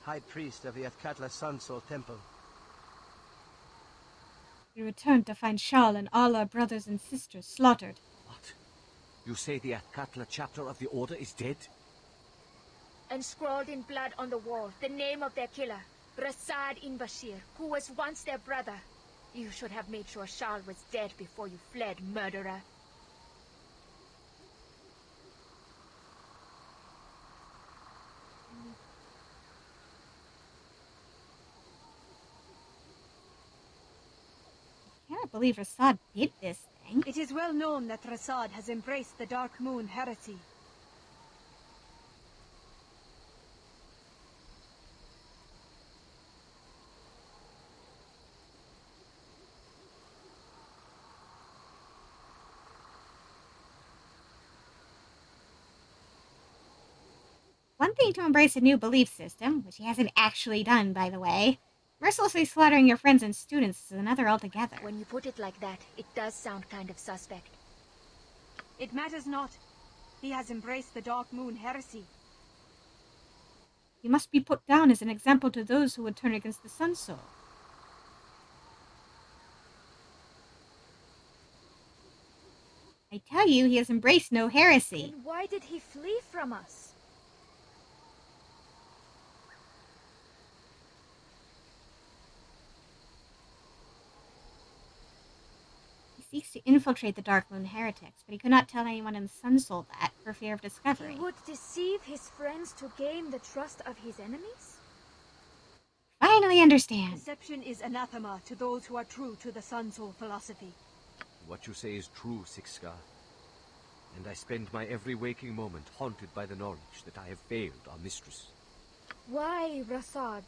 High Priest of the Athkatla Sunsol Temple. We returned to find Shal and all our brothers and sisters slaughtered. What? You say the Athkatla chapter of the Order is dead? And scrawled in blood on the wall, the name of their killer, Rasad in Bashir, who was once their brother. You should have made sure Shal was dead before you fled, murderer. I can't believe Rasad did this thing. It is well known that Rasad has embraced the Dark Moon heresy. One thing to embrace a new belief system, which he hasn't actually done, by the way. Mercilessly slaughtering your friends and students is another altogether. When you put it like that, it does sound kind of suspect. It matters not. He has embraced the Dark Moon heresy. He must be put down as an example to those who would turn against the Sun Soul. I tell you, he has embraced no heresy. Then why did he flee from us? He seeks to infiltrate the Dark Moon heretics, but he could not tell anyone in the Sun Soul that, for fear of discovery. He would deceive his friends to gain the trust of his enemies? Finally understand. Deception is anathema to those who are true to the Sun Soul philosophy. What you say is true, Six Scar. And I spend my every waking moment haunted by the knowledge that I have failed our mistress. Why, Rasad?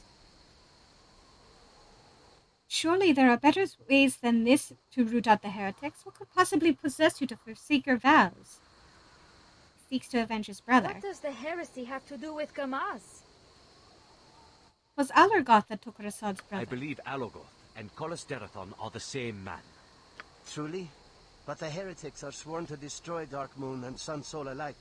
Surely there are better ways than this to root out the heretics. What could possibly possess you to forsake your vows? He seeks to avenge his brother. What does the heresy have to do with Gamaz? It was Alargoth that took Rasad's brother. I believe Alogoth and Kolis Derathon are the same man. Truly? But the heretics are sworn to destroy Dark Moon and Sun Soul alike.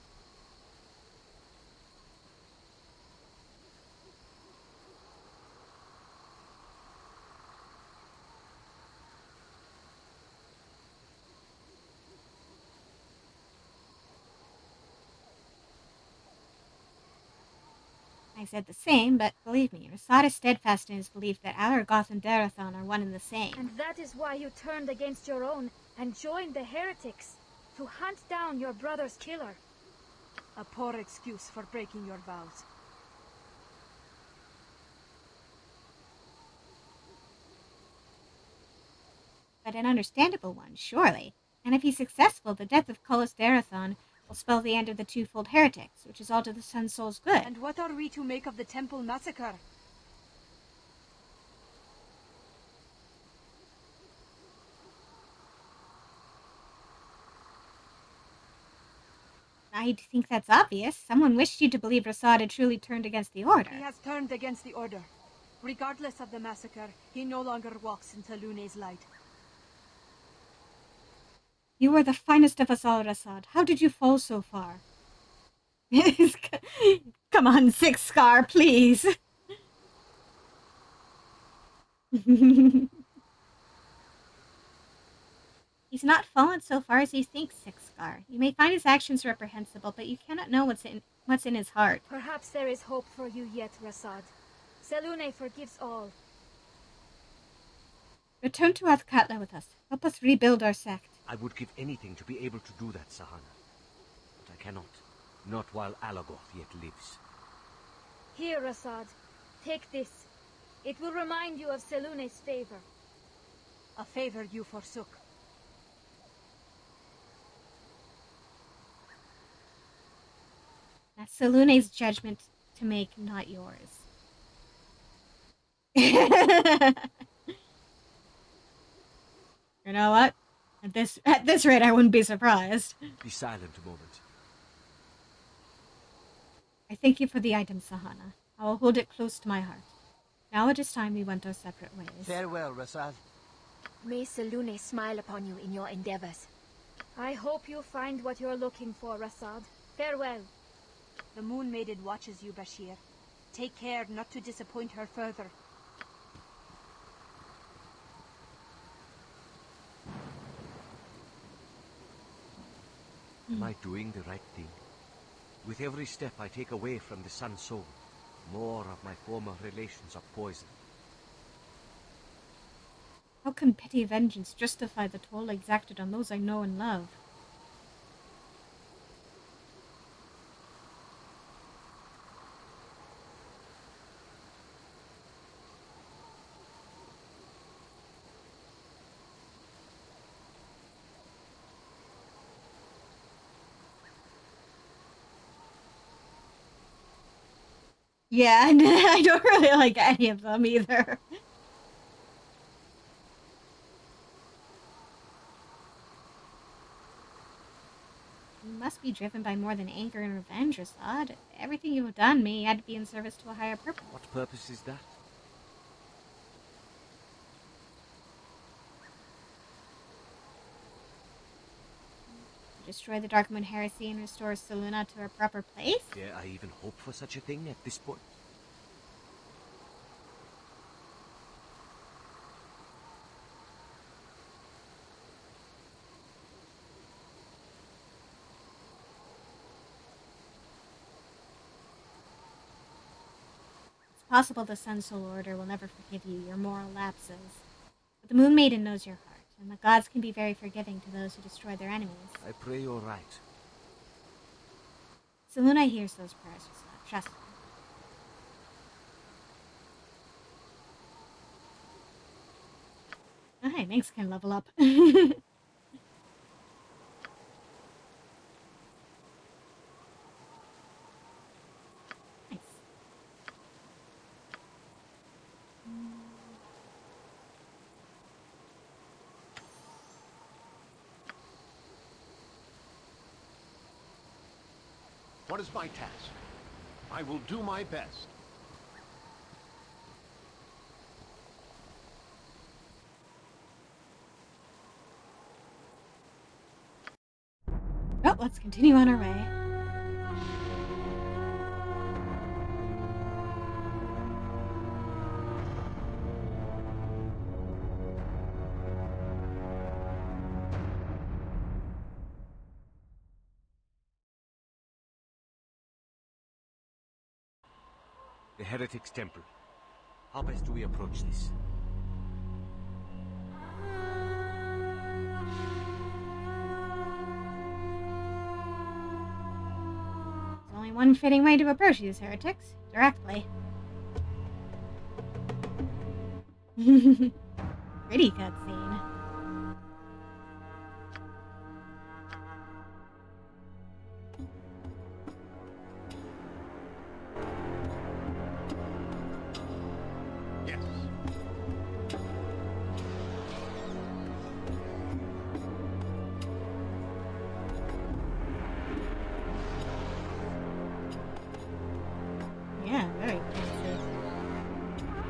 I said the same, but believe me, Rasad is steadfast in his belief that Alargoth and Derathon are one and the same. And that is why you turned against your own and joined the heretics to hunt down your brother's killer. A poor excuse for breaking your vows. But an understandable one, surely. And if he's successful, the death of Kolis Derathon will spell the end of the twofold heretics, which is all to the Sun Soul's good. And what are we to make of the temple massacre? I think that's obvious. Someone wished you to believe Rasad had truly turned against the Order. He has turned against the Order. Regardless of the massacre, he no longer walks in Salune's light. You are the finest of us all, Rasad. How did you fall so far? Come on, Six Scar, please. He's not fallen so far as you think, Six Scar. You may find his actions reprehensible, but you cannot know what's in his heart. Perhaps there is hope for you yet, Rasad. Salune forgives all. Return to Athkatla with us. Help us rebuild our sect. I would give anything to be able to do that, Sahana. But I cannot. Not while Alagoth yet lives. Here, Rasad. Take this. It will remind you of Salune's favor. a favor you forsook. That's Salune's judgment to make, not yours. You know what? At this rate, I wouldn't be surprised. Be silent a moment. I thank you for the item, Sahana. I will hold it close to my heart. Now it is time we went our separate ways. Farewell, Rasad. May Salune smile upon you in your endeavors. I hope you find what you're looking for, Rasad. Farewell. The Moon Maiden watches you, Bashir. Take care not to disappoint her further. Am I doing the right thing? With every step I take away from the Sun Soul, more of my former relations are poisoned. How can petty vengeance justify the toll exacted on those I know and love? Yeah, I don't really like any of them either. You must be driven by more than anger and revenge, Assad. Everything you have done may had to be in service to a higher purpose. What purpose is that? Destroy the Darkmoon heresy and restore Saluna to her proper place? Dare I even hope for such a thing at this point? It's possible the Sun Soul Order will never forgive you your moral lapses. But the Moon Maiden knows your heart, and the gods can be very forgiving to those who destroy their enemies. I pray you're right. Saluna hears those prayers, Assad. Trust me. Alright, Minx can level up. Nice. What is my task? I will do my best. Well, let's continue on our way. The Heretic's Temple. How best do we approach this? There's only one fitting way to approach these heretics. Directly. Pretty cutscene. Yeah, very fancy.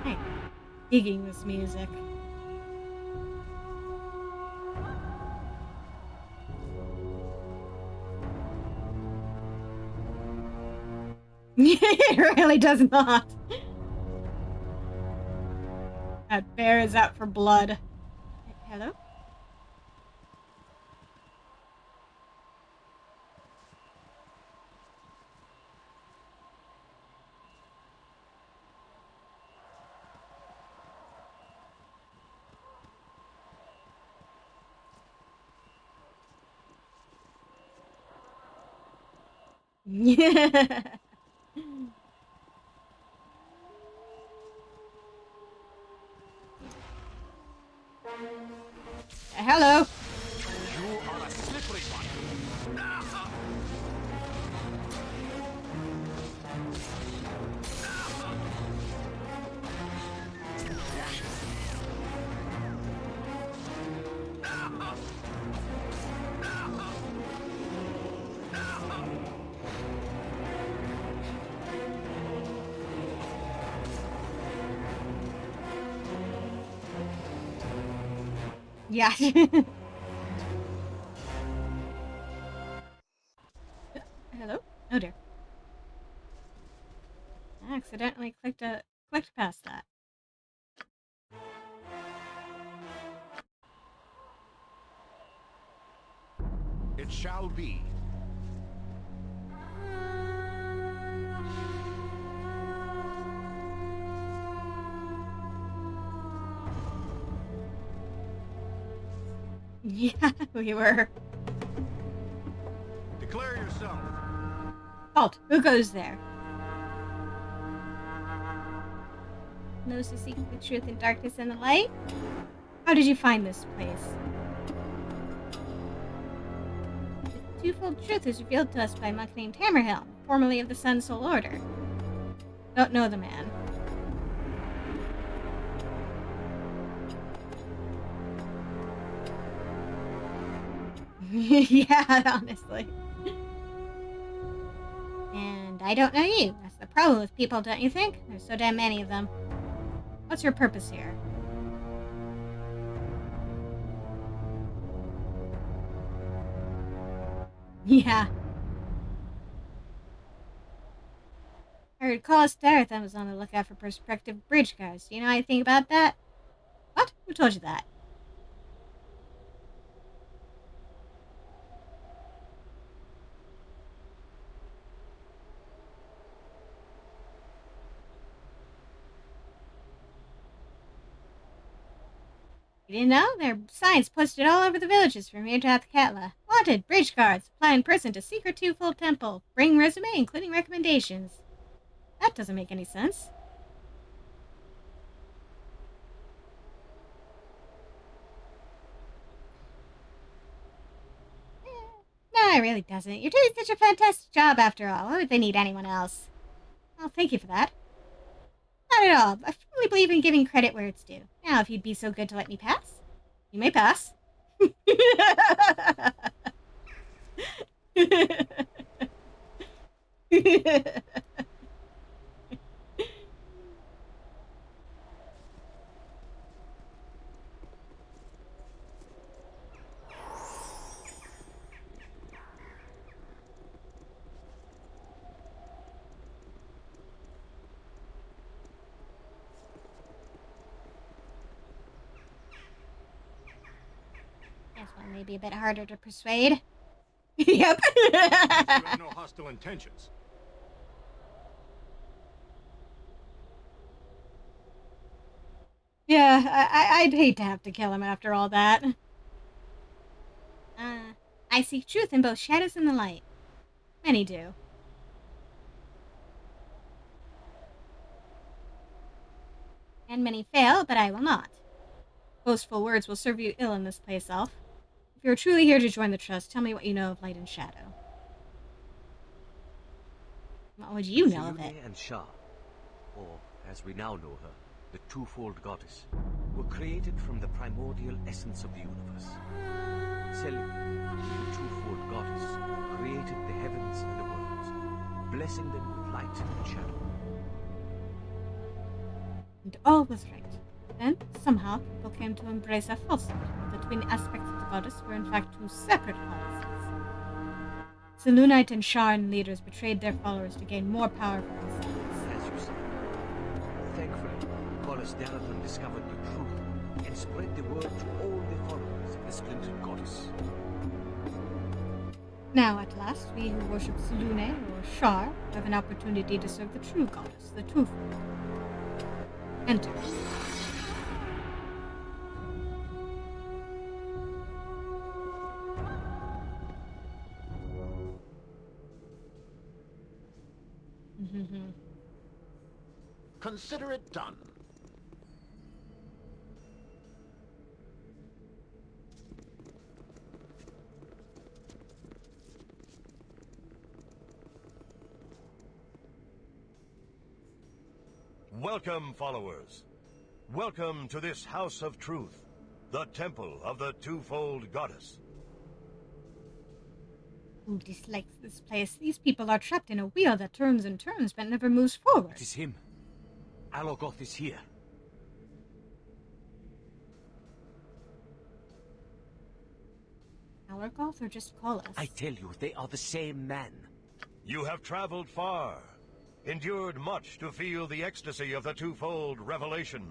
Hey, digging this music. It really does not. That bear is out for blood. Hello? Yeah. Hello. You are a slippery one. Yeah. Hello? Oh dear. I accidentally clicked past that. It shall be. Yeah, we were. Declare yourself. Halt! Who goes there? Knows the secret, the truth, and darkness and the light? How did you find this place? The twofold truth is revealed to us by a monk named Hammerhelm, formerly of the Sun Soul Order. Don't know the man. Yeah, honestly. And I don't know you. That's the problem with people, don't you think? There's so damn many of them. What's your purpose here? Yeah. I heard Collis Darethon was on the lookout for prospective bridge guards. Do you know anything about that? What? Who told you that? You didn't know? There are signs posted all over the villages from here to Athkatla. Wanted, bridge guards, apply in person to secret twofold temple. Bring resume, including recommendations. That doesn't make any sense. No, it really doesn't. You're doing such a fantastic job after all. Why would they need anyone else? Well, thank you for that. Not at all. I firmly believe in giving credit where it's due. Now, if you'd be so good to let me pass. You may pass. This one may be a bit harder to persuade. Yep. You have no hostile intentions. Yeah, I'd hate to have to kill him after all that. I seek truth in both shadows and the light. Many do. And many fail, but I will not. Boastful words will serve you ill in this place, Elf. If you are truly here to join the Trust, tell me what you know of light and shadow. What would you know of it? Selune and Shar, or as we now know her, the twofold goddess, were created from the primordial essence of the universe. Selune, the twofold goddess, created the heavens and the worlds, blessing them with light and shadow. And all was right. Then, somehow, people came to embrace a falsehood. The twin aspects of the goddess were in fact two separate goddesses. Selunite and Sharn leaders betrayed their followers to gain more power for themselves. As you say. Thankfully, Collis Darethon discovered the truth and spread the word to all the followers of the splintered goddess. Now, at last, we who worship Selune or Shar have an opportunity to serve the true goddess, the twofold. Enter. Consider it done. Welcome, followers. Welcome to this House of Truth, the temple of the twofold goddess. Who dislikes this place? These people are trapped in a wheel that turns and turns but never moves forward. It is him. Alogoth is here. Alogoth or just call us? I tell you, they are the same man. You have traveled far, endured much to feel the ecstasy of the twofold revelation.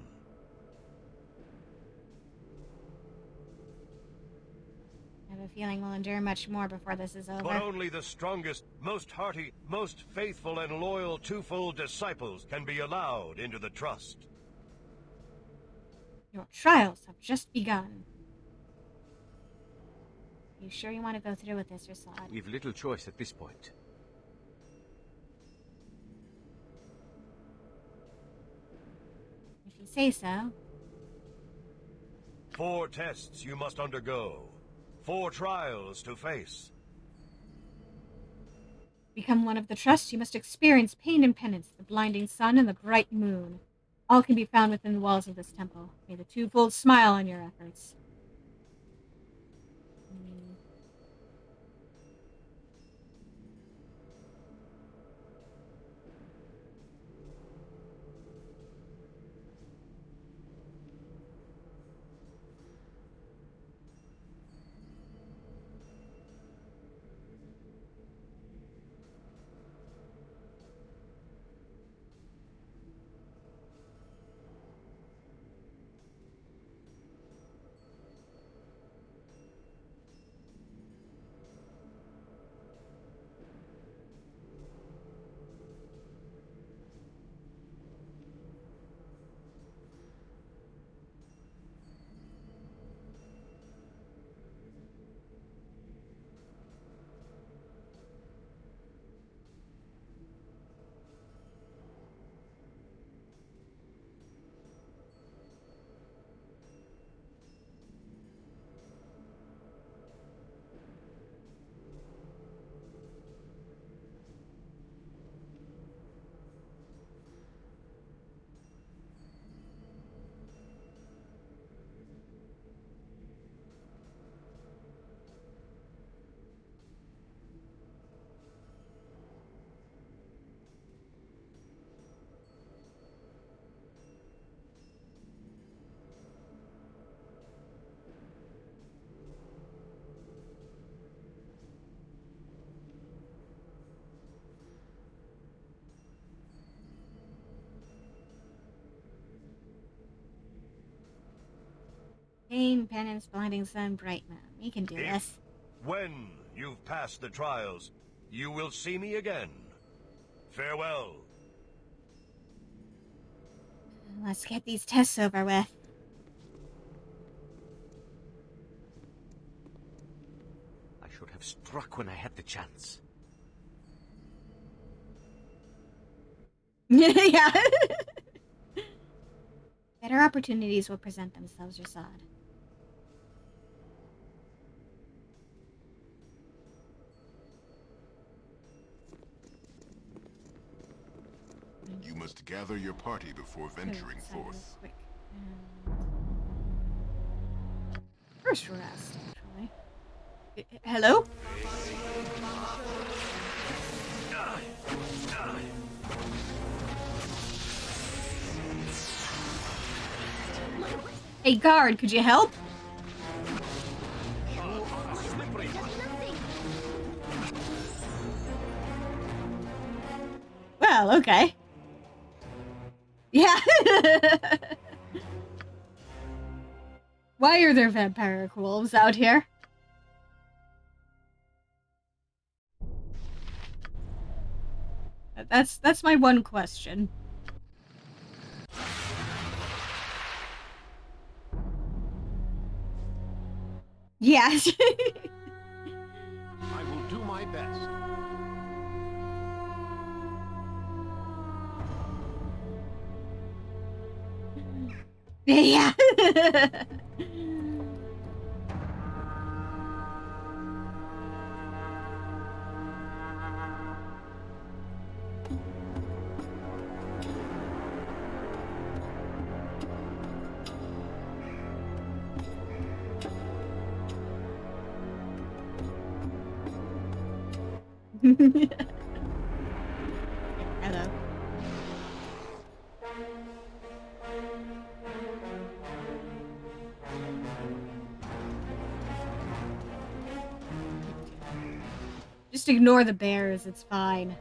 I have a feeling we'll endure much more before this is over. But only the strongest, most hearty, most faithful and loyal twofold disciples can be allowed into the trust. Your trials have just begun. Are you sure you want to go through with this, Rasad? We've little choice at this point. If you say so. 4 tests you must undergo. 4 trials to face. Become one of the trust, you must experience pain and penance, the blinding sun and the bright moon. All can be found within the walls of this temple. May the twofold smile on your efforts. Pain, penance, blinding sun, bright moon. We can do this. When you've passed the trials, you will see me again. Farewell. Let's get these tests over with. I should have struck when I had the chance. Yeah. Better opportunities will present themselves, Rasad. You must gather your party before venturing forth. First rest, actually. Hello? Hey, guard, could you help? Well, okay. Yeah. Why are there vampiric wolves out here? That's my one question. Yes. I will do my best. Yeah. Hello. Just ignore the bears, it's fine.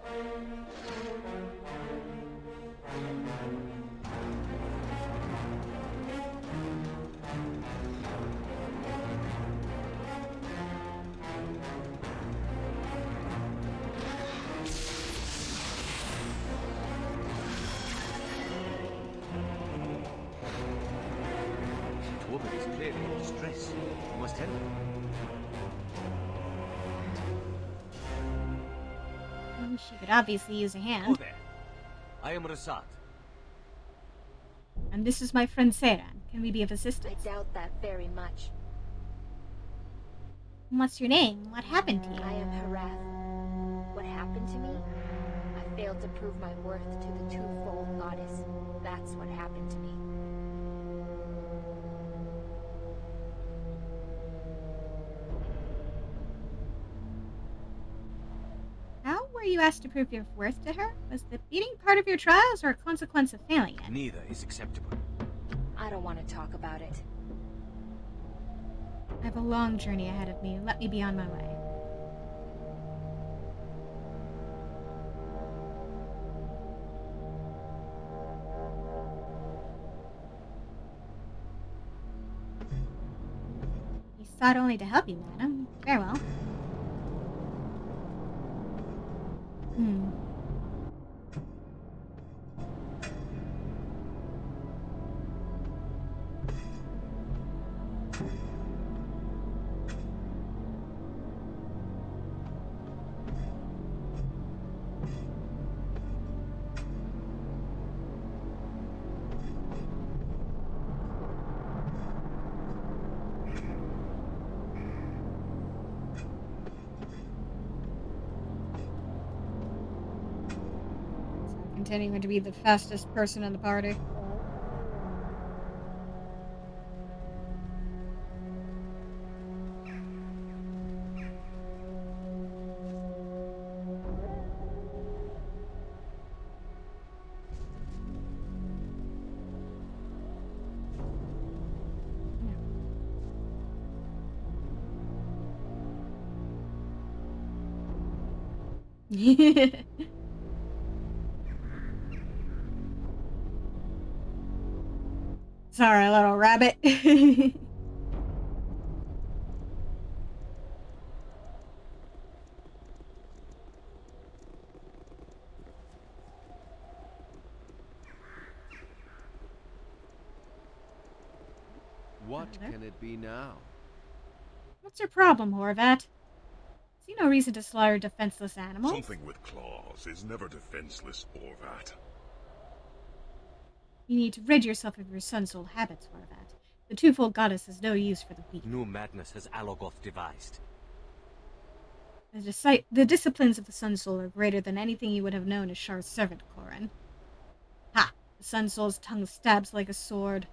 The woman is clearly in distress. You must help her. She could obviously use a Oh hand. there. I am Rasad. And this is my friend Seran. Can we be of assistance? I doubt that very much. What's your name? What happened to you? I am Harath. What happened to me? I failed to prove my worth to the twofold goddess. That's what happened to me. How were you asked to prove your worth to her? Was the beating part of your trials or a consequence of failing it? Neither is acceptable. I don't want to talk about it. I have a long journey ahead of me. Let me be on my way. He sought only to help you, madam. Farewell. Continuing to be the fastest person in the party. Sorry, little rabbit. What can it be now? What's your problem, Horvat? See no reason to slaughter defenseless animals? Something with claws is never defenseless, Orvat. You need to rid yourself of your son's old habits, Horvat. The twofold goddess has no use for the weak. New madness has Alogoth devised. The disciplines of the Sun Soul are greater than anything you would have known as Shar's servant, Korin. Ha! The Sun Soul's tongue stabs like a sword.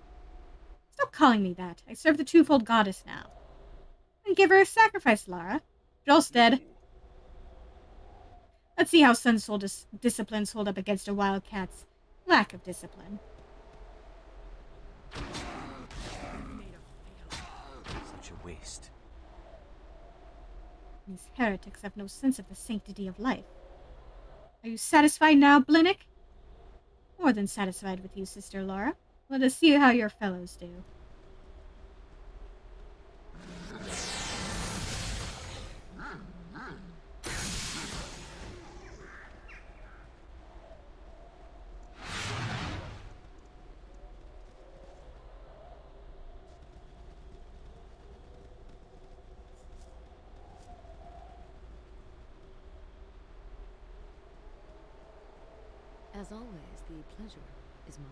Stop calling me that. I serve the twofold goddess now. And give her a sacrifice, Lara. Jolstead. Let's see how Sun Soul disciplines hold up against a wildcat's lack of discipline. Such a waste. These heretics have no sense of the sanctity of life. Are you satisfied now, Blinnick? More than satisfied with you, Sister Laura. Let us see how your fellows do. As always, the pleasure is mine.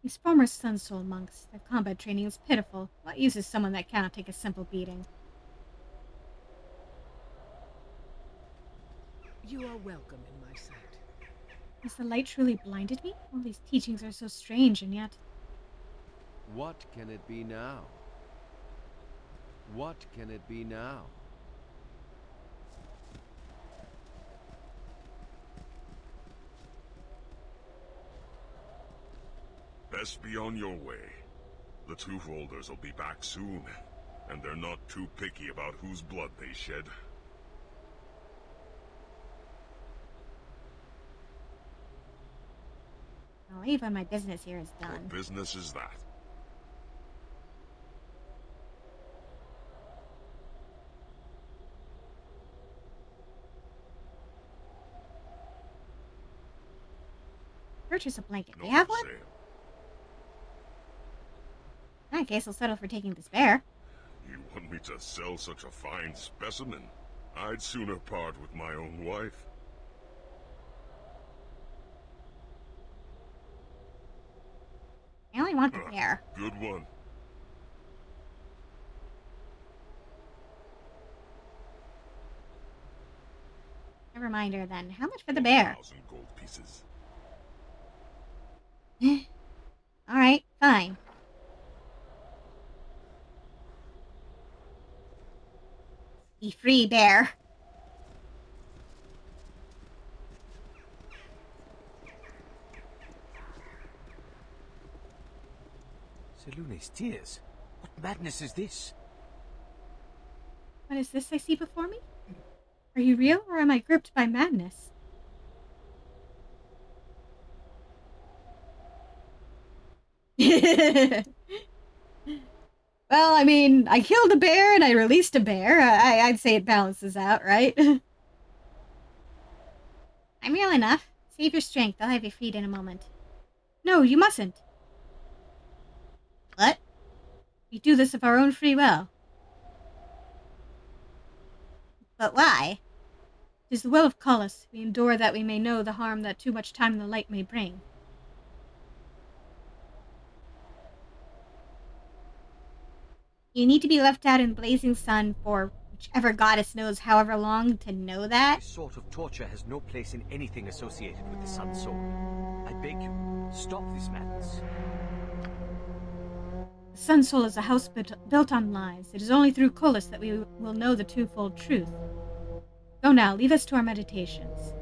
These former Sun Soul monks, their combat training is pitiful. What use is someone that cannot take a simple beating? You are welcome in my sight. Has the light truly blinded me? All these teachings are so strange, and yet... What can it be now? What can it be now? Best be on your way. The Twofolders will be back soon, and they're not too picky about whose blood they shed. I'll leave when my business here is done. What business is that? Purchase a blanket. Do you have one? In that case, I'll settle for taking this bear. You want me to sell such a fine specimen? I'd sooner part with my own wife. I only want the bear. Good one. Never mind her then. How much for the bear? 1,000 gold pieces. Alright, fine. Be free, bear. Selune's tears? What madness is this? What is this I see before me? Are you real, or am I gripped by madness? Well, I mean, I killed a bear and I released a bear. I'd say it balances out, right? I'm real enough. Save your strength. I'll have you freed in a moment. No, you mustn't. What? We do this of our own free will. But why? It is the will of Cullis. We endure that we may know the harm that too much time in the light may bring. You need to be left out in blazing sun for whichever goddess knows however long to know that. This sort of torture has no place in anything associated with the Sun Soul. I beg you, stop this madness. The Sun Soul is a house built on lies. It is only through Cullis that we will know the twofold truth. Go now, leave us to our meditations.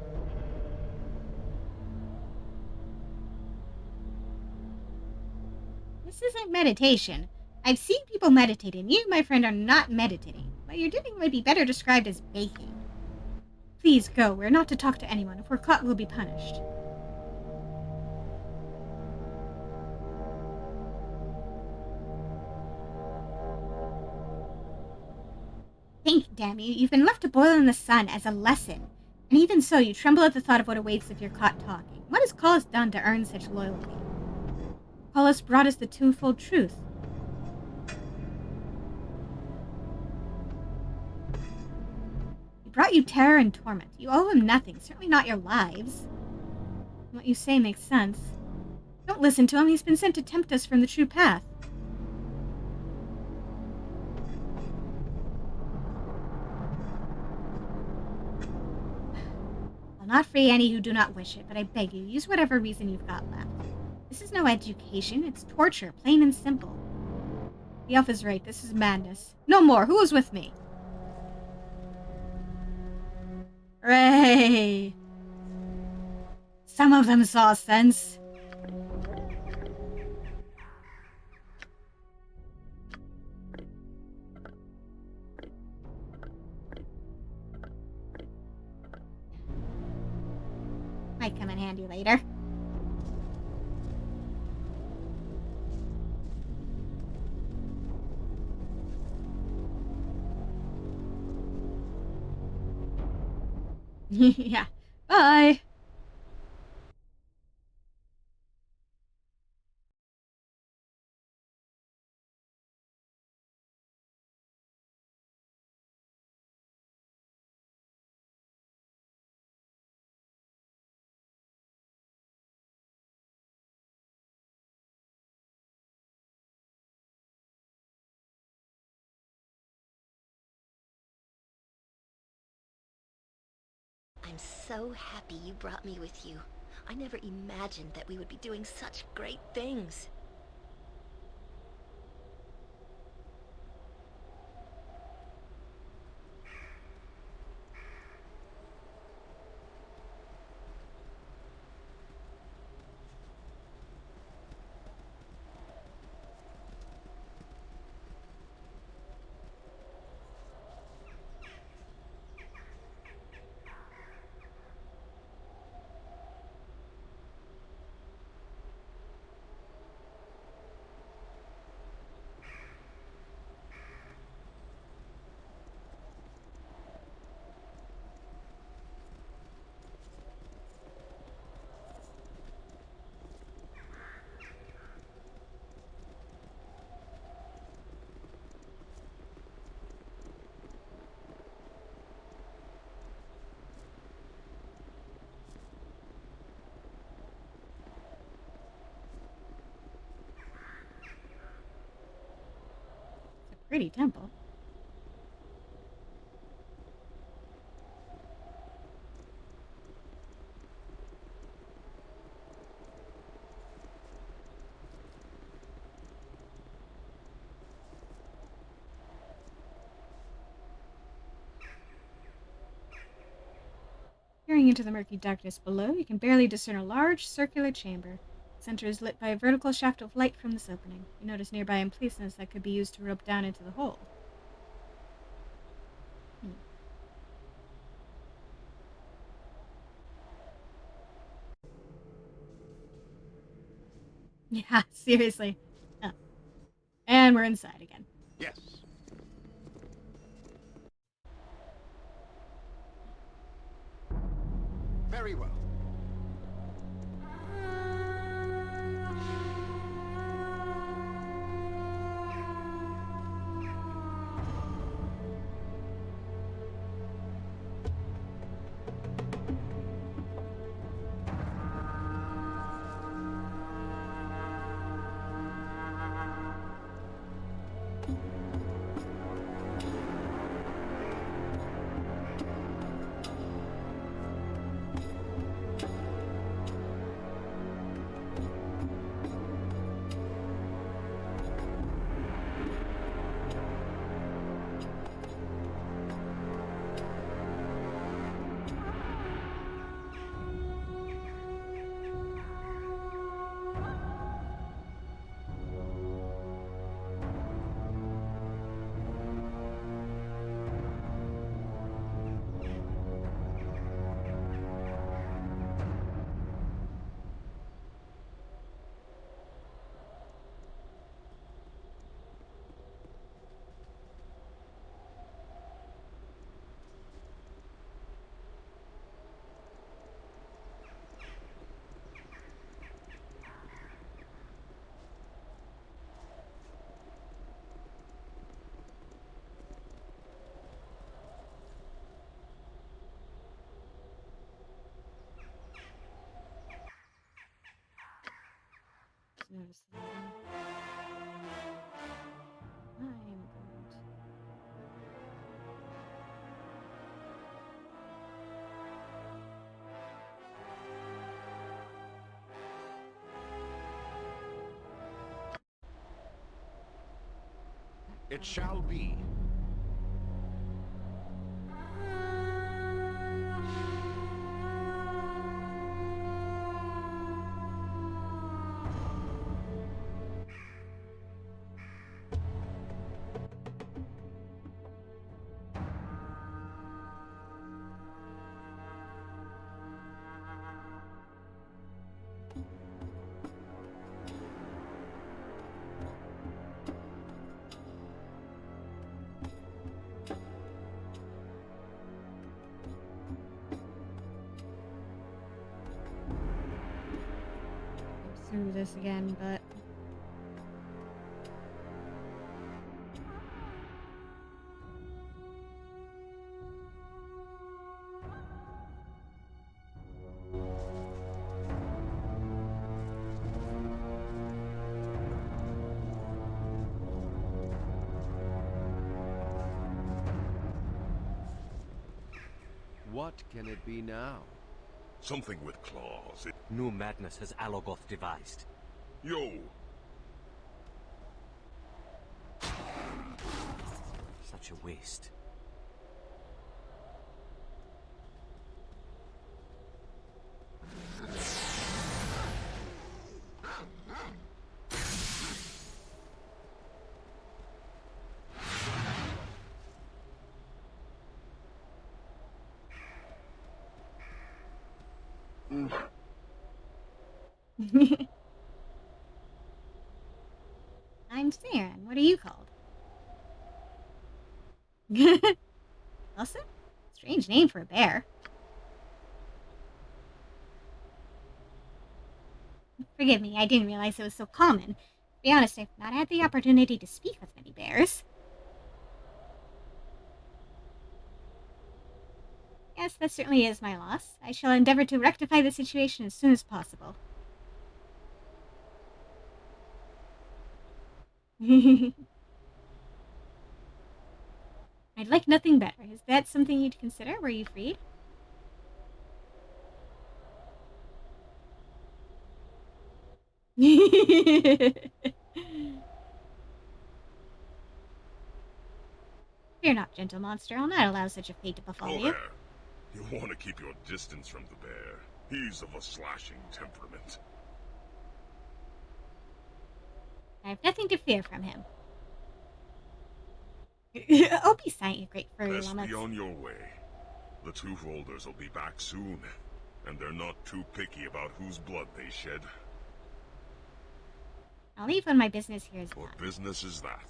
This isn't meditation. I've seen people meditate, and you, my friend, are not meditating. What you're doing would be better described as baking. Please go. We're not to talk to anyone. If we're caught, we'll be punished. Think, damn you. You've been left to boil in the sun as a lesson. And even so, you tremble at the thought of what awaits if you're caught talking. What has Cullis done to earn such loyalty? Cullis brought us the twofold truth. He brought you terror and torment. You owe him nothing, certainly not your lives. What you say makes sense. Don't listen to him. He's been sent to tempt us from the true path. I'll not free any who do not wish it, but I beg you, use whatever reason you've got left. This is no education, it's torture, plain and simple. The elf is right, this is madness. No more, who is with me? Hooray! Some of them saw sense. Might come in handy later. Yeah. Bye. I'm so happy you brought me with you. I never imagined that we would be doing such great things. Pretty temple. Peering into the murky darkness below, you can barely discern a large, circular chamber. The center is lit by a vertical shaft of light from this opening. You notice nearby emplacements that could be used to rope down into the hole. Yeah, seriously. Oh. And we're inside again. Yes. Very well. Notice that. I'm going to... It shall be. through this again, but... What can it be now? Something with claws. New madness has Alogoth devised. Yo! Such a waste. I'm Saren. What are you called? Elsa? Strange name for a bear. Forgive me, I didn't realize it was so common. To be honest, I've not had the opportunity to speak with many bears. Yes, that certainly is my loss. I shall endeavor to rectify the situation as soon as possible. I'd like nothing better. Is that something you'd consider? Were you freed? Fear not, gentle monster. I'll not allow such a fate to befall Go you. there. You want to keep your distance from the bear. He's of a slashing temperament. I have nothing to fear from him. Oh, be silent, you great furry Best lummox. be on your way. The two folders will be back soon, and they're not too picky about whose blood they shed. I'll leave when my business here is done. What business is that?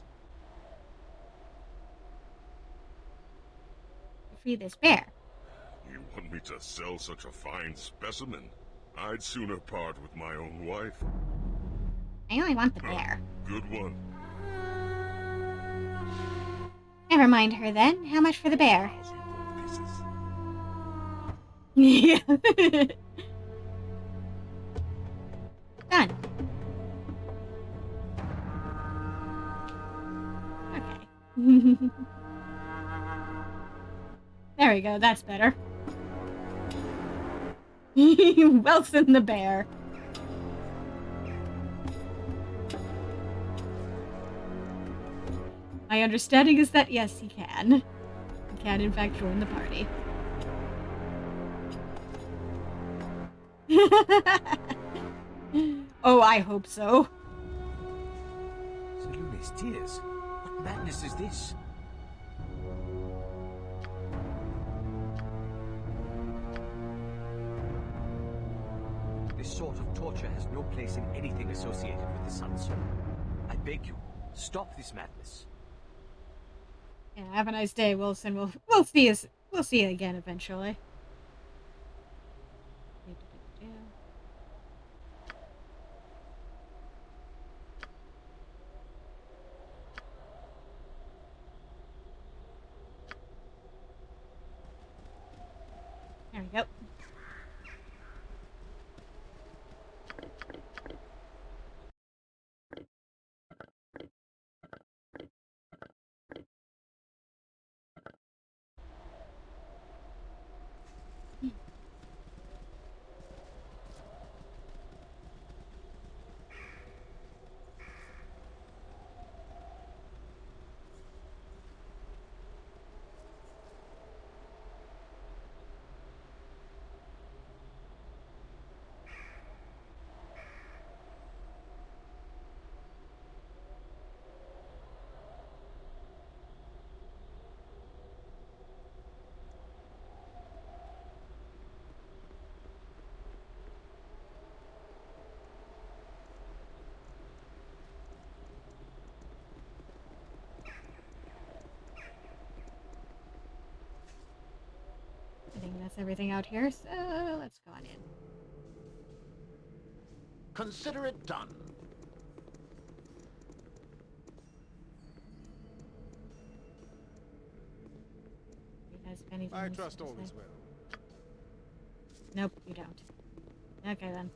To free this bear. You want me to sell such a fine specimen? I'd sooner part with my own wife. I only want the bear. Good one. Never mind her then. How much for the bear? Yeah. Done. Okay. There we go. That's better. Wilson the bear. My understanding is that yes, he can. He can, in fact, join the party. Oh, I hope so. Salune's tears. What madness is this? This sort of torture has no place in anything associated with the Sun Soul. I beg you, stop this madness. Yeah, have a nice day, Wilson. We'll see you again eventually. There we go. I think that's everything out here, so let's go on in. Consider it done. I trust all is well. Nope, you don't. Okay then.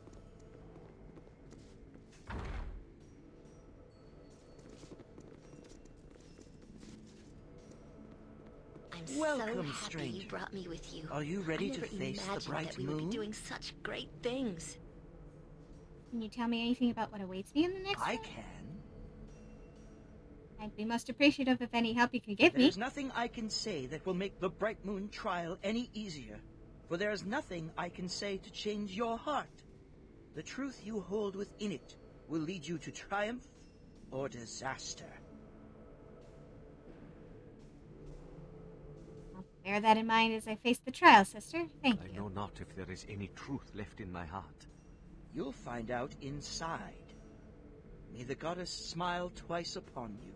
I'm Welcome, so happy stranger. you brought me with you. Are you ready I to never face the imagined bright that we would moon? be doing such great things. Can you tell me anything about what awaits me in the next I one? can. I'd be most appreciative of any help you can give me. There's nothing I can say that will make the Bright Moon trial any easier, for there is nothing I can say to change your heart. The truth you hold within it will lead you to triumph or disaster. I'll bear that in mind as I face the trial, sister. Thank I you. know not if there is any truth left in my heart. You'll find out inside. May the goddess smile twice upon you.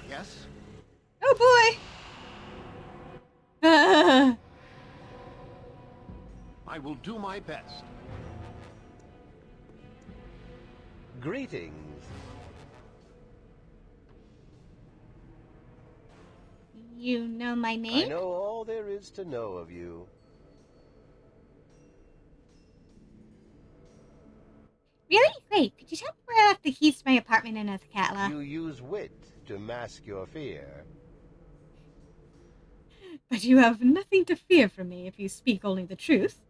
Yes? Oh boy! I will do my best. Greetings. You know my I name? know all there is to know of you. Really? Great. Could you tell me where I left the keys to my apartment in Athkatla? You use wit to mask your fear. But you have nothing to fear from me if you speak only the truth.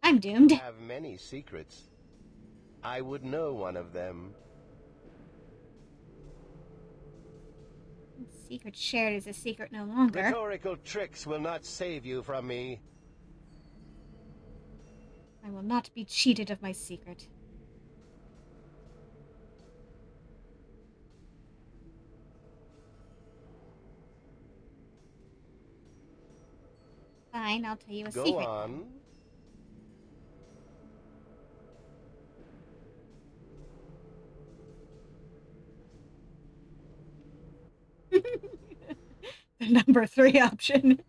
I'm doomed. You have many secrets. I would know one of them. Secret shared is a secret no longer. Rhetorical tricks will not save you from me. I will not be cheated of my secret. Fine, I'll tell you a Go secret. on. The number 3 option.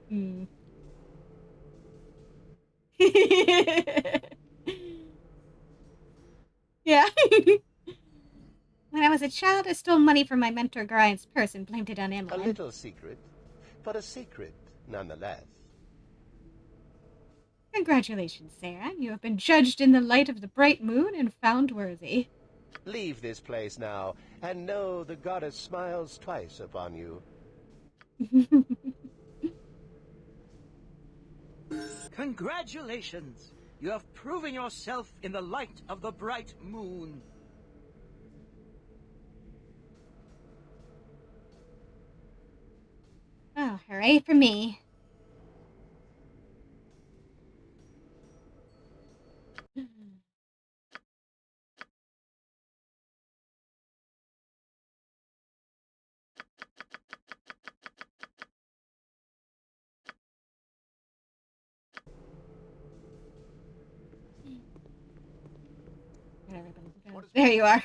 Hmm. Yeah. When I was a child, I stole money from my mentor Griant's purse and blamed it on A Emmeline. little secret, but a secret nonetheless. Congratulations, Sarah. You have been judged in the light of the bright moon and found worthy. Leave this place now, and know the goddess smiles twice upon you. Congratulations! You have proven yourself in the light of the bright moon. Oh, hooray for me. There you are.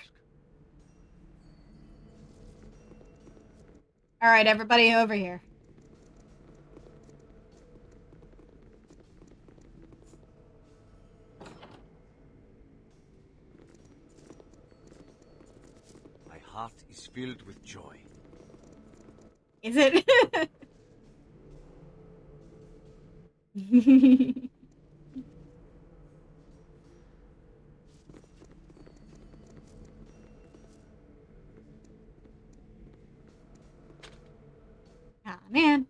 Alright, everybody over here. My heart is filled with joy. Is it? Aw, man.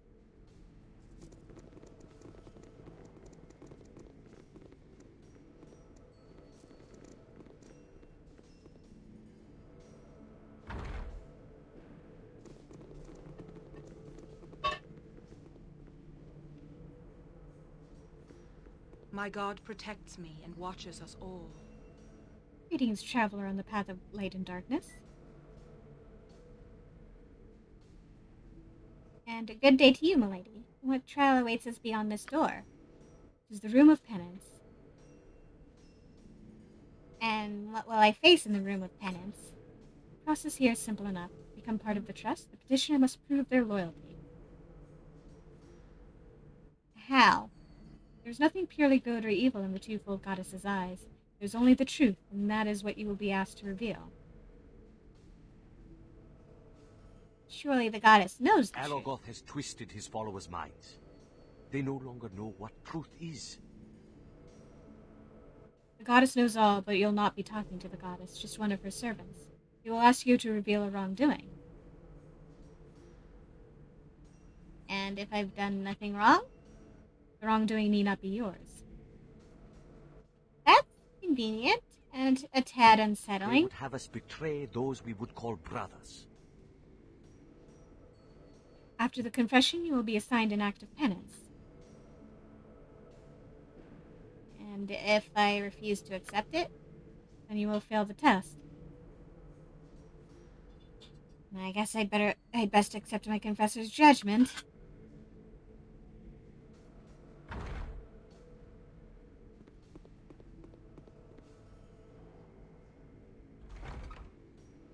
My God protects me and watches us all. Greetings, traveler on the path of light and darkness. And a good day to you, milady. What trial awaits us beyond this door? It is the room of penance. And what will I face in the room of penance? The process here is simple enough. To become part of the trust, the petitioner must prove their loyalty. How? There's nothing purely good or evil in the twofold goddess's eyes. There's only the truth, and that is what you will be asked to reveal. Surely the goddess knows the truth. Alogoth has twisted his followers' minds. They no longer know what truth is. The goddess knows all, but you'll not be talking to the goddess, just one of her servants. He will ask you to reveal a wrongdoing. And if I've done nothing wrong, the wrongdoing need not be yours. That's convenient and a tad They unsettling. would have us betray those we would call brothers. After the confession, you will be assigned an act of penance. And if I refuse to accept it, then you will fail the test. I guess I'd best accept my confessor's judgment.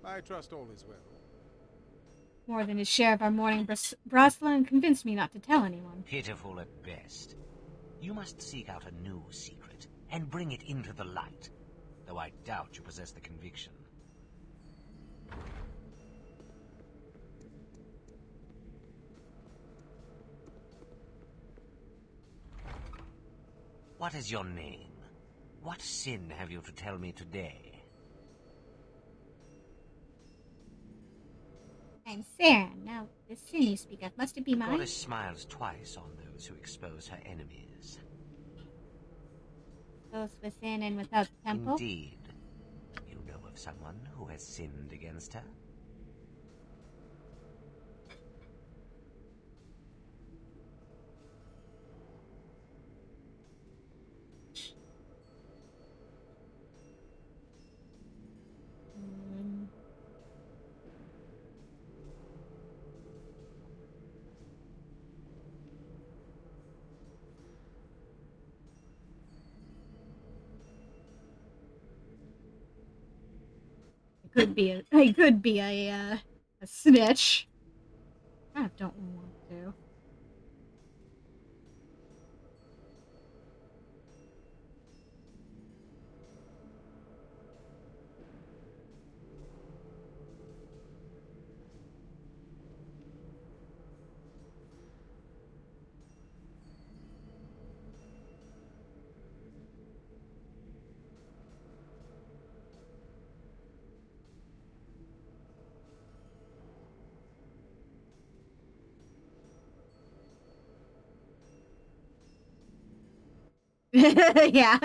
I trust all is well. More than his share of our morning brasla and convinced me not to tell anyone. Pitiful at best. You must seek out a new secret and bring it into the light, though I doubt you possess the conviction. What is your name? What sin have you to tell me today? I'm Sarah. Now, the sin you speak of, must it be The mine? goddess smiles twice on those who expose her enemies. Both within and without the temple? Indeed. You know of someone who has sinned against her? I could be a snitch. I don't want to. Yeah.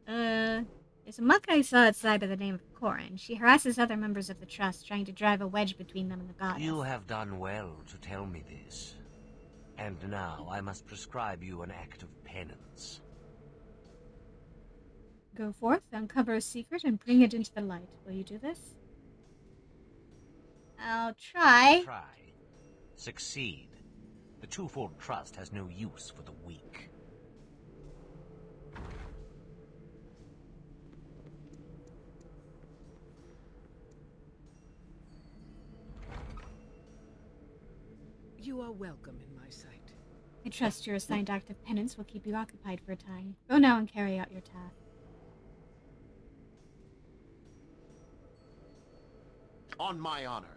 There's a muck I saw outside by the name of Corin. She harasses other members of the Trust, trying to drive a wedge between them and the goddess. You have done well to tell me this. And now I must prescribe you an act of penance. Go forth, uncover a secret, and bring it into the light. Will you do this? I'll try. Try. Succeed. The Twofold Trust has no use for the weak. You are welcome in my sight. I trust your assigned act of penance will keep you occupied for a time. Go now and carry out your task. On my honor.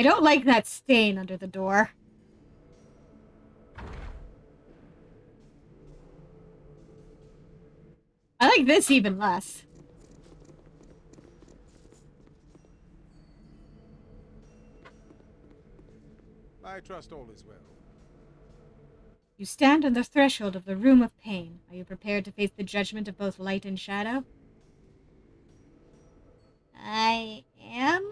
I don't like that stain under the door. I like this even less. I trust all is well. You stand on the threshold of the Room of Pain. Are you prepared to face the judgment of both light and shadow? I am.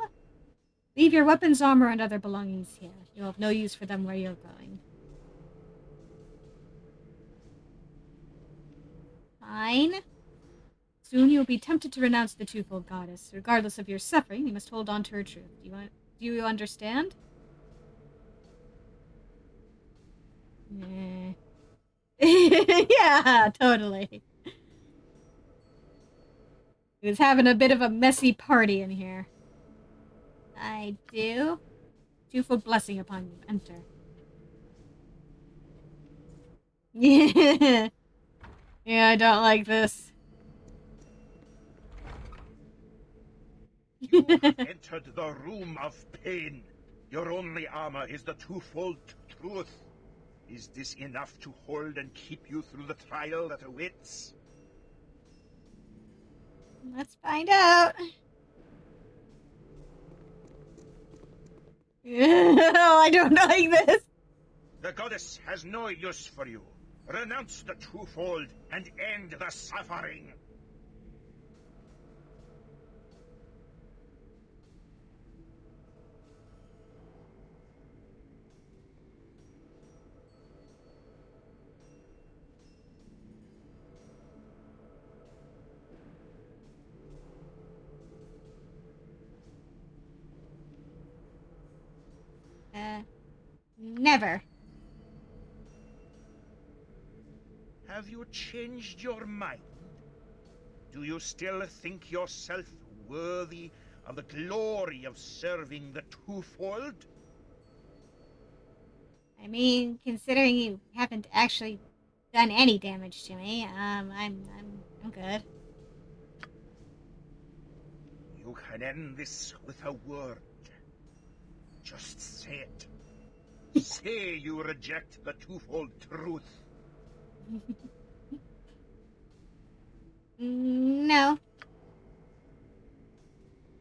Leave your weapons, armor, and other belongings here. You'll have no use for them where you're going. Fine. Soon you will be tempted to renounce the Twofold Goddess. Regardless of your suffering, you must hold on to her truth. Do you understand? Yeah, totally. He was having a bit of a messy party in here. I do. Twofold blessing upon you. Enter. Yeah. Yeah, I don't like this. You have entered the Room of Pain. Your only armor is the Twofold Truth. Is this enough to hold and keep you through the trial that awaits? Let's find out. I don't like this. The goddess has no use for you. Renounce the Twofold and end the suffering. Never. Have you changed your mind? Do you still think yourself worthy of the glory of serving the Twofold? I mean, considering you haven't actually done any damage to me, I'm good. You can end this with a word. Just say it. Say you reject the Twofold truth. No.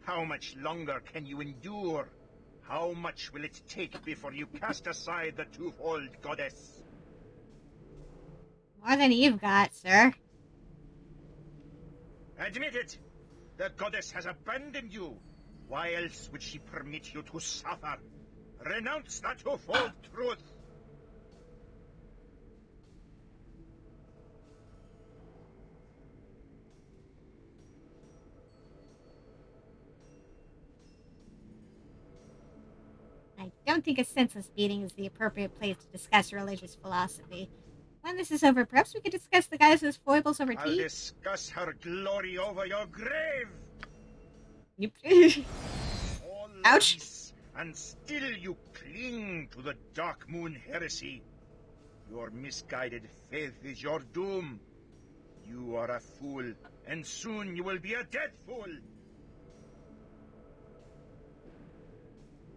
How much longer can you endure? How much will it take before you cast aside the Twofold goddess? More than you've got, sir. Admit it! The goddess has abandoned you. Why else would she permit you to suffer? Renounce the Twofold truth! I don't think a senseless beating is the appropriate place to discuss religious philosophy. When this is over, perhaps we could discuss the goddess's foibles over I'll tea? discuss her glory over your grave! Yep. All Ouch. this, and still you cling to the Dark Moon heresy. Your misguided faith is your doom. You are a fool, and soon you will be a dead fool.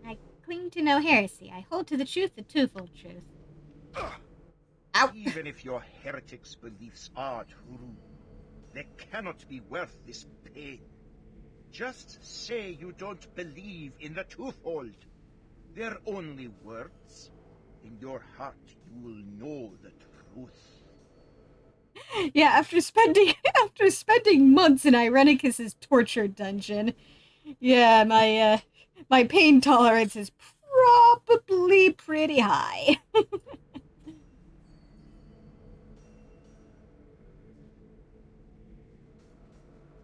I cling to no heresy. I hold to the truth, the twofold truth. Ow. Even if your heretic's beliefs are true, they cannot be worth this pain. Just say you don't believe in the Twofold. They're only words. In your heart, you will know the truth. Yeah, after spending months in Irenicus's torture dungeon, yeah, my pain tolerance is probably pretty high.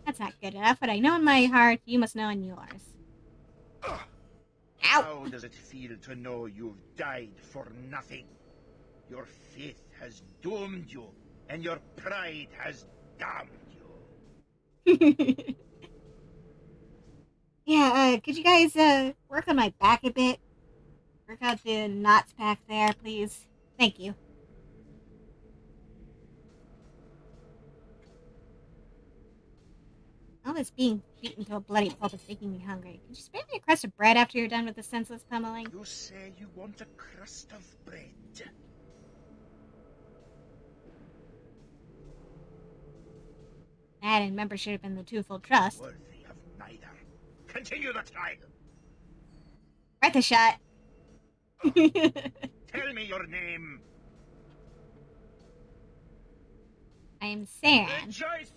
That's not good enough. What I know in my heart, you must know in yours. Ow! How does it feel to know you've died for nothing? Your faith has doomed you, and your pride has damned you. Yeah, could you guys, work on my back a bit? Work out the knots back there, please. Thank you. All this being beaten to a bloody pulp is making me hungry. Could you spare me a crust of bread after you're done with the senseless pummeling? You say you want a crust of bread. That and membership in the Twofold Trust. Worthy of neither. Continue the trial. Worth a shot. Tell me your name. I am Sam. Rejoice!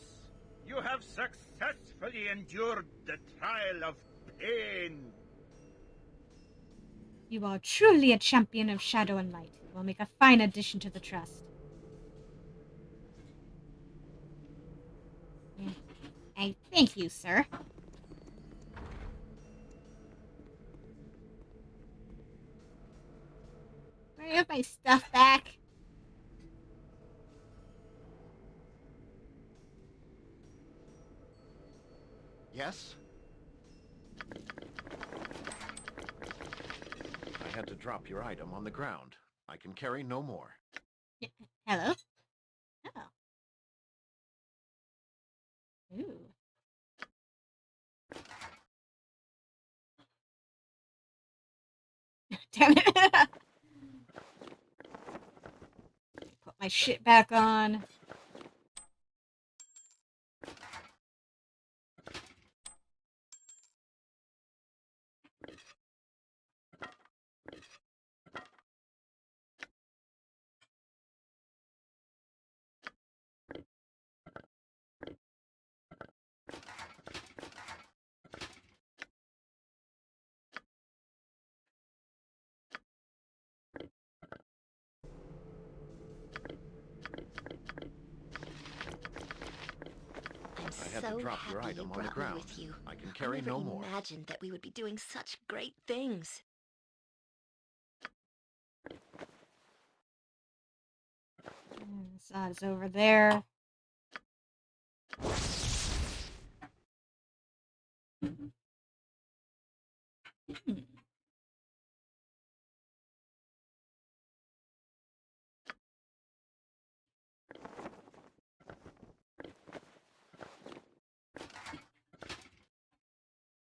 You have successfully endured the trial of pain. You are truly a champion of shadow and light. You will make a fine addition to the Trust. I thank you, sir. Where do I have my stuff back? Yes? I had to drop your item on the ground. I can carry no more. Hello? Oh. Ooh. Damn it. Put my shit back on. I had So to drop your happy item you on the brought me ground. with you. I can carry no more. I never imagined that we would be doing such great things. Zod's over there.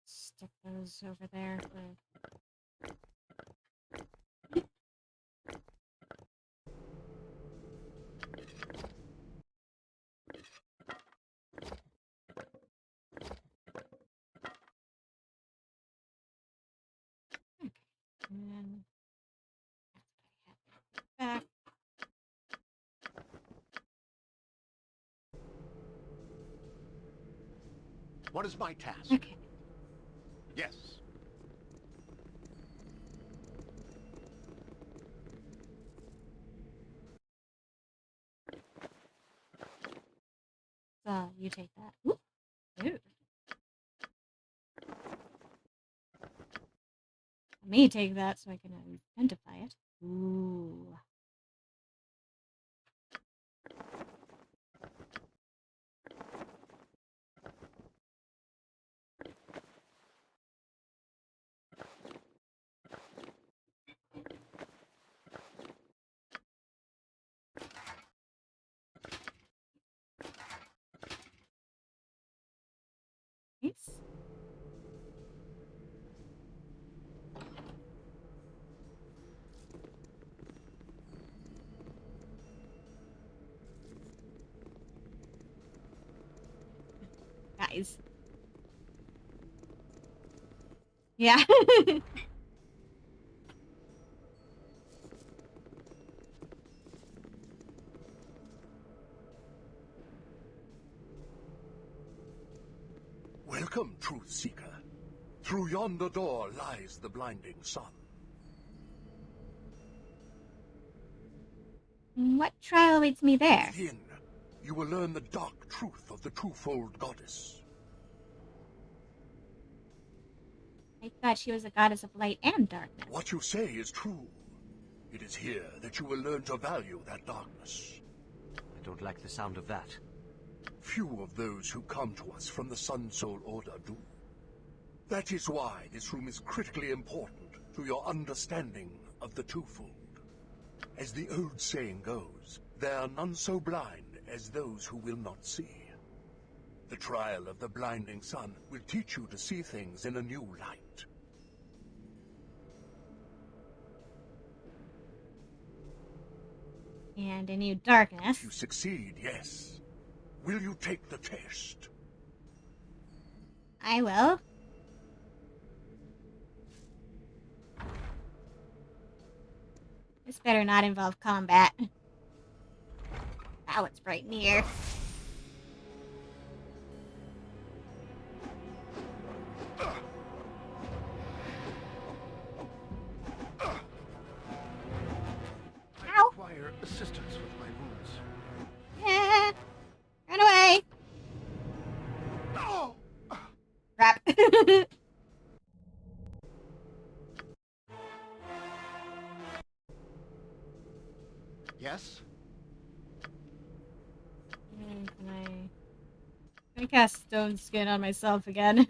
Stick those over there for... And then back. What is my task? Okay. Yes. So you take that. Ooh. Ooh. Let me take that so I can identify it. Ooh. Nice. Guys. Yeah. Welcome, Truth Seeker. Through yonder door lies the blinding sun. What trial awaits me there? Within, you will learn the dark truth of the twofold goddess. I thought she was a goddess of light and darkness. What you say is true. It is here that you will learn to value that darkness. I don't like the sound of that. Few of those who come to us from the Sun Soul Order do. That is why this room is critically important to your understanding of the twofold. As the old saying goes, there are none so blind as those who will not see. The trial of the blinding sun will teach you to see things in a new light. And a new darkness. If you succeed, yes. Will you take the test? I will. This better not involve combat. Oh, it's right near. I require assistance with my wounds. Yeah. Run away. Oh! Crap. Yes? Can I cast Stone Skin on myself again?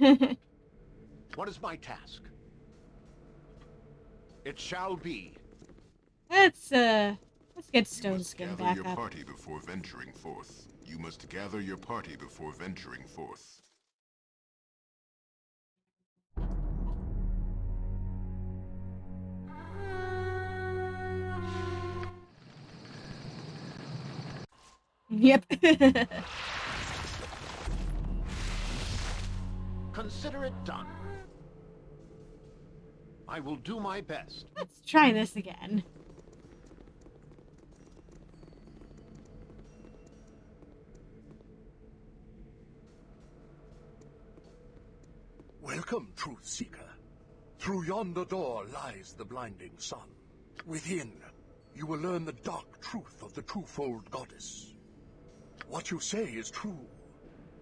What is my task? It shall be. Let's get Stone Skin Gather back your up. party before venturing forth. You must gather your party before venturing forth. Yep. Consider it done. I will do my best. Let's try this again. Welcome, Truth Seeker. Through yonder door lies the blinding sun. Within, you will learn the dark truth of the twofold goddess. What you say is true.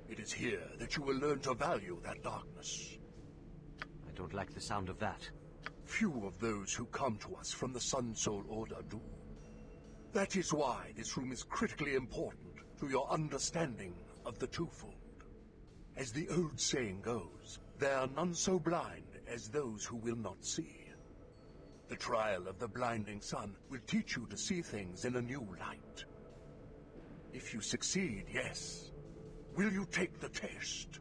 It is here that you will learn to value that darkness. I don't like the sound of that. Few of those who come to us from the Sun Soul Order do. That is why this room is critically important to your understanding of the twofold. As the old saying goes, there are none so blind as those who will not see. The trial of the blinding sun will teach you to see things in a new light. If you succeed, yes. Will you take the test?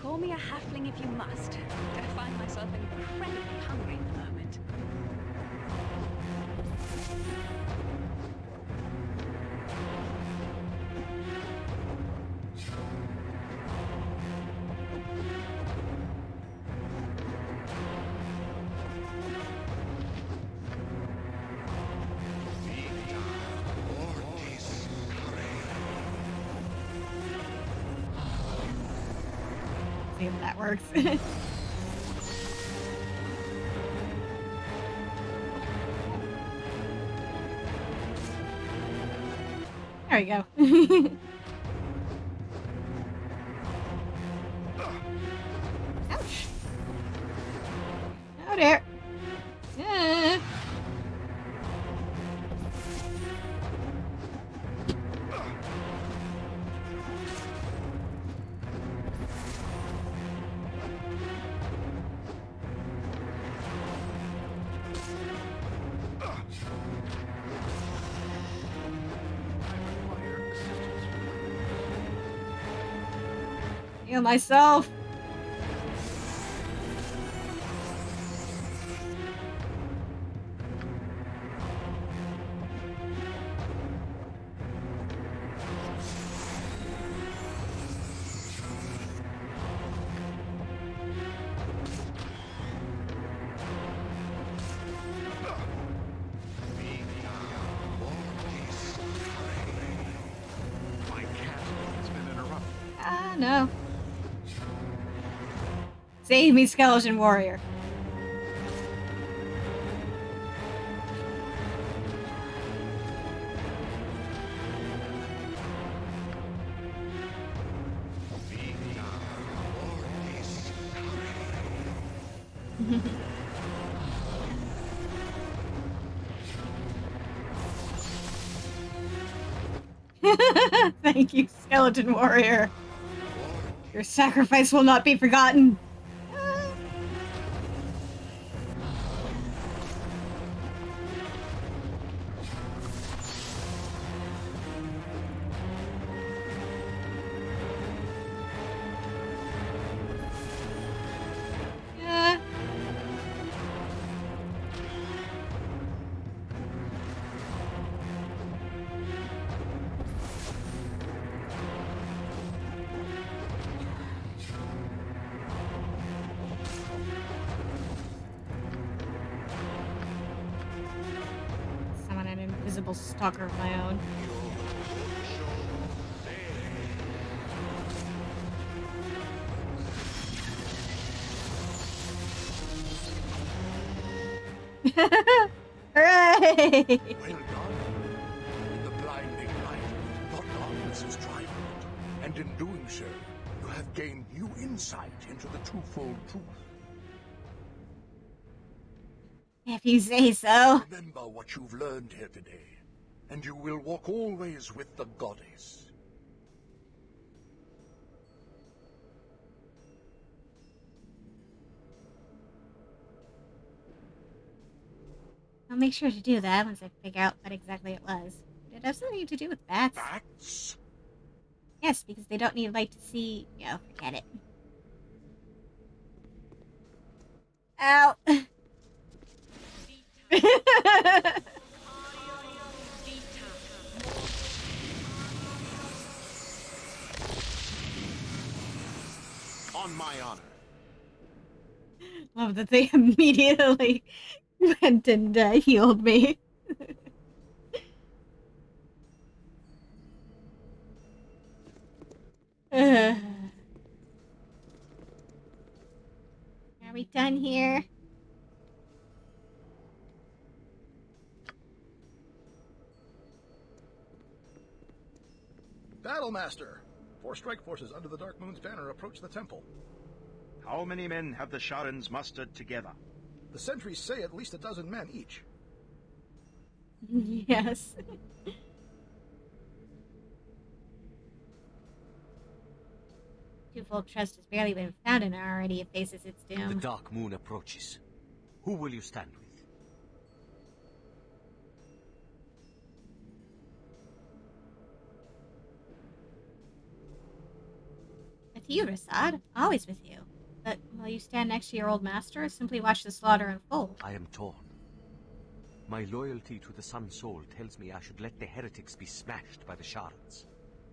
Call me a halfling if you must. I find myself incredibly hungry at the moment. See if that works. There we go. Ouch. Oh dear. Yeah. Heal myself. My castle has been interrupted. Ah, no. Save me, skeleton warrior. Thank you, skeleton warrior. Your sacrifice will not be forgotten. Yeah. Summon an invisible stalker of my own. Hooray! Well done. In the blinding light, your darkness is triumphed, and in doing so, you have gained new insight into the twofold truth. If you say so. Remember what you've learned here today, and you will walk always with the goddess. I'll make sure to do that once I figure out what exactly it was. Did it have something to do with bats? Bats? Yes, because they don't need light to see. No, forget it. Ow! On my honor. Love that they immediately went and healed me. Are we done here? Battlemaster! 4 strike forces under the Dark Moon's banner approach the temple. How many men have the Sharans mustered together? The sentries say at least 12 men each. Yes. Twofold trust has barely been found and already it faces its doom. The Dark Moon approaches. Who will you stand with? With you, Rasad. Always with you. But will you stand next to your old master or simply watch the slaughter unfold? I am torn. My loyalty to the Sun Soul tells me I should let the heretics be smashed by the Sharans.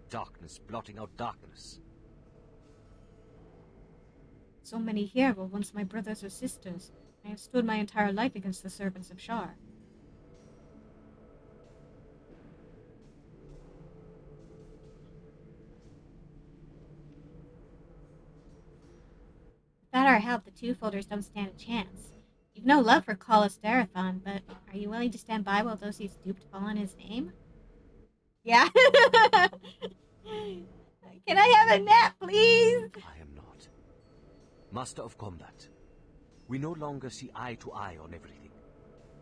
Darkness blotting out darkness. So many here were once my brothers or sisters. I have stood my entire life against the servants of Shar. Without our help, the Two-Folders don't stand a chance. You've no love for Collis Darathon, but are you willing to stand by while those he's duped fall on his name? Yeah. Can I have a nap, please? I am not. Master of Combat. We no longer see eye to eye on everything.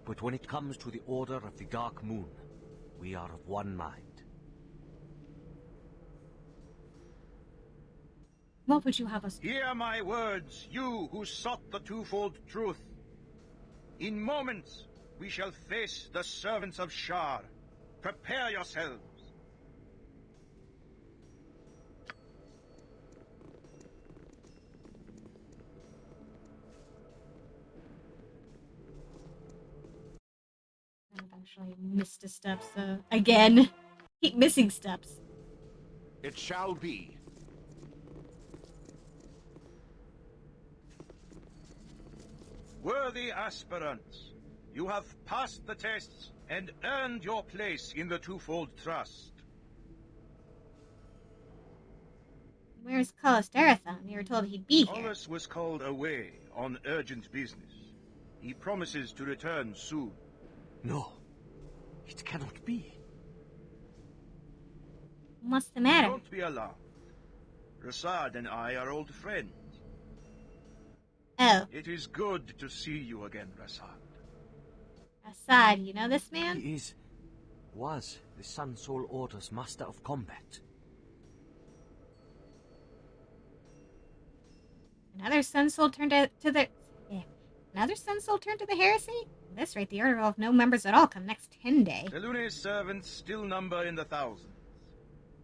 But when it comes to the Order of the Dark Moon, we are of one mind. What would you have us do? Hear my words, you who sought the twofold truth. In moments, we shall face the servants of Shar. Prepare yourselves. I've actually missed a step, so again. Keep missing steps. It shall be. Worthy aspirants, you have passed the tests and earned your place in the twofold trust. Where's Collis Darathon? We were told he'd be here. Collis was called away on urgent business. He promises to return soon. No, it cannot be. What's the matter? Don't be alarmed. Rasad and I are old friends. Oh. It is good to see you again, Rasad. Rasad, you know this man? He was the Sun Soul Order's Master of Combat. Another Sun Soul turned to the... Yeah. Another Sun Soul turned to the heresy? At this rate, the Order will have no members at all come next 10 day. Selune's servants still number in the thousands.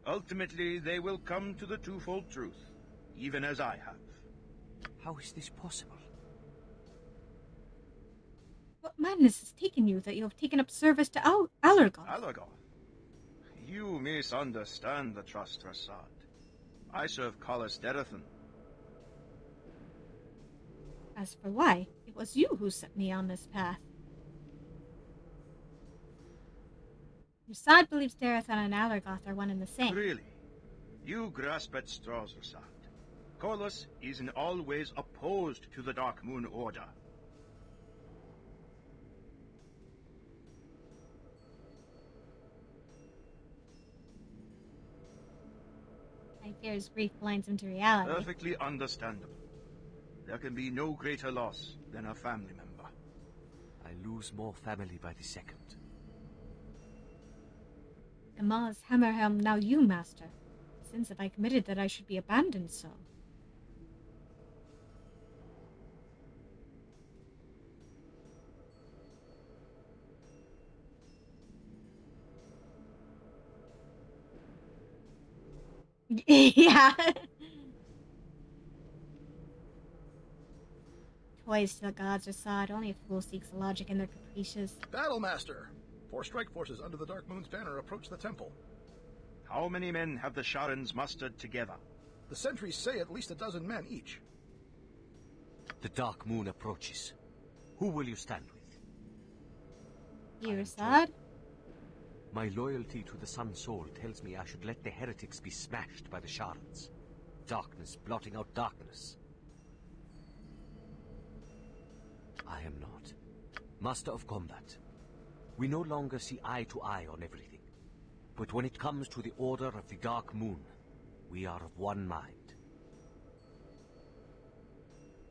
Ultimately, they will come to the twofold truth, even as I have. How is this possible? What madness has taken you that you have taken up service to Allergoth? Allergoth? You misunderstand the trust, Rasad. I serve Collis Darathon. As for why, it was you who set me on this path. Rasad believes Darathon and Allergoth are one and the same. Really? You grasp at straws, Rasad. Collis is in all ways opposed to the Dark Moon Order. I fear his grief blinds him to reality. Perfectly understandable. There can be no greater loss than a family member. I lose more family by the second. Amaz Hammerhelm, now you, Master. Sins have I committed that I should be abandoned so? Yeah. Toys to the gods are sod. Only a fool seeks logic in their caprices. Battlemaster! 4 strike forces under the Dark Moon's banner approach the temple. How many men have the Sharans mustered together? The sentries say at least 12 men each. The Dark Moon approaches. Who will you stand with? You, Rasad? My loyalty to the Sun Soul tells me I should let the heretics be smashed by the Sharans. darkness blotting out darkness. I am not. Master of Combat. We no longer see eye to eye on everything. But when it comes to the Order of the Dark Moon, we are of one mind.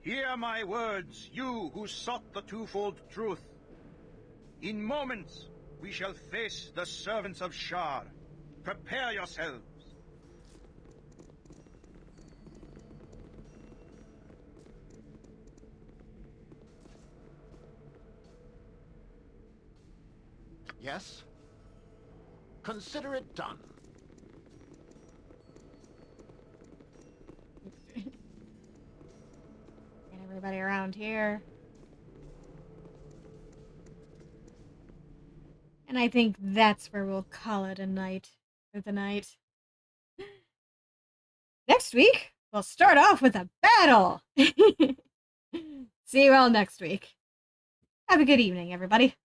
Hear my words, you who sought the twofold truth. In moments, we shall face the servants of Shar. Prepare yourselves. Yes? Consider it done. Get everybody around here. And I think that's where we'll call it a night for the night. Next week, we'll start off with a battle. See you all next week. Have a good evening, everybody.